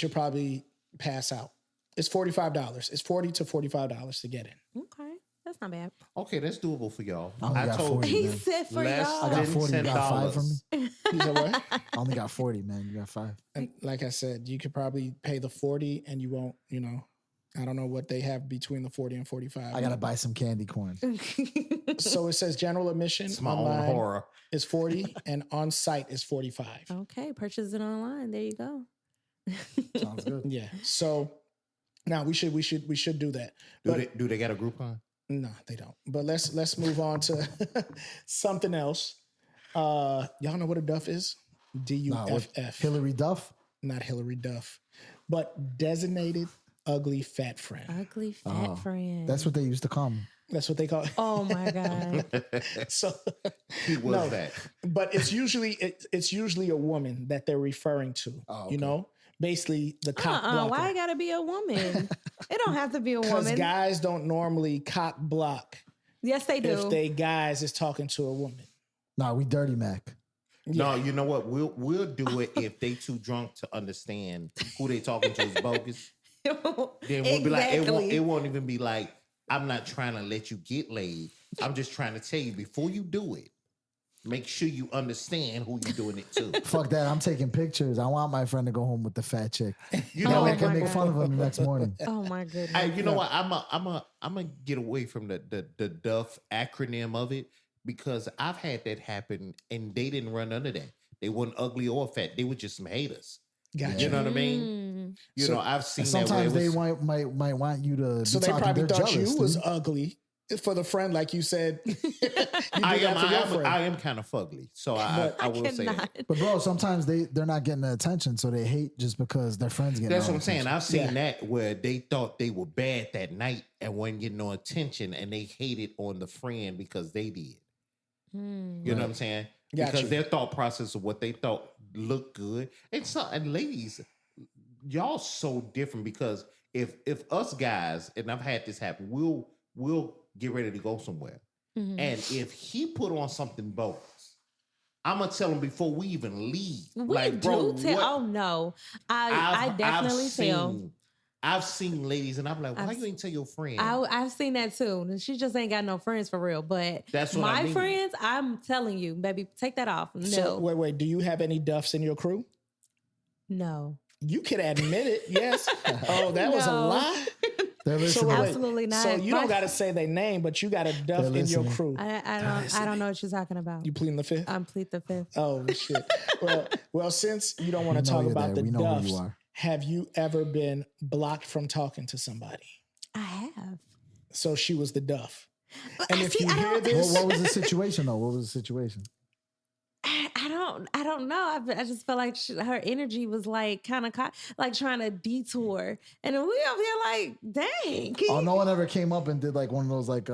probably pass out. It's $45. It's $40 to $45 to get in. Okay. That's not bad. Okay, that's doable for y'all. I only I got told 40, He man. said for less y'all. I got than 40. You got 5 from me? $10. You said what? I only got 40, man. You got 5. And like I said, you could probably pay the 40, and you won't. I don't know what they have between the 40 and 45. I got to buy some candy corn. So it says general admission It's my own online horror. is 40, and on site is 45. Okay. Purchase it online. There you go. Sounds good. Yeah. So now we should do that. But Do they got a Groupon? no, they don't. But let's move on to something else. Y'all know what a Duff is? Nah, what- DUFF. Hillary Duff? Not Hillary Duff, but designated ugly fat friend. Ugly fat Oh, friend. That's what they used to call me. That's what they call it. Oh my God. So He was No. that. but it's usually a woman that they're referring to. Oh, okay. You know, basically the cock blocker. Why it gotta be a woman? It don't have to be a Because woman. guys don't normally cock block Yes, they do. if they guys is talking to a woman. Nah, we Dirty Mac. No, you know what? We'll do it if they too drunk to understand who they talking to is bogus. Then we'll be like, it won't even be like, I'm not trying to let you get laid. I'm just trying to tell you before you do it, make sure you understand who you're doing it to. Fuck that. I'm taking pictures. I want my friend to go home with the fat chick. You That know, way I my can make God. fun of him the next morning. Oh my goodness. hey, you know what? I'm a get away from the Duff acronym of it because I've had that happen and they didn't run under that. They weren't ugly or fat. They were just some haters. Gotcha. You know what I mean? Mm. You So- know, I've seen And that. sometimes where it they was- might want you to. So be they talking, probably they're thought jealous, you was dude. ugly for the friend, like you said. You do I that for your friend. am kind of fugly, so I will say that. But bro, sometimes they're not getting the attention, so they hate just because their friends get. That's all what I'm the saying. attention. I've seen Yeah. that where they thought they were bad that night and wasn't getting no attention, and they hated on the friend because they did. Mm. You know what I'm saying? Got Because you. their thought process of what they thought looked good, and ladies, y'all so different because if us guys, and I've had this happen, we'll get ready to go somewhere, Mhm. and if he put on something bogus, I'm gonna tell him before we even leave. We like, do bro, tell. what- Oh no, I definitely tell. I've seen ladies, and I'm like, why I've- you ain't tell your friend? I've seen that too. And she just ain't got no friends for real. But That's what I my mean. friends, I'm telling you, baby, take that off. No, So wait, do you have any Duffs in your crew? no, You can admit it, yes. Oh, that was a No. lie. They're So listening. wait, Absolutely not. So you My- don't got to say their name, but you got a Duff They're in your listening. crew. I don't know what you're talking about. You pleading the fifth? I'm plead the fifth. Oh shit. Well, since you don't want We to know talk you're about there. the We know who you Duffs, are. have you ever been blocked from talking to somebody? I have. So she was the Duff. But And I if see, you I hear don't, this, What was the situation though? What was the situation? I don't know. I just felt like her energy was like kind of like trying to detour, and then we over here like, dang. Oh, no one ever came up and did like one of those like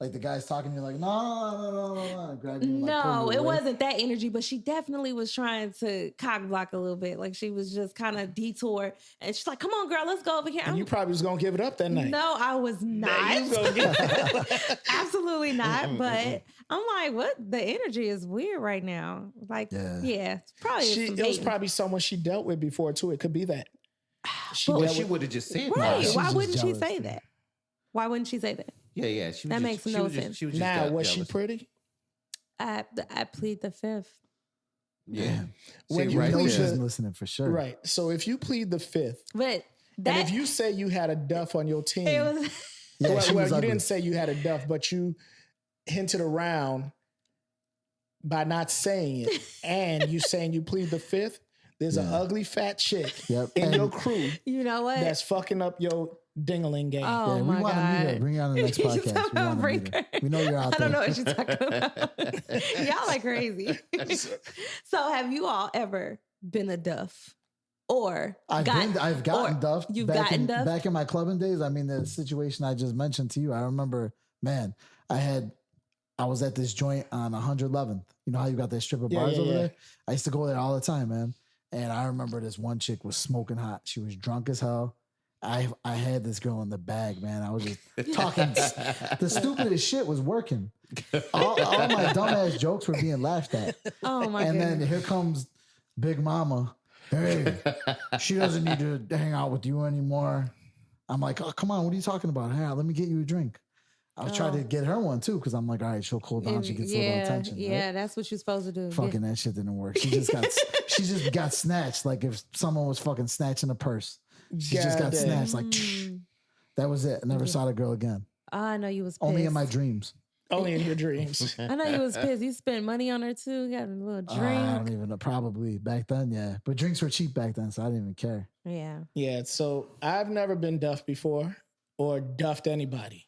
Like the guy's talking, you're like, no, grab you. And, like, pull No, you it away. wasn't that energy, but she definitely was trying to cock block a little bit. Like she was just kind of detour, and she's like, "Come on, girl, let's go over here." And you probably was gonna give it up that night. No, I was not. You was gonna give it up. Absolutely not. But I'm like, what? The energy is weird right now. Like, yeah, it's probably It was probably someone she dealt with before too. It could be that. She would have just said right. that. Why just wouldn't she jealous, say man. that? Why wouldn't she say that? Yeah. She was That makes no sense. She was just Now, was she jealous. pretty? I plead the fifth. Yeah. When See, you right know plead she's there. listening for sure. Right. So if you plead the fifth, But and that if you say you had a Duff on your team, it was Yeah, she well was you ugly. didn't say you had a Duff, but you hinted around by not saying it, and you saying you plead the fifth. There's an ugly fat chick Yep. in And- your crew you know what? that's fucking up your dingling game. Oh Yeah, my we want to meet her. God. Bring her on the next You podcast. talking We about want to bring meet her. her? We know you're out I there. don't know what you're talking about. Y'all are crazy. So have you all ever been a Duff? Or I've gotten Duff. You've back gotten in, Duff? back in my clubbing days. I mean, the situation I just mentioned to you, I remember, man, I was at this joint on 111th. You know how you got that strip of bars over there? I used to go there all the time, man. And I remember this one chick was smoking hot. She was drunk as hell. I had this girl in the bag, man. I was just talking. The stupidest shit was working. All my dumbass jokes were being laughed at. Oh my And goodness. then here comes Big Mama. Hey, she doesn't need to hang out with you anymore. I'm like, oh, come on. What are you talking about? Hey, let me get you a drink. I was trying to get her one too, because I'm like, all right, she'll cool down. She gets a little attention. Yeah, right? that's what you're supposed to do. Fucking that shit didn't work. She just got snatched. Like if someone was fucking snatching a purse. She just got Goddamn. snatched. Like that was it. I never saw the girl again. I know you was pissed. Only in my dreams. Only in your dreams. I know you was pissed. You spent money on her too. Got a little drink. I don't even know. Probably back then, yeah. But drinks were cheap back then, so I didn't even care. Yeah. Yeah, so I've never been duffed before or duffed anybody.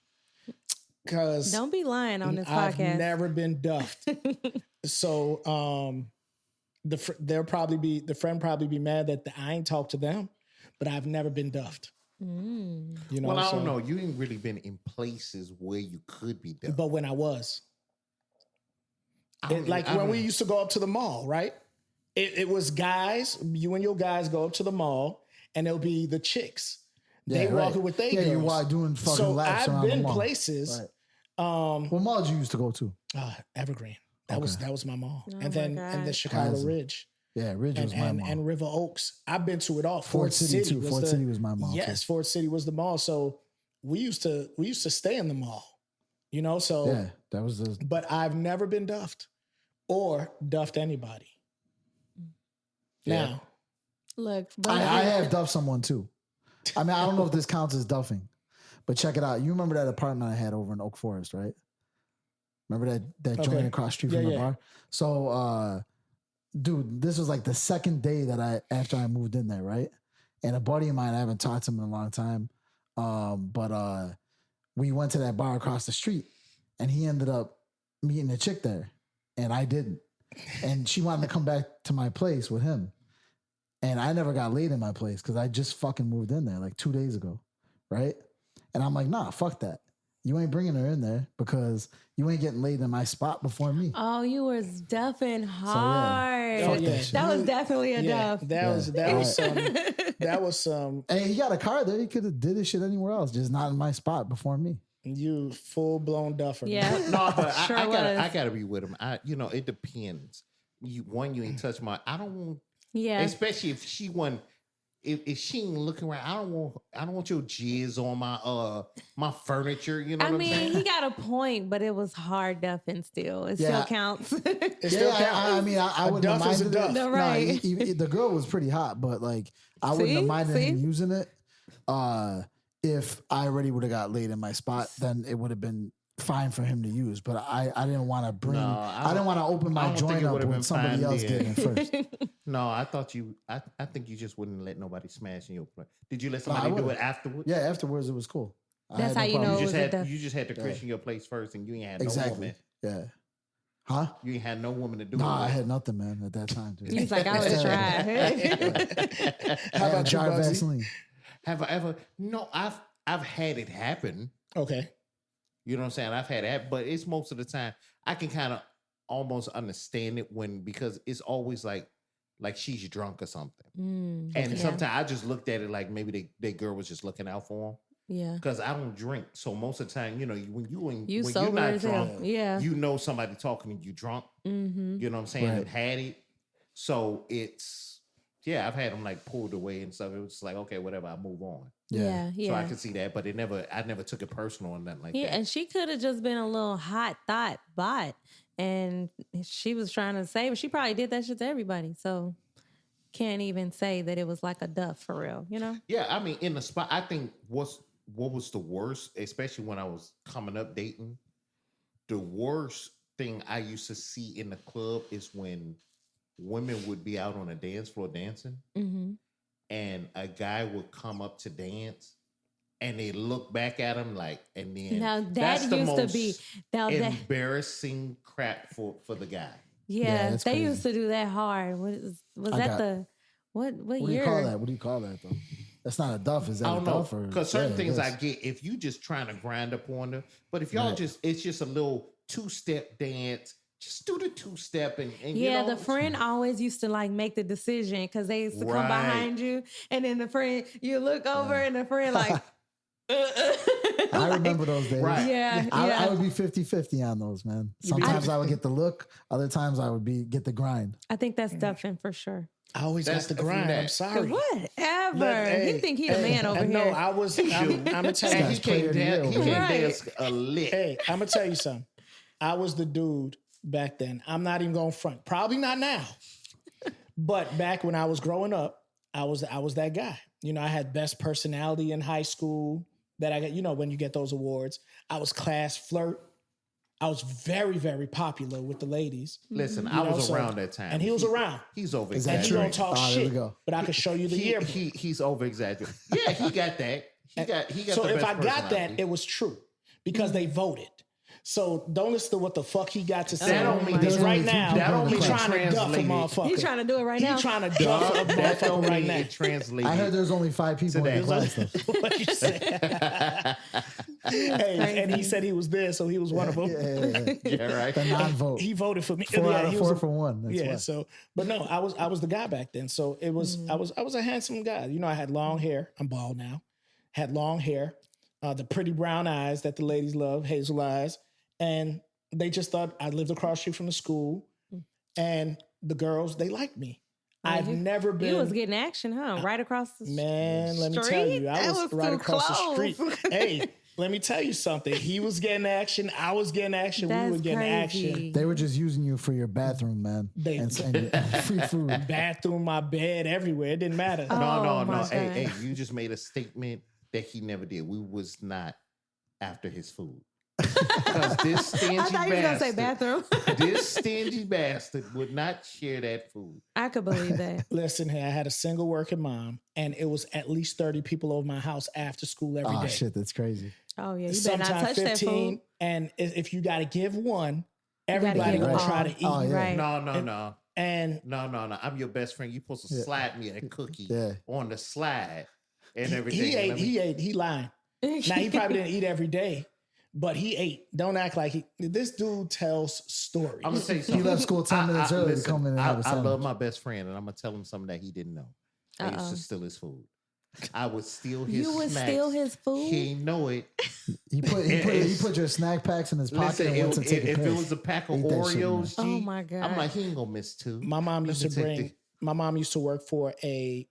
Because Don't be lying on this I've podcast. never been duffed. So the friend probably be mad that I ain't talked to them, but I've never been duffed. You know, Well, I so- don't know. You ain't really been in places where you could be done. But when I was, I when we used to go up to the mall, right? It was guys, you and your guys go up to the mall, and it'll be the chicks. They right. walking with their Yeah, girls. you're doing fucking So laps I've around the been mall. places. Right. What mall did you used to go to? Evergreen. That was my mall, Oh and then God. Chicago Plaza. Ridge. Yeah, Ridge was my mall. And River Oaks. I've been to it all. Ford City too. Ford City was my mall. Yes, too. Ford City was the mall. So we used to stay in the mall. You know, so Yeah, that was the. but I've never been duffed or duffed anybody. Yeah. Now, Look, but I have duffed someone too. I mean, I don't know if this counts as duffing, but check it out. You remember that apartment I had over in Oak Forest, right? Remember that Okay. joint across the street Yeah, from the yeah. bar? So, dude, this was like the second day that after I moved in there, right? And a buddy of mine, I haven't talked to him in a long time, but we went to that bar across the street, and he ended up meeting a chick there, and I didn't. And she wanted to come back to my place with him. And I never got laid in my place because I just fucking moved in there like 2 days ago, right? And I'm like, nah, fuck that. You ain't bringing her in there because you ain't getting laid in my spot before me. oh, you was duffing hard. Fuck yeah. that shit. That was definitely a yeah, duff. that was some And he got a car there. He could have did his shit anywhere else, just not in my spot before me. you full blown duffer. Yeah. No, but Sure I was. gotta be with him. It depends. You ain't touch my. I don't want, Yeah. especially if she wasn't. If she ain't looking around, I don't want your jizz on my furniture. You know I what I'm mean, saying? he got a point, but it was hard duffing still. It Yeah. still counts. It still counts. I mean, I A wouldn't have duff is a minded duff. it. No, Nah, right. the girl was pretty hot, but like I wouldn't have See? minded him See? using it. If I already would have got laid in my spot, then it would have been fine for him to use. But I didn't want to bring. No, I didn't want to open I my don't think joint it up would've with been somebody fine else then. getting it first. No, I thought you. I think you just wouldn't let nobody smash in your place. Did you let somebody do would've. it afterwards? Yeah, afterwards it was cool. I That's had how you problem. know You it just was a had duff. you just had to Christian your place first, and you ain't had no Exactly. woman. Yeah. Huh? You ain't had no woman to do Nah, it. I had nothing, man, at that time. Dude. He's like, I was trying. How I had a about you, jar of Bugsy? Vaseline. Have I ever? No, I've had it happen. Okay. You know what I'm saying? I've had that, but it's most of the time I can kind of almost understand it because it's always like she's drunk or something. And sometimes I just looked at it like maybe they girl was just looking out for him. Yeah. Because I don't drink. So most of the time, you know, when you're sober not as drunk, hell. Yeah. you know somebody talking to you drunk. Mm-hmm. You know what I'm saying? Right. That had it. So it's I've had them like pulled away and stuff. It was like, okay, whatever, I move on. Yeah. So I can see that, but I never took it personal or nothing like that. Yeah, and she could have just been a little hot thought bot, and she was trying to say, but she probably did that shit to everybody. So can't even say that it was like a Duff for real, you know? Yeah, I mean, in the spot, I think what was the worst, especially when I was coming up dating, the worst thing I used to see in the club is when women would be out on a dance floor dancing, and a guy would come up to dance, and they look back at him like, and then Now that that's the used to most be embarrassing crap for the guy. Yeah, that's they crazy. used to do that hard. Was that what What year? do you call that? What do you call that though? That's not a Duff. Is that I a don't know, Duff? because certain things I I get if you just trying to grind up on them, but if y'all Right. it's just a little 2-step dance, just do the 2-step and Yeah, you know, the friend always used to like make the decision because they used to come Right. behind you, and then the friend you look over and the friend like. I remember those days. Right. Yeah, I would be 50-50 on those, man. Sometimes I would get the look, other times I would get the grind. I think that's Duffin for sure. I always That's got the from grind. that. I'm sorry. Whatever. He think he the man over No, here. I'm gonna tell you. and he Guy's player can't of the dance, he year, can't right? dance a lick. Hey, I'm gonna tell you something. I was the dude back then. I'm not even going front. Probably not now. But back when I was growing up, I was that guy. You know, I had best personality in high school that I got, you know, when you get those awards. I was class flirt. I was very, very popular with the ladies. Listen, You I know, was so- around that time, And he was around. He's over Is that And he true? don't talk Oh, there we shit. go. But I could show you the yearbook. He's over exaggerating. Yeah, he got that. He got. So the if best I got that, personality. it was true because they voted. So don't listen to what the fuck he got to say. That don't mean Because that right only now, two that don't he's mean trying to duff a translated. motherfucker. He trying to do it right now. He's trying to duff a that don't motherfucker right mean now. it translated. I heard there's only 5 people in the Today. class. Though. What you say? Hey, and he said he was there, so he was one of them. Yeah, right. The non-vote. He voted for me. 4 out of he 4 was for 1. That's yeah. why. So, but no, I was the guy back then. So it was I was a handsome guy. You know, I had long hair. I'm bald now. Had long hair, the pretty brown eyes that the ladies love, hazel eyes, and they just thought I lived across the street from the school, and the girls they liked me. I've never been. You was getting action, huh? Right across the Man, let me tell street? you, I That was was right too across close. the street. Hey, let me tell you something. He was getting action. I was getting action. That's we were getting crazy. action. They were just using you for your bathroom, man. They- and free food. Bathroom, my bed, everywhere. It didn't matter. Oh, No. my Hey, God. you just made a statement that he never did. We was not after his food. Because this stingy I thought you was gonna say bastard, bathroom. this stingy bastard would not share that food. I could believe that. Listen here, I had a single working mom, and it was at least 30 people over my house after school every day. Oh, shit, that's crazy. Oh yeah, you better not touch that food. And if you got to give one, gotta everybody give gonna all. try to eat. Oh, yeah. Right. No. And No. I'm your best friend. You supposed to Yeah. slide me a cookie Yeah. on the slide and he everything. ate, And I mean, he lying. Now he probably didn't eat every day, but he ate. Don't act like he. This dude tells stories. I'm gonna tell you He something. left school 10 minutes early to listen, come in and have a I sandwich. love my best friend, and I'm gonna tell him something that he didn't know. I used Uh-oh. to steal his food. I would steal his. You would snacks. steal his food? He ain't know it. He put your snack packs in his pocket Listen, and went to take a if it piss. was a pack of Eat that shit, man. Oreos, G, Oh, my God. I'm like, he ain't gonna miss 2. My mom Let used me to take bring. the- My mom used to work for a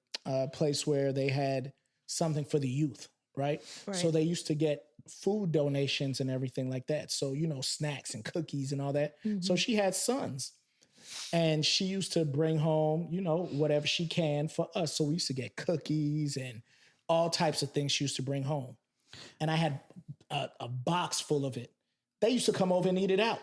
place where they had something for the youth, right? Right. So they used to get food donations and everything like that. So snacks and cookies and all that. So she had sons, and she used to bring home whatever she can for us. So we used to get cookies and all types of things she used to bring home, and I had a box full of it. They used to come over and eat it out.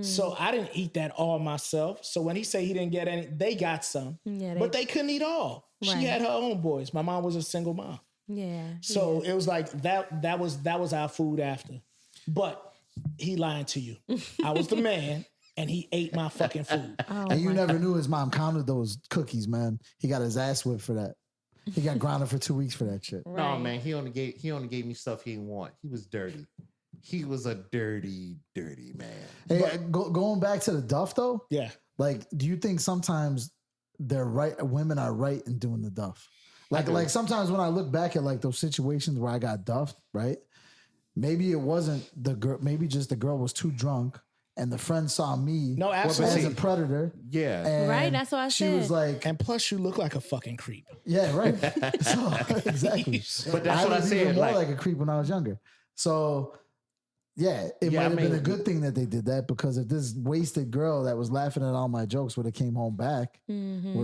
So I didn't eat that all myself. So when he said he didn't get any, they got some, Yeah, but they couldn't eat all. Right. She had her own boys. My mom was a single mom. Yeah. So it was like that was our food after. But he lying to you. I was the man and he ate my fucking food. Oh, And you my never knew his mom counted those cookies, man. He got his ass whipped for that. He got grounded for 2 weeks for that shit. No, Right. man, he only gave me stuff he didn't want. He was dirty. He was a dirty, dirty man. Hey, going back to the Duff though. Yeah. Like, do you think sometimes they're right? Women are right in doing the Duff. Like sometimes when I look back at like those situations where I got duffed, right? Maybe it wasn't the girl. Maybe just the girl was too drunk, and the friend saw me No, absolutely. as a predator. Yeah. And Right, that's what I she said. was like, And plus, you look like a fucking creep. yeah, right. So exactly. But that's what I was said, even more like- like a creep when I was younger. So yeah, it Yeah, might I have been a mean- good thing that they did that, because if this wasted girl that was laughing at all my jokes would have came home back with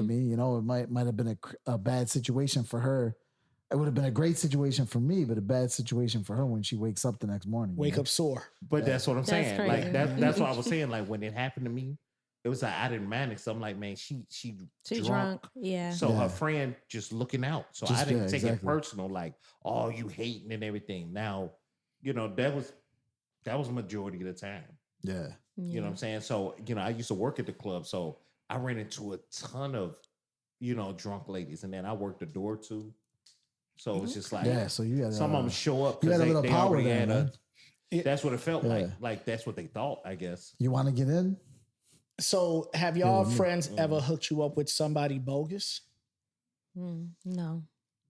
me, you know, it might have been a bad situation for her. It would have been a great situation for me, but a bad situation for her when she wakes up the next morning. Wake up sore. But that's what I'm That's saying. crazy. Like that's what I was saying. Like when it happened to me, it was like I didn't manage. So I'm like, man, she Too drunk. Yeah. So Yeah. her friend just looking out. So Just- I didn't yeah, take exactly. it personal, like, oh, you hating and everything. Now, you know, that was majority of the time. Yeah. You know what I'm saying? So, you know, I used to work at the club. So I ran into a ton of, you know, drunk ladies. And then I worked the door too. So it's just like Yeah. So you got some of them show up you because had a little they power already there, had man. that's what it felt Yeah. like. Like that's what they thought, I guess. You want to get in? So, have y'all Yeah, friends ever hooked you up with somebody bogus? No.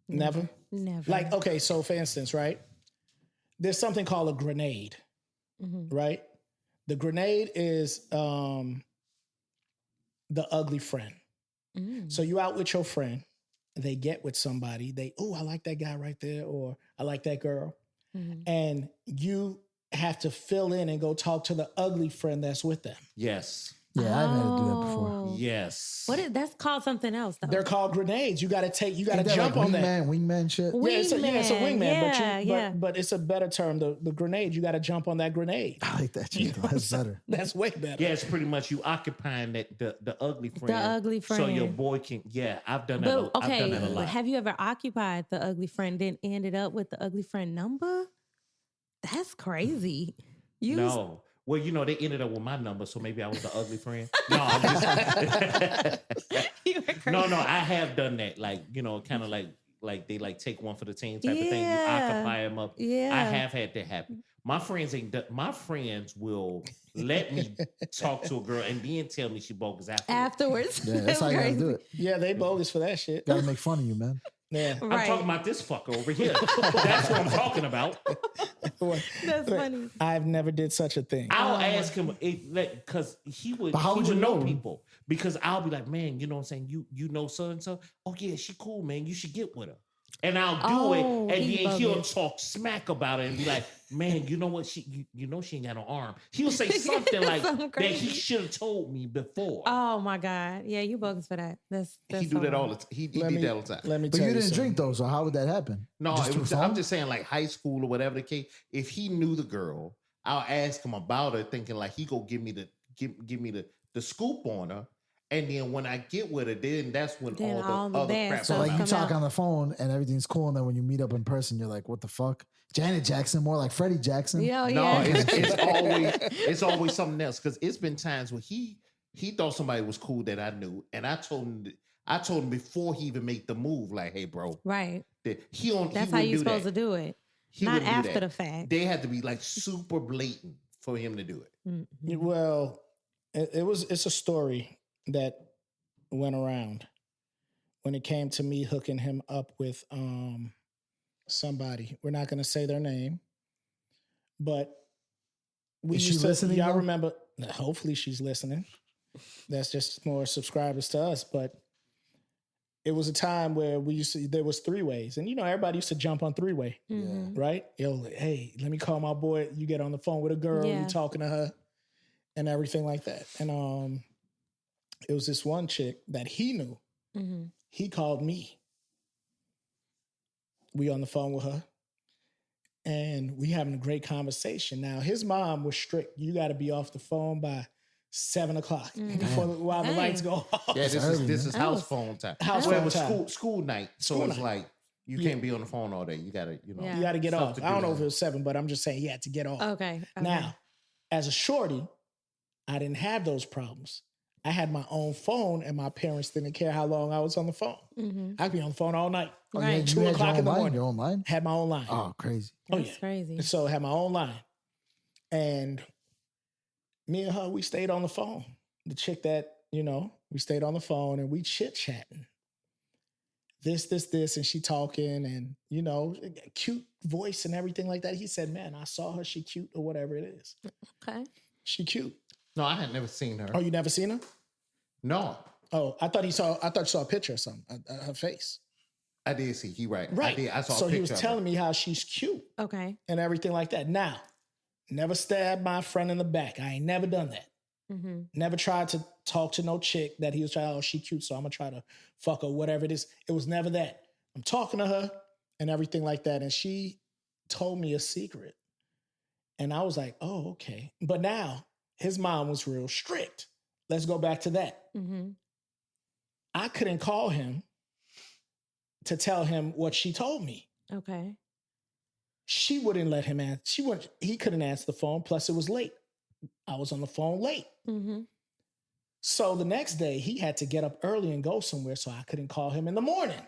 Never? Never. Like, okay, so for instance, right? There's something called a grenade, right? The grenade is the ugly friend. So you out with your friend, they get with somebody, I like that guy right there, or I like that girl. And you have to fill in and go talk to the ugly friend that's with them. Yes. Yeah, I've had to do that before. Oh. Yes. That's called something else though. They're called grenades. You got to Ain't jump like on that. wingman shit. Yeah, it's a wingman, Yeah. but it's a better term. The grenade, you got to jump on that grenade. I like that shit. That's better. That's way better. Yeah, it's pretty much you occupying that the ugly friend. The ugly So your friend. boy can I've done that. But I've done that a okay, lot. have you ever occupied the ugly friend, then ended up with the ugly friend number? That's crazy. No. Well, you know, they ended up with my number, so maybe I was the ugly friend. No, I'm just You were crazy. No, I have done that. Like, you know, kind of like they like take one for the team type of thing. You Yeah. occupy them up. Yeah. I have had that happen. My friends my friends will let me talk to a girl and then tell me she bogus afterwards. Afterwards. Yeah, that's how you gotta do it. Yeah, they bogus for that shit. Gotta make fun of you, man. Yeah. I'm Right. talking about this fucker over here. That's what I'm talking about. That's funny. I've never did such a thing. I'll ask him because he would. But how he would you know know? people? Because I'll be like, man, you know what I'm saying? You know so and so. Oh yeah, she cool, man. You should get with her. And I'll do Oh, it, and he then he'll bogus. talk smack about it and be like, "Man, you know what? You know she ain't got no arm." He'll say something like Something that he crazy. should have told me before. Oh my God. Yeah, you bogus for that. That's he do so that all wrong. the time. He Let did me- that all the time. Let me But tell you didn't something. drink though, so how would that happen? No, Just it through was, phone? I'm just saying, like high school or whatever the case. If he knew the girl, I'll ask him about her, thinking like he go give me the scoop on her, and then when I get with her, then that's when Then all all the the other bad crap. So stuff like comes you out. come talk out. on the phone and everything's cool, and then when you meet up in person, you're like, "What the fuck?" Janet Jackson, more like Freddie Jackson. Yeah, No, yeah. it's always something else because it's been times where he thought somebody was cool that I knew, and I told him before he even made the move, like, "Hey, bro, Right. that he on That's he how wouldn't you're do supposed that. to do it. He Not wouldn't do after that. the fact. They had to be like super blatant for him to do it. Well, it's a story that went around when it came to me hooking him up with somebody. We're not going to say their name, but we Is she used to. listening, Y'all though? remember? Hopefully, she's listening. That's just more subscribers to us, but. It was a time where there was three ways, and everybody used to jump on three way, Mhm. right? Hey, let me call my boy. You get on the phone with a girl, Yeah. you talking to her, and everything like that. And it was this one chick that he knew. Mhm. He called me. We on the phone with her, and we having a great conversation. Now his mom was strict. You got to be off the phone by 7 o'clock while the Dang. lights go off. Yeah, this early, is man. house Oh. phone time. House well, phone it was time. school night, so School it's night. like you Yeah. can't be on the phone all day. You gotta, Yeah. You got to get stuff off. to I don't do. know if it was 7, but I'm just saying he had to get off. Okay. Now, as a shorty, I didn't have those problems. I had my own phone, and my parents didn't care how long I was on the phone. Mhm. I could be on the phone all night. Oh, Right. you 2 had your o'clock own in the line? morning. Your oon line? Had my own line. Oh, crazy. Oh, That's yeah. crazy. So I had my own line. And me and her, we stayed on the phone. The chick that, we stayed on the phone and we chit-chatting. This, and she talking and, cute voice and everything like that. He said, man, I saw her. She cute or whatever it is. Okay. She cute. No, I had never seen her. Oh, you never seen her? No. Oh, I thought you saw a picture or something, her face. I did see. He right. Right. I saw so a picture he was telling me how she's cute. Okay. And everything like that. Now, never stabbed my friend in the back. I ain't never done that. Mm-hmm. Never tried to talk to no chick that he was trying, oh, she cute, so I'm going to try to fuck her, whatever it is. It was never that. I'm talking to her and everything like that. And she told me a secret. And I was like, oh, okay. But now his mom was real strict. Let's go back to that. Mm-hmm. I couldn't call him to tell him what she told me. Okay. She wouldn't let him answer. He couldn't answer the phone. Plus, it was late. I was on the phone late. Mm-hmm. So the next day, he had to get up early and go somewhere, so I couldn't call him in the morning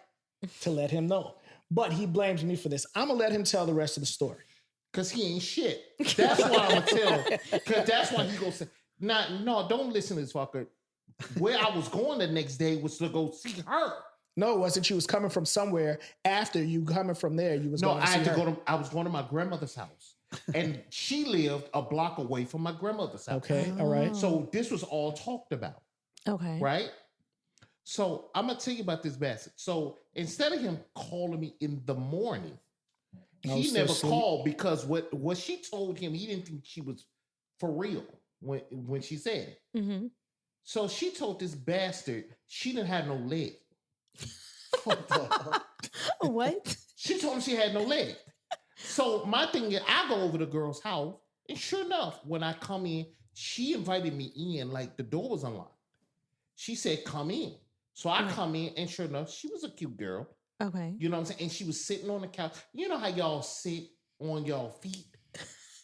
to let him know. But he blames me for this. I'm going to let him tell the rest of the story. Because he ain't shit. That's why I'm going to tell. Because that's why he goes, no, don't listen to this fucker. Where I was going the next day was to go see her. No, it wasn't. You was coming from somewhere. After you coming from there, you was going to see her. I was going to my grandmother's house. And she lived a block away from my grandmother's house. Okay, all right. So this was all talked about. Okay. Right? So I'm going to tell you about this bastard. So instead of him calling me in the morning, he never called because what she told him, he didn't think she was for real when she said it. Mm-hmm. So she told this bastard she didn't have no leg. What? She told him she had no leg. So my thing is, I go over to the girl's house, and sure enough, when I come in, she invited me in, like the door was unlocked. She said, come in. So I come in, and sure enough, she was a cute girl. Okay. You know what I'm saying? And she was sitting on the couch. You know how y'all sit on y'all feet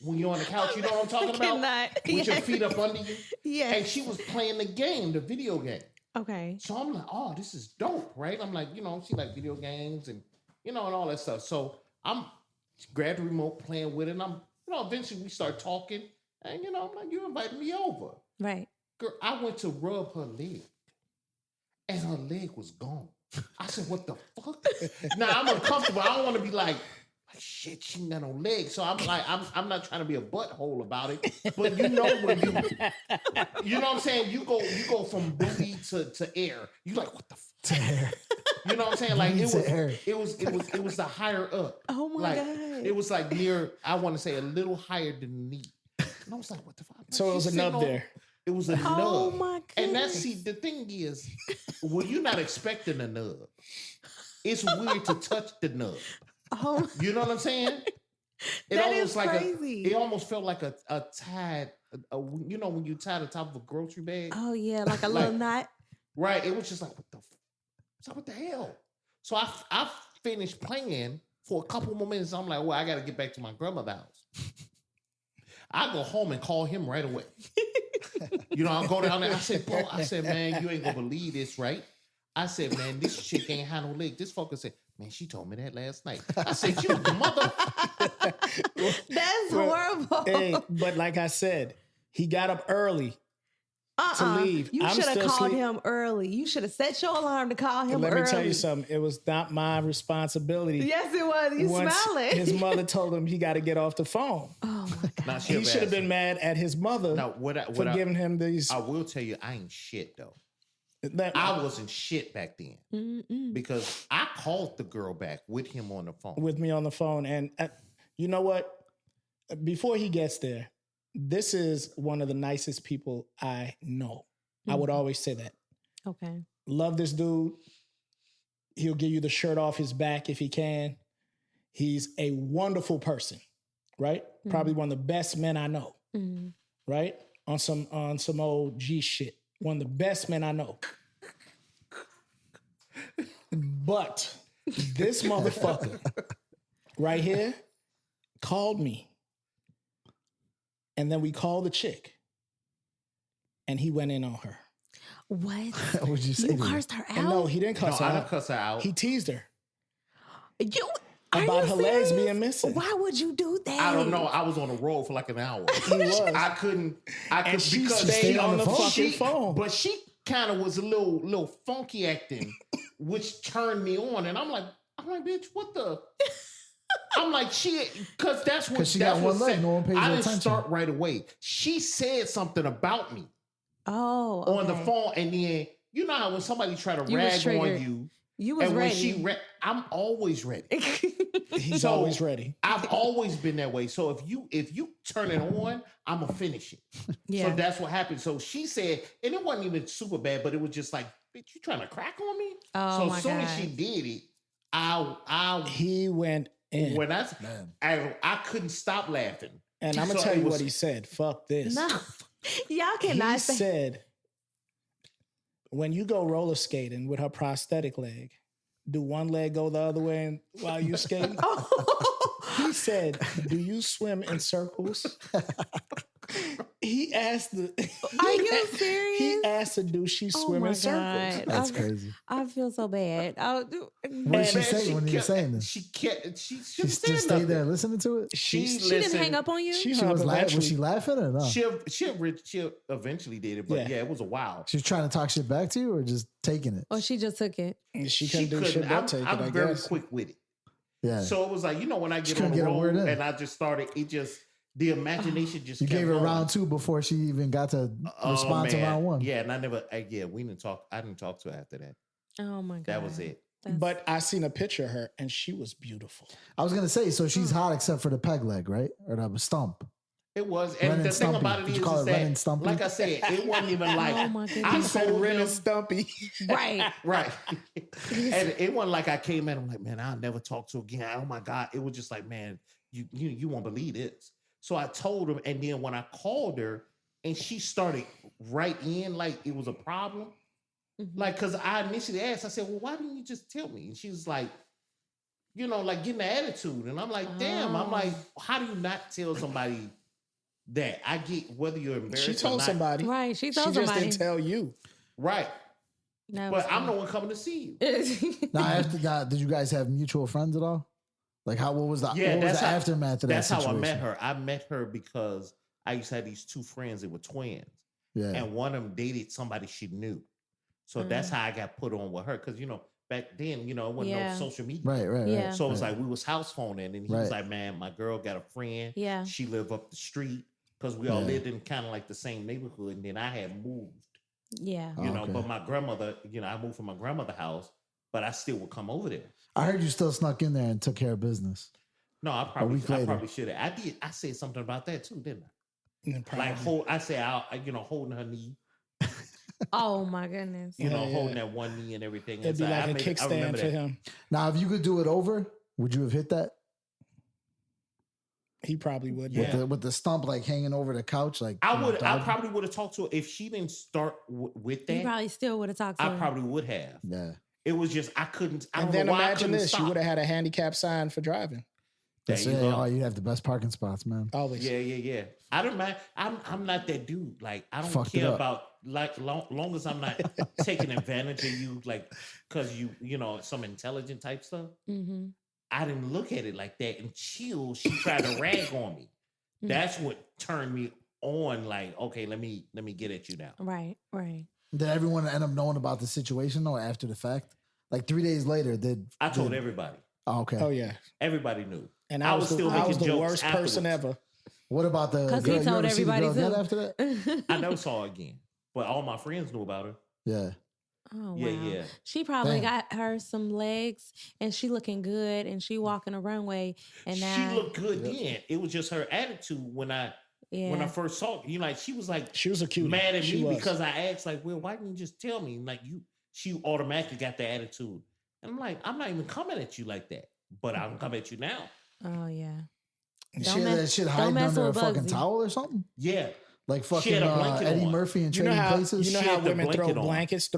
when you're on the couch? You know what I'm talking about? With your feet up under you? Yeah. And she was playing the game, the video game. Okay. So I'm like, oh, this is dope, right? I'm like, she like video games and, and all that stuff. So I'm grabbed the remote playing with it. And I'm, eventually we start talking. And, I'm like, you invited me over. Right. Girl, I went to rub her leg. And her leg was gone. I said, what the fuck? Now, I'm uncomfortable. I don't want to be like, shit, she ain't got no legs. So I'm like, I'm not trying to be a butthole about it. But when you know what I'm saying? You go from booty to air. You like, what the fuck? To air. You know what I'm saying? Like it was the higher up. Oh my God. It was like near, I want to say a little higher than the knee. And I was like, what the fuck? So it was a nub there. It was a nub. Oh my goodness. And that's, the thing is, when you're not expecting a nub, it's weird to touch the nub. Oh, you know what I'm saying? That is crazy. It almost felt like a tied, when you tie the top of a grocery bag. Oh yeah, like a little knot. Right. It was just like, what the hell? So I finished playing for a couple more minutes. I'm like, well, I got to get back to my grandmother's house. I go home and call him right away. I'll go down there. I said, bro, man, you ain't gonna believe this, right? I said, man, this chick ain't had no leg. This fucker said, man, she told me that last night. I said, you mother. That's horrible. Hey, but like I said, he got up early to leave. You should have called him early. You should have set your alarm to call him early. Let me tell you early. something. It was not my responsibility. Yes, it was. You smell it. His mother told him he got to get off the phone. Oh my God. He should have been mad at his mother for giving him these. I will tell you, I ain't shit though. I wasn't shit back then because I called the girl back with him on the phone. With me on the phone. And you know what? Before he gets there, this is one of the nicest people I know. I would always say that. Okay. Love this dude. He'll give you the shirt off his back if he can. He's a wonderful person, right? Probably one of the best men I know, right? On some old G shit. One of the best men I know. But this motherfucker right here called me. And then we called the chick. And he went in on her. What? What would you say? You cursed her out? And no, he didn't cuss her I out. didn't cuss her out. He teased her. You about her legs being missing. Why would you do that? I don't know. I was on the road for like an hour. He was. I couldn't And she because stayed on the fucking she, phone. But she kind of was a little funky acting, which turned me on. And I'm like, bitch, what the? I'm like, because that's what she that's got what one leg. said. No one pays I her didn't attention. start right away. She said something about me on the phone, and then you know how when somebody try to You was rag on triggered. you, You was and when ready. she I'm always ready. He's So, always ready. I've always been that way. So if you turn it on, I'm gonna finish it. Yeah. So that's what happened. So she said, and it wasn't even super bad, but it was just like, bitch, you trying to crack on me? Oh, so my as soon as God. she did it, He went in. when I couldn't stop laughing. And I'm going to So tell it you was- what he said. Fuck this. No. Y'all He cannot say. said, when you go roller skating with her prosthetic leg, do one leg go the other way while you skating? He said, do you swim in circles? He asked Are you serious? He asked her, do she Oh swim my in circles? God. That's crazy. I feel so bad. What did Man, she say when you were kept- saying this? She kept. She She just just stayed there listening to it. She She didn't hang up on you? She She hung up was eventually. was she laughing or no? She eventually did it, but Yeah. yeah, it was a while. She was trying to talk shit back to you or just taking it? Or she just took it? She couldn't do shit but take it, I I'm very guess. quick with it. Yeah. So it was like, when I get couldn't on the get a word road in. and I just started, the imagination just You kept gave her going. round 2 before she even got to respond to man. round 1. Yeah, and we didn't talk. I didn't talk to her after that. Oh my God. That was it. But I seen a picture of her and she was beautiful. I was gonna say, so she's hot except for the peg leg, right? Or the stump. It was, Ren and and the thing Stumpy. about it Did is, you call is it Ren that, and Stumpy? like I said, it wasn't even like Oh my goodness. I He said told Ren him, and Stumpy. Right. right, and it wasn't like I came in. I'm like, man, I'll never talk to her again. Oh my God, it was just like, man, you won't believe this. So I told him, and then when I called her, and she started right in like it was a problem. Like, because I initially asked, I said, well, why didn't you just tell me? And she was like, like getting the attitude. And I'm like, damn, I'm like, how do you not tell somebody that? I get whether you're embarrassed She or told not. somebody. Right. She She told just somebody. didn't tell you. Right. That But was I'm the fun. one coming to see you. Now, after that, did you guys have mutual friends at all? Like, what was the aftermath of that That's how I situation? met her. I met her because I used to have these two friends that were twins. Yeah. And one of them dated somebody she knew. So that's how I got put on with her. Because, back then, it wasn't Yeah. no social media. Right. Yeah. So it was right. like we was house phoning, and he was like, "Man, my girl got a friend. Yeah. She lived up the street because we all Yeah. lived in kind of like the same neighborhood." And then I had moved, Yeah. Oh, okay. But my grandmother, I moved from my grandmother's house, but I still would come over there. I heard you still snuck in there and took care of business. No, I week later. probably should have. I did. I said something about that too, didn't I? Like Probably. I said, holding her knee, Oh my goodness. Yeah. holding that one knee and everything. It'd be So like I a made- I kickstand remember for that. him. Now, if you could do it over, would you have hit that? He probably would. Yeah. With the stump like hanging over the couch? Like I would. I dog? probably would have talked to her if she didn't start with You that. probably still would have talked to I her. probably would have. Yeah. It was just I couldn't. I And don't then know why I imagine couldn't this: stop. you would have had a handicap sign for driving. That's There you it. go. Oh, you have the best parking spots, man. Always. Yeah. I don't mind. I'm not that dude. Like I don't Fucked it care up. about long as I'm not taking advantage of you, like because you some intelligent type stuff. Mm-hmm. I didn't look at it like that. Until she tried to rag on me. That's what turned me on. Like, okay, let me get at you now. Right. Did everyone end up knowing about the situation or after the fact? Like 3 days later, I told everybody. Oh, okay. Oh yeah. Everybody knew. And I I was was still the making jokes worst person afterwards. ever. What about the Because girl? he You told ever see the everybody girl again too. after that? I never saw her again, but all my friends knew about her. Yeah. Oh, Yeah, wow. yeah. She probably Damn. got her some legs and she looking good and she walking a runway and now She looked good then. It was just her attitude when I first saw her. Like she was like She was a cutie. mad at She me was. because I asked like, well, why didn't you just tell me? Like she automatically got the attitude. And I'm like, I'm not even coming at you like that, but I'm coming at you now. Oh yeah. And Don't she had mess- that shit don't hiding mess under a with fucking Bugsy. towel or something? Yeah. Like She fucking had a blanket Eddie on. Murphy and You know Trading how Places? you know She how had the women throw blanket on. blankets,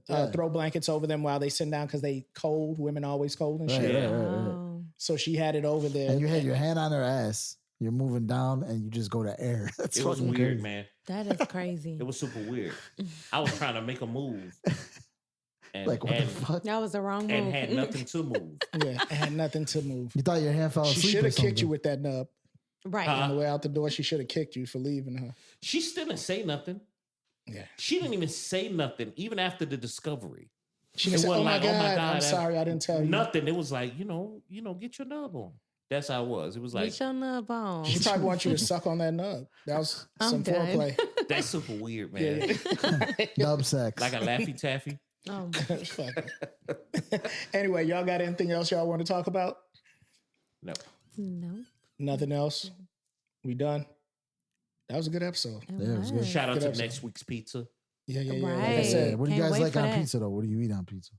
Yeah. throw blankets over them while they sit down because they cold. Women always cold and Right, shit. right, right, right. Oh. So she had it over there. And you had your hand on her ass. You're moving down and you just go to air. That's It was fucking weird, crazy. man. That is crazy. It was super weird. I was trying to make a move. And, Like, what and, the fuck? That was the wrong move. and had nothing to move. Yeah, I had nothing to move. You thought your hand fell She asleep should or have kicked you something. with that nub. Right. On the way out the door, she should have kicked you for leaving her. She still didn't say nothing. Yeah. She didn't even say nothing, even after the discovery. She It said, wasn't oh my like, God, I'm sorry, I didn't tell you. Nothing. It was like, get your nub on. That's how it was. It was like, Get your nub on. She probably wants you to suck on that nub. That was some done. foreplay. that's super weird, man. Yeah. Dub sex. Like a Laffy Taffy. Oh, Fuck. Anyway, y'all got anything else y'all want to talk about? No. no. Nothing else? We done? That was a good episode. Yeah, it was good. Shout out Good to episode. next week's pizza. Yeah. Like I Right. said, What do you Can't guys wait like for on that. pizza though? What do you eat on pizza?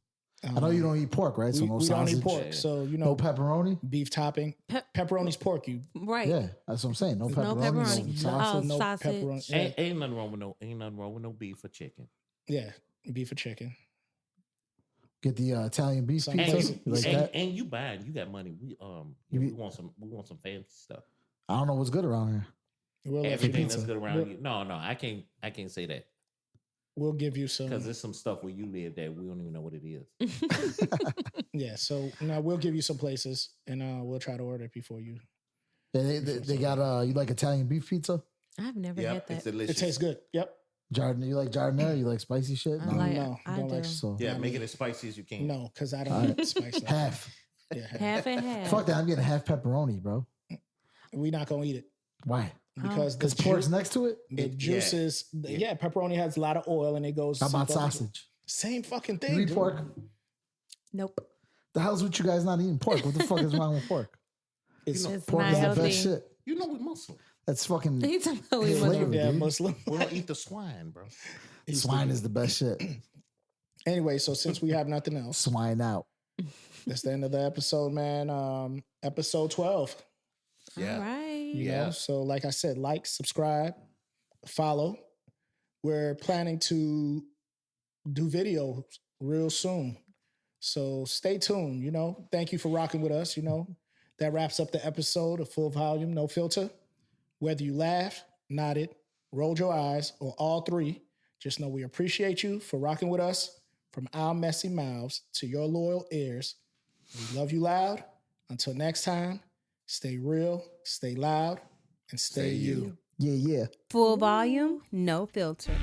I know you don't eat pork, right? So no we don't sausage. eat pork, Yeah. so No pepperoni. beef topping. Pepperoni's pork. You Right. Yeah, that's what I'm saying. No No pepperoni. No pepperoni. sausage. Oh, no sausage. pepperoni. Yeah. Ain't nothing wrong with no beef or chicken. Yeah, beef or chicken. Get the Italian beef Some pizza. places- You like and, that? and you buying, you got money. We You- want some fancy stuff. I don't know what's good around here. We'll let you Everything know. that's good around you. No, I can't say that We'll give you some. because there's some stuff where you live that we don't even know what it is. Yeah, so no, we'll give you some places, and we'll try to order it before you. Yeah, they got you like Italian beef pizza? I've never had that. It tastes good. Yep. Jardin, you like jardinera? You like spicy shit? I No. like- No, I don't like do. So Yeah, make it as spicy as you can. No, because I All don't right. eat spice. Like that. half. Yeah, half. Half and half. Fuck that! I'm getting half pepperoni, bro. We're not gonna eat it Why? because the Because pork's ju- next to it. the juices. Yeah, pepperoni has a lot of oil, and it goes. How about seep over- sausage? Same fucking You thing. eat dude. pork? Nope. The hell's with you guys not eating pork? What the fuck is wrong with pork? It's, It's Pork not is the healthy. best shit. You know we Muslim. That's fucking He's talking about we Flavor. want yeah, dude. Muslim. We don't eat the swine, bro. swine is the best shit. Anyway, so since we have nothing else, Swine out. that's the end of the episode, man. Episode 12. Yeah. All right. You know, so like I said, like, subscribe, follow. We're planning to do videos real soon. So stay tuned, you know. Thank you for rocking with us, you know. That wraps up the episode of Full Volume, No Filter. Whether you laughed, nodded, rolled your eyes, or all three, just know we appreciate you for rocking with us from our messy mouths to your loyal ears. We love you loud. Until next time, stay real, stay loud, and stay you. Yeah. Full volume, no filter.